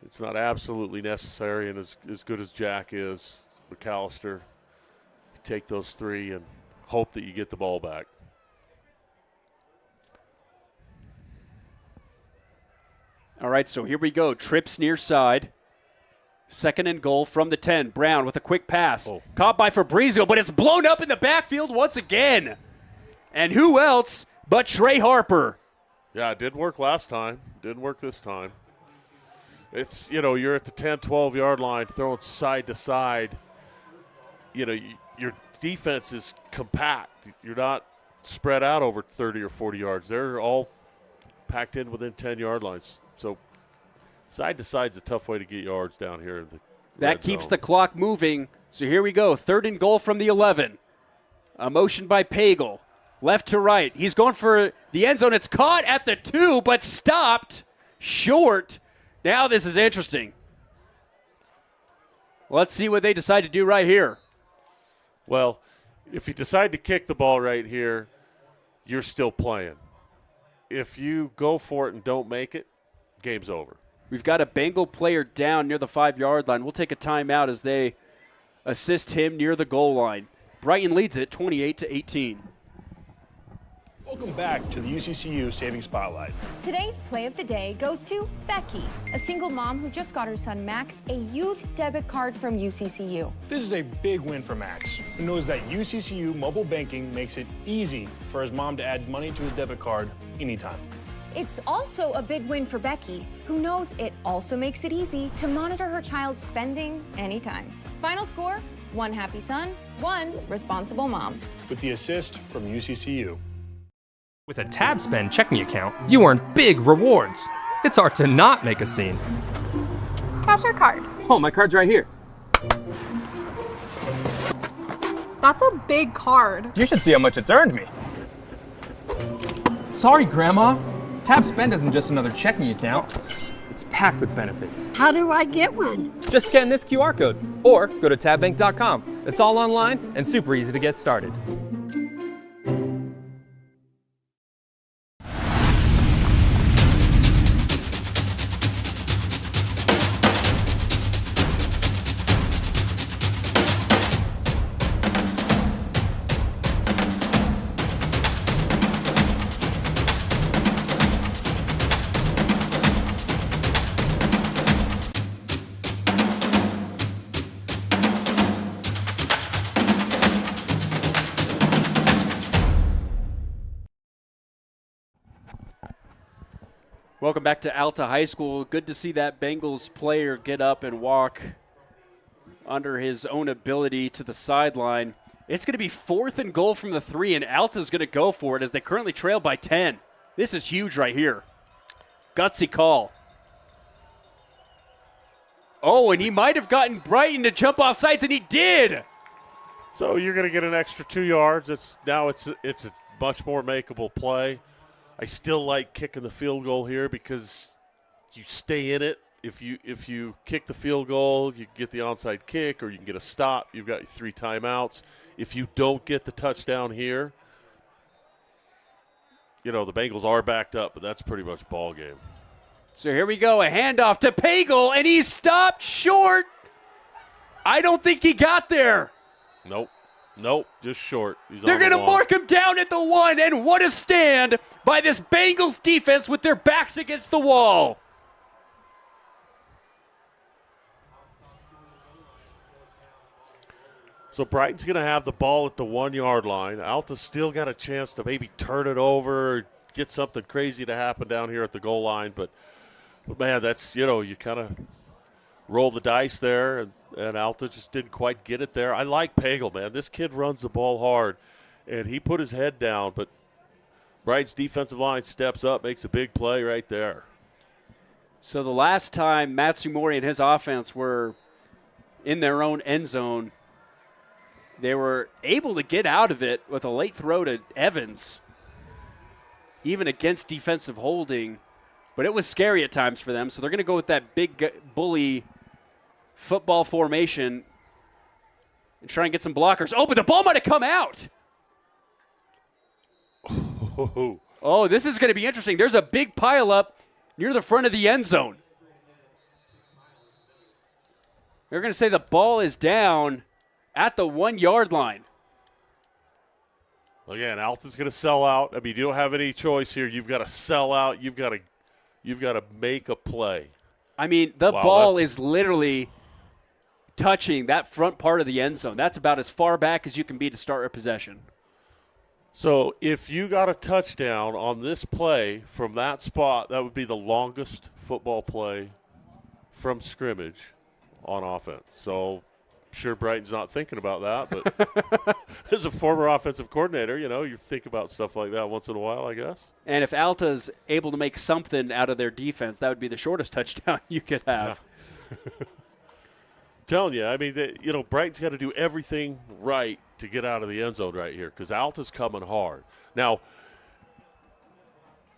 it's not absolutely necessary. And as good as Jack is, McAllister, you take those 3 and hope that you get the ball back. All right, so here we go. Trips near side. 2nd and goal from the 10. Brown with a quick pass. Caught by Fabrizio, but it's blown up in the backfield once again. And who else but Trey Harper? Yeah, it didn't work last time. Didn't work this time. It's, you're at the 10, 12-yard line throwing side to side. Your defense is compact. You're not spread out over 30 or 40 yards. They're all packed in within 10-yard lines. So side to side is a tough way to get yards down here in the That keeps the clock moving. So here we go. 3rd and goal from the 11. A motion by Pagel. Left to right. He's going for the end zone. It's caught at the 2, but stopped short. Now this is interesting. Let's see what they decide to do right here. Well, if you decide to kick the ball right here, you're still playing. If you go for it and don't make it, game's over. We've got a Bengal player down near the 5-yard line. We'll take a timeout as they assist him near the goal line. Brighton leads it 28-18. Welcome back to the UCCU Saving Spotlight. Today's play of the day goes to Becky, a single mom who just got her son Max a youth debit card from UCCU. This is a big win for Max, who knows that UCCU mobile banking makes it easy for his mom to add money to his debit card anytime. It's also a big win for Becky, who knows it also makes it easy to monitor her child's spending anytime. Final score, 1 happy son, 1 responsible mom. With the assist from UCCU. With a tab spend checking account, you earn big rewards. It's hard to not make a scene. Cash your card. Oh, my card's right here. That's a big card. You should see how much it's earned me. Sorry, Grandma. Tab Spend isn't just another checking account. It's packed with benefits. How do I get one? Just scan this QR code or go to tabbank.com. It's all online and super easy to get started. Welcome back to Alta High School. Good to see that Bengals player get up and walk under his own ability to the sideline. It's going to be 4th and goal from the 3, and Alta's going to go for it as they currently trail by 10. This is huge right here. Gutsy call. Oh, and he might have gotten Brighton to jump off sides, and he did. So you're going to get an extra 2 yards. It's a much more makeable play. I still like kicking the field goal here because you stay in it. If you kick the field goal, you can get the onside kick or you can get a stop. You've got 3 timeouts. If you don't get the touchdown here, the Bengals are backed up, but that's pretty much ball game. So here we go, a handoff to Pagel, and he stopped short. I don't think he got there. Nope, just short. They're going to mark him down at the 1, and what a stand by this Bengals defense with their backs against the wall. So Brighton's going to have the ball at the 1-yard line. Alta's still got a chance to maybe turn it over, or get something crazy to happen down here at the goal line. But man, that's, you kind of roll the dice there, and Alta just didn't quite get it there. I like Pagel, man. This kid runs the ball hard, and he put his head down, but Brighton's defensive line steps up, makes a big play right there. So the last time Matsumori and his offense were in their own end zone, they were able to get out of it with a late throw to Evans, even against defensive holding. But it was scary at times for them, so they're going to go with that big bully football formation and try and get some blockers. Oh, but the ball might have come out. Oh, this is going to be interesting. There's a big pileup near the front of the end zone. They're going to say the ball is down at the 1-yard line. Again, Alta's going to sell out. I mean, you don't have any choice here. You've got to sell out. You've got to make a play. I mean, the ball is literally touching that front part of the end zone. That's about as far back as you can be to start a possession. So if you got a touchdown on this play from that spot, that would be the longest football play from scrimmage on offense. So sure Brighton's not thinking about that, but as a former offensive coordinator, you think about stuff like that once in a while, I guess. And if Alta's able to make something out of their defense, that would be the shortest touchdown you could have. Yeah. Telling you, I mean, Brighton's got to do everything right to get out of the end zone right here because Alta's coming hard. Now,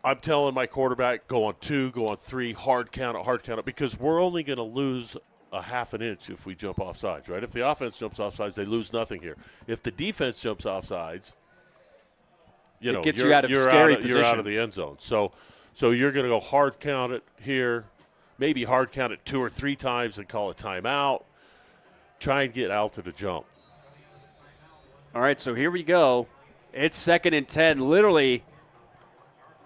I'm telling my quarterback, go on 2, go on 3, hard count it, because we're only going to lose a half an inch if we jump off sides, right? If the offense jumps off sides, they lose nothing here. If the defense jumps off sides, it gets you out of scary position. You're out of the end zone. So you're going to go hard count it here, maybe hard count it 2 or 3 times and call a timeout. Try and get Alta to jump. All right, so here we go. It's 2nd and 10, literally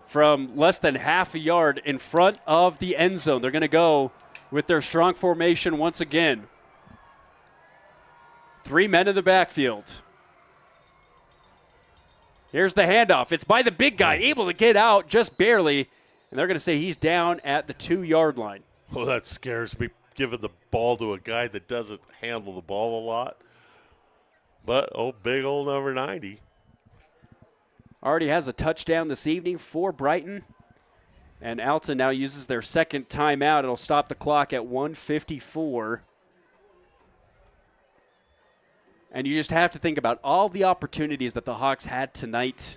from less than half a yard in front of the end zone. They're going to go with their strong formation once again. 3 men in the backfield. Here's the handoff. It's by the big guy, able to get out just barely, and they're going to say he's down at the 2-yard line. Well, that scares me, giving the ball to a guy that doesn't handle the ball a lot. But, big old number 90. Already has a touchdown this evening for Brighton. And Alta now uses their second timeout. It'll stop the clock at 1:54. And you just have to think about all the opportunities that the Hawks had tonight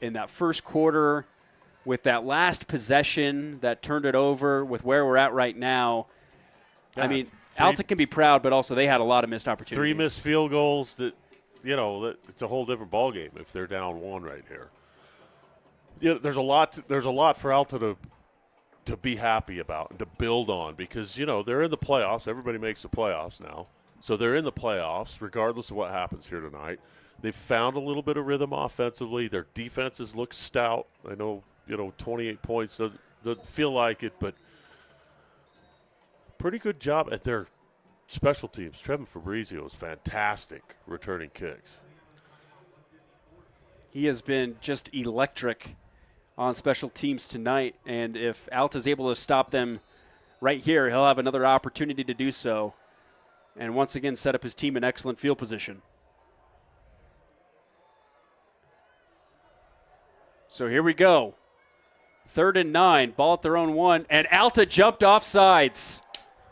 in that first quarter with that last possession that turned it over with where we're at right now. Yeah, I mean, Alta can be proud, but also they had a lot of missed opportunities. 3 missed field goals that, that it's a whole different ballgame if they're down 1 right here. There's a lot for Alta to be happy about and to build on because, they're in the playoffs. Everybody makes the playoffs now. So they're in the playoffs regardless of what happens here tonight. They've found a little bit of rhythm offensively. Their defenses look stout. I know, 28 points doesn't feel like it, but pretty good job at their special teams. Trevin Fabrizio is fantastic returning kicks. He has been just electric on special teams tonight, and if Alta's able to stop them right here, he'll have another opportunity to do so and once again set up his team in excellent field position. So here we go. 3rd and 9, ball at their own 1, and Alta jumped off sides.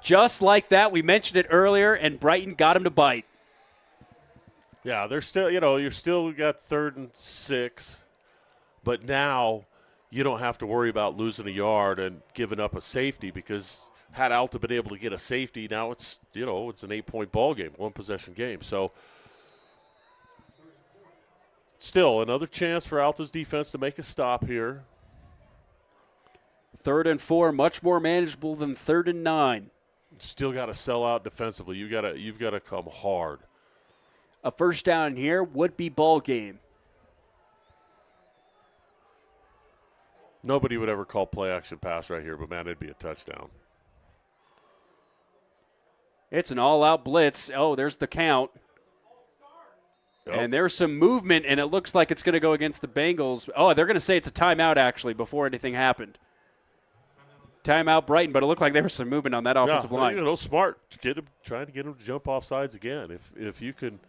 Just like that, we mentioned it earlier, and Brighton got him to bite. Yeah, they're still, you're still got 3rd and 6, but now you don't have to worry about losing a yard and giving up a safety because had Alta been able to get a safety, now it's, it's an 8-point ball game, 1-possession game. So still another chance for Alta's defense to make a stop here. 3rd and 4, much more manageable than 3rd and 9. Still got to sell out defensively. You've got to come hard. A first down here would be ball game. Nobody would ever call play action pass right here, but man, it'd be a touchdown. It's an all-out blitz. Oh, there's the count. Yep. And there's some movement, and it looks like it's going to go against the Bengals. Oh, they're going to say it's a timeout, actually, before anything happened. Timeout Brighton, but it looked like there was some movement on that offensive line. Smart. Trying to get him to jump off sides again. If you can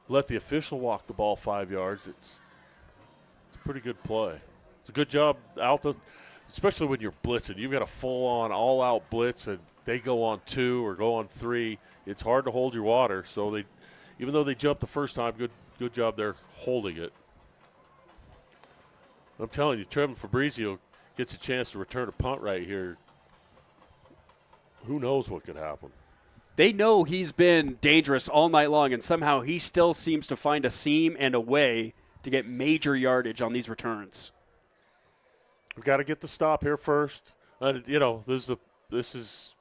let the official walk the ball 5 yards, it's a pretty good play. It's a good job, Alta, especially when you're blitzing. You've got a full-on, all-out blitz, and they go on 2 or go on 3. It's hard to hold your water. So even though they jumped the first time, good job there holding it. I'm telling you, Trevin Fabrizio gets a chance to return a punt right here. Who knows what could happen? They know he's been dangerous all night long, and somehow he still seems to find a seam and a way to get major yardage on these returns. We've got to get the stop here first. This is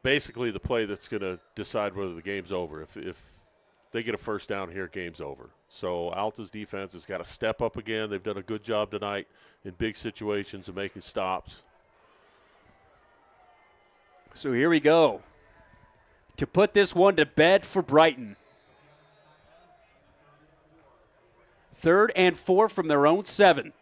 basically the play that's going to decide whether the game's over. If they get a first down here, game's over. So Alta's defense has got to step up again. They've done a good job tonight in big situations and making stops. So here we go. To put this one to bed for Brighton. 3rd and 4 from their own 7.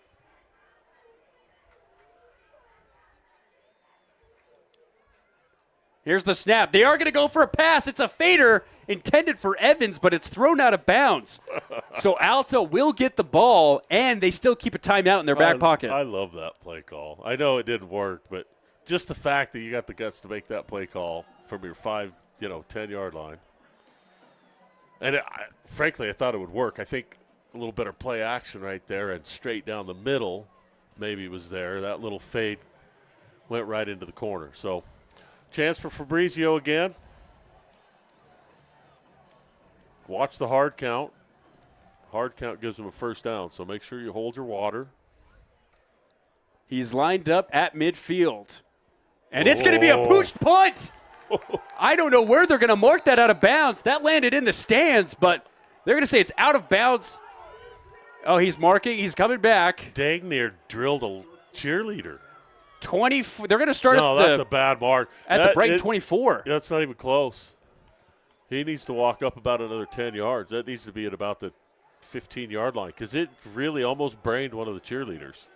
Here's the snap. They are going to go for a pass. It's a fader intended for Evans, but it's thrown out of bounds. So Alta will get the ball, and they still keep a timeout in their back pocket. I love that play call. I know it didn't work, but just the fact that you got the guts to make that play call from your 10-yard line. And frankly, I thought it would work. I think a little better play action right there and straight down the middle maybe was there. That little fade went right into the corner. So chance for Fabrizio again. Watch the hard count. Hard count gives him a first down, so make sure you hold your water. He's lined up at midfield. And it's going to be a pushed punt. I don't know where they're going to mark that out of bounds. That landed in the stands, but they're going to say it's out of bounds. Oh, he's marking. He's coming back. Dang near drilled a cheerleader. 20. They're going to start that's a bad mark. At the Brighton 24. That's not even close. He needs to walk up about another 10 yards. That needs to be at about the 15-yard line because it really almost brained one of the cheerleaders.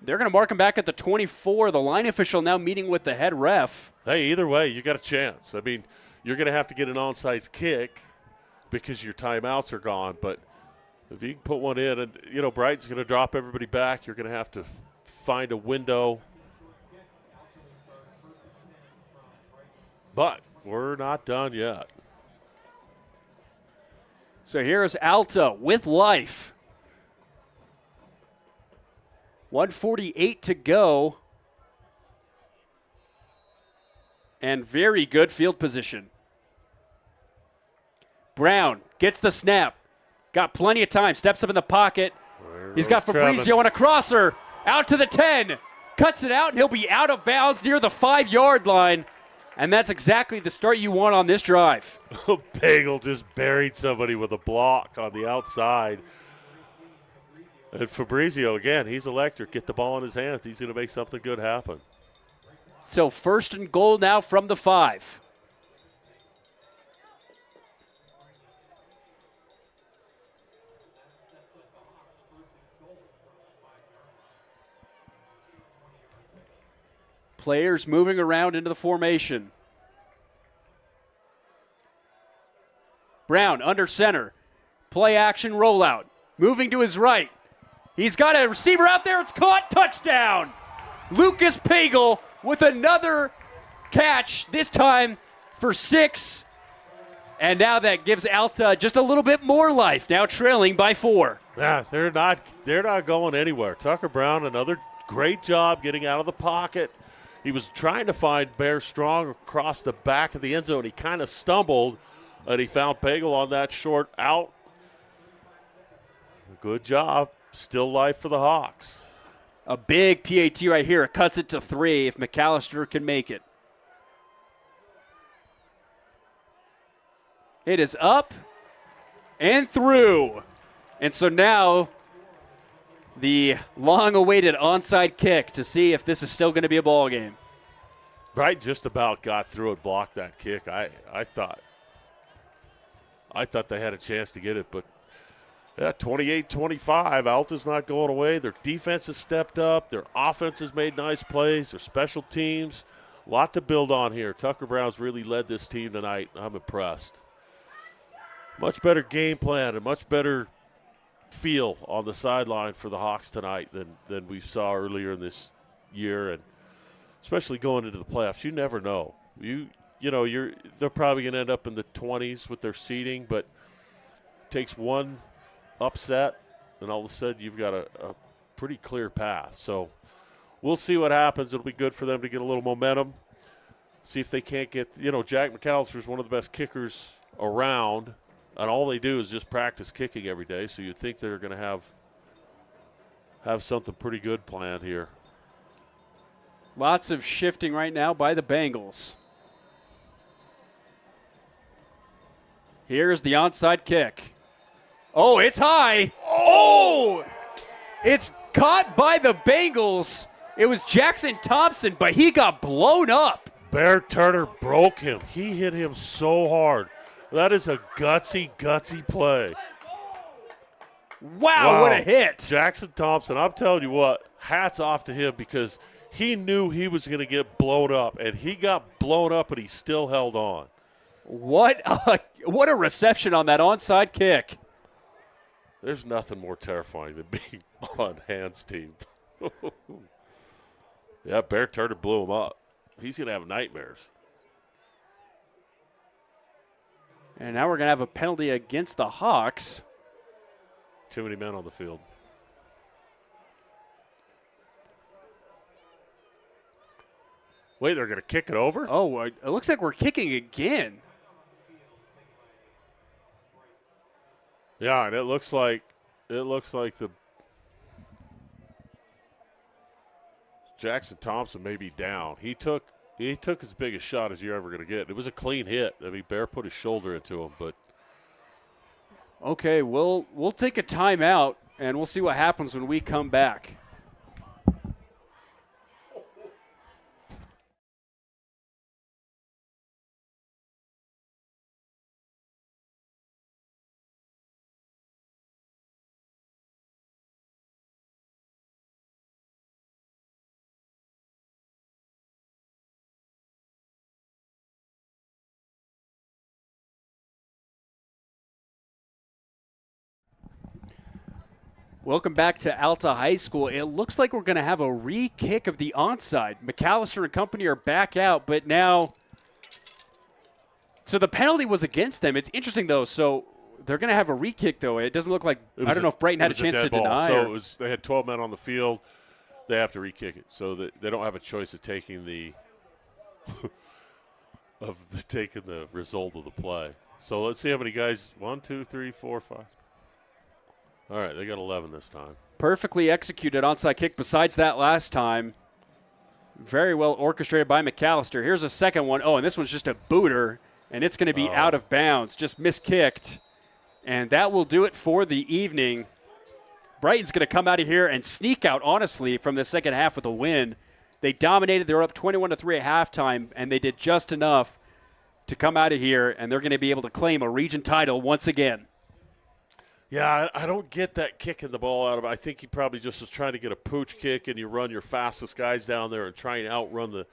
They're going to mark him back at the 24. The line official now meeting with the head ref. Hey, either way, you got a chance. I mean, you're going to have to get an onside kick because your timeouts are gone. But if you can put one in, and, Brighton's going to drop everybody back, you're going to have to find a window. But we're not done yet. So here's Alta with life. 1:48 to go. And very good field position. Brown gets the snap. Got plenty of time. Steps up in the pocket. He's got Fabrizio on a crosser. Out to the 10. Cuts it out, and he'll be out of bounds near the 5-yard line. And that's exactly the start you want on this drive. Bagel just buried somebody with a block on the outside. And Fabrizio, again, he's electric. Get the ball in his hands. He's going to make something good happen. So 1st and goal now from the 5. Players moving around into the formation. Brown under center. Play action rollout. Moving to his right. He's got a receiver out there. It's caught. Touchdown. Lucas Pagel with another catch, this time for 6. And now that gives Alta just a little bit more life, now trailing by 4. Yeah, they're not going anywhere. Tucker Brown, another great job getting out of the pocket. He was trying to find Bear Strong across the back of the end zone. He kind of stumbled, and he found Pagel on that short out. Good job. Still life for the Hawks. A big PAT right here. It cuts it to 3 if McAllister can make it. It is up and through. And so now the long-awaited onside kick to see if this is still going to be a ball game. Brighton just about got through it, blocked that kick. I thought they had a chance to get it, but yeah, 28-25. Alta's not going away. Their defense has stepped up. Their offense has made nice plays. Their special teams, a lot to build on here. Tucker Brown's really led this team tonight. I'm impressed. Much better game plan and much better feel on the sideline for the Hawks tonight than we saw earlier in this year, and especially going into the playoffs. You never know. They're probably going to end up in the 20s with their seeding, but it takes one upset, and all of a sudden you've got a pretty clear path. So we'll see what happens. It'll be good for them to get a little momentum, see if they can't get – Jack McAllister's one of the best kickers around, and all they do is just practice kicking every day, so you'd think they're going to have something pretty good planned here. Lots of shifting right now by the Bengals. Here's the onside kick. Oh, it's high. Oh! It's caught by the Bengals. It was Jackson Thompson, but he got blown up. Bear Turner broke him. He hit him so hard. That is a gutsy play. Wow, what a hit. Jackson Thompson, I'm telling you what, hats off to him because he knew he was going to get blown up, and he got blown up, and he still held on. What a reception on that onside kick. There's nothing more terrifying than being on Hans' team. Yeah, Bear Turner blew him up. He's going to have nightmares. And now we're going to have a penalty against the Hawks. Too many men on the field. Wait, they're going to kick it over? Oh, it looks like we're kicking again. Yeah, and it looks like the Jackson Thompson may be down. He took as big a shot as you're ever going to get. It was a clean hit. I mean, Bear put his shoulder into him, but okay, we'll take a timeout and we'll see what happens when we come back. Welcome back to Alta High School. It looks like we're going to have a re-kick of the onside. McAllister and company are back out, but now – so the penalty was against them. It's interesting, though. So They're going to have a re-kick, though. It doesn't look like – I don't know if Brighton had a chance to ball. deny. So they had 12 men on the field. They have to re-kick it. So they don't have a choice of taking the taking the result of the play. So let's see how many guys – 1, 2, 3, 4, 5. All right, they got 11 this time. Perfectly executed onside kick besides that last time. Very well orchestrated by McAllister. Here's a second one. Oh, and this one's just a booter, and it's going to be out of bounds. Just miskicked. And that will do it for the evening. Brighton's going to come out of here and sneak out, honestly, from the second half with a win. They dominated. They were up 21-3 at halftime, and they did just enough to come out of here, and they're going to be able to claim a region title once again. Yeah, I don't get that kicking the ball out of it. I think he probably just was trying to get a pooch kick, and you run your fastest guys down there and try and outrun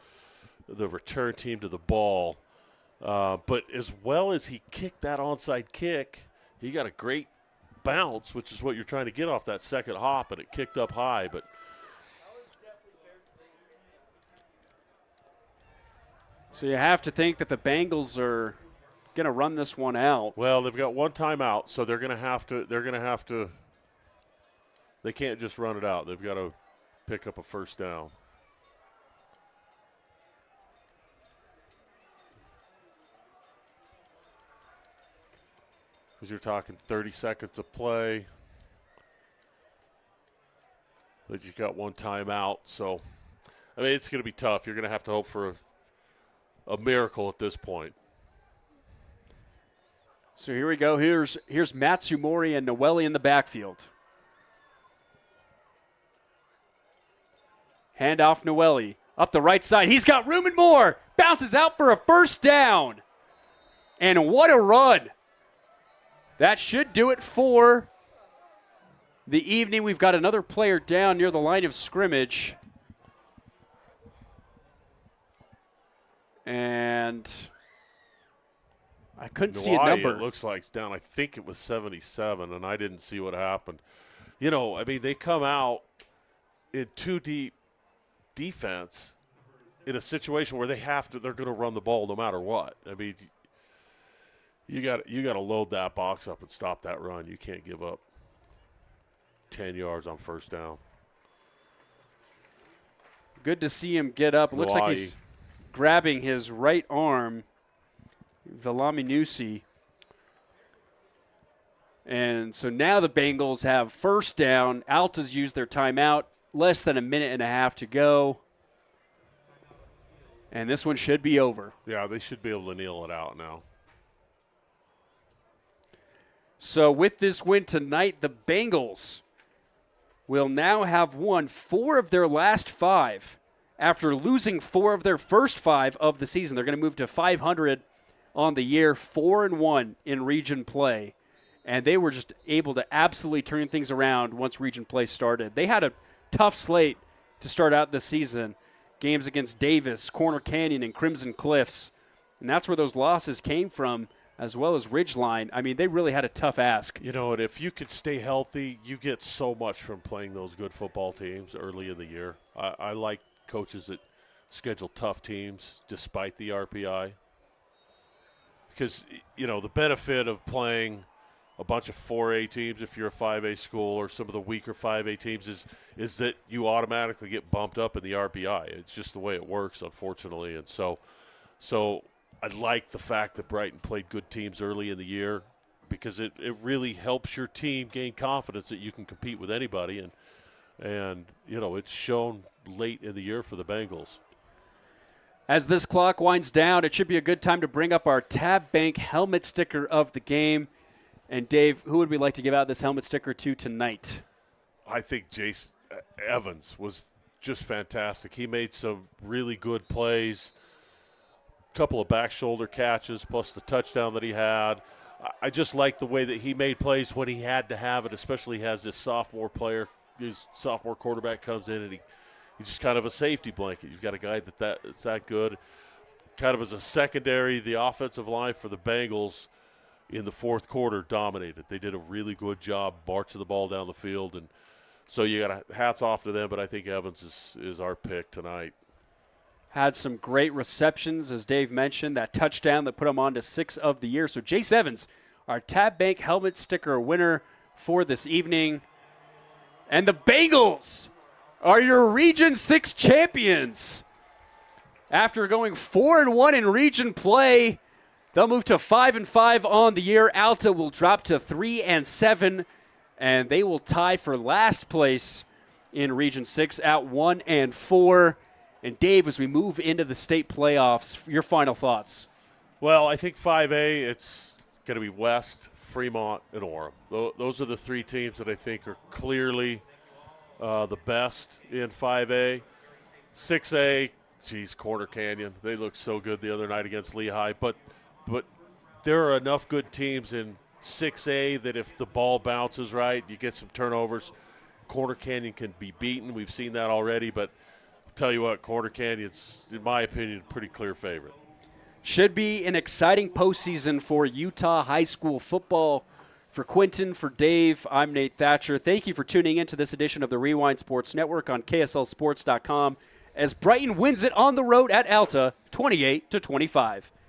the return team to the ball. But as well as he kicked that onside kick, he got a great bounce, which is what you're trying to get off that second hop, and it kicked up high. But so you have to think that the Bengals are going to run this one out. Well, they've got one timeout, so they're going to have to. They can't just run it out. They've got to pick up a first down. Because you're talking 30 seconds of play. But you've got one timeout, so I mean it's going to be tough. You're going to have to hope for a miracle at this point. So here we go. Here's Matsumori and Noelle in the backfield. Hand off Noelle. Up the right side. He's got room and more. Bounces out for a first down. And what a run. That should do it for the evening. We've got another player down near the line of scrimmage. And I couldn't see a number. It looks like it's down. I think it was 77, and I didn't see what happened. You know, I mean, they come out in too deep defense in a situation where they're going to run the ball no matter what. I mean, you got to load that box up and stop that run. You can't give up 10 yards on first down. Good to see him get up. It looks like he's grabbing his right arm. Velaminusi. And so now the Bengals have first down. Alta's used their timeout. Less than a minute and a half to go. And this one should be over. Yeah, they should be able to kneel it out now. So with this win tonight, the Bengals will now have won 4 of their last 5. After losing 4 of their first 5 of the season, they're going to move to 500 on the year, 4-1 in region play. And they were just able to absolutely turn things around once region play started. They had a tough slate to start out this season. Games against Davis, Corner Canyon, and Crimson Cliffs. And that's where those losses came from, as well as Ridgeline. I mean, they really had a tough ask. You know, and if you could stay healthy, you get so much from playing those good football teams early in the year. I like coaches that schedule tough teams despite the RPI. Because, you know, the benefit of playing a bunch of 4A teams if you're a 5A school or some of the weaker 5A teams is that you automatically get bumped up in the RPI. It's just the way it works, unfortunately. And so I like the fact that Brighton played good teams early in the year because it really helps your team gain confidence that you can compete with anybody. And you know, it's shown late in the year for the Bengals. As this clock winds down, it should be a good time to bring up our Tab Bank helmet sticker of the game. And, Dave, who would we like to give out this helmet sticker to tonight? I think Jace Evans was just fantastic. He made some really good plays, a couple of back shoulder catches, plus the touchdown that he had. I just like the way that he made plays when he had to have it, especially as this sophomore player, his sophomore quarterback comes in and he's just kind of a safety blanket. You've got a guy that's that good. Kind of as a secondary, the offensive line for the Bengals in the fourth quarter dominated. They did a really good job marching the ball down the field. And so you got hats off to them, but I think Evans is our pick tonight. Had some great receptions, as Dave mentioned, that touchdown that put him on to 6 of the year. So Jace Evans, our Tab Bank helmet sticker winner for this evening. And the Bengals are your Region 6 champions. After going 4-1 in region play, they'll move to 5-5 on the year. Alta will drop to 3-7, and they will tie for last place in Region 6 at 1-4. And Dave, as we move into the state playoffs, your final thoughts. Well, I think 5A, it's going to be West, Fremont, and Orem. Those are the three teams that I think are clearly the best in 5A. 6A, geez, Corner Canyon. They looked so good the other night against Lehigh. But there are enough good teams in 6A that if the ball bounces right, you get some turnovers, Corner Canyon can be beaten. We've seen that already. But I'll tell you what, Corner Canyon's, in my opinion, a pretty clear favorite. Should be an exciting postseason for Utah high school football. For Quentin, for Dave, I'm Nate Thatcher. Thank you for tuning in to this edition of the Rewind Sports Network on KSLSports.com as Brighton wins it on the road at Alta 28-25.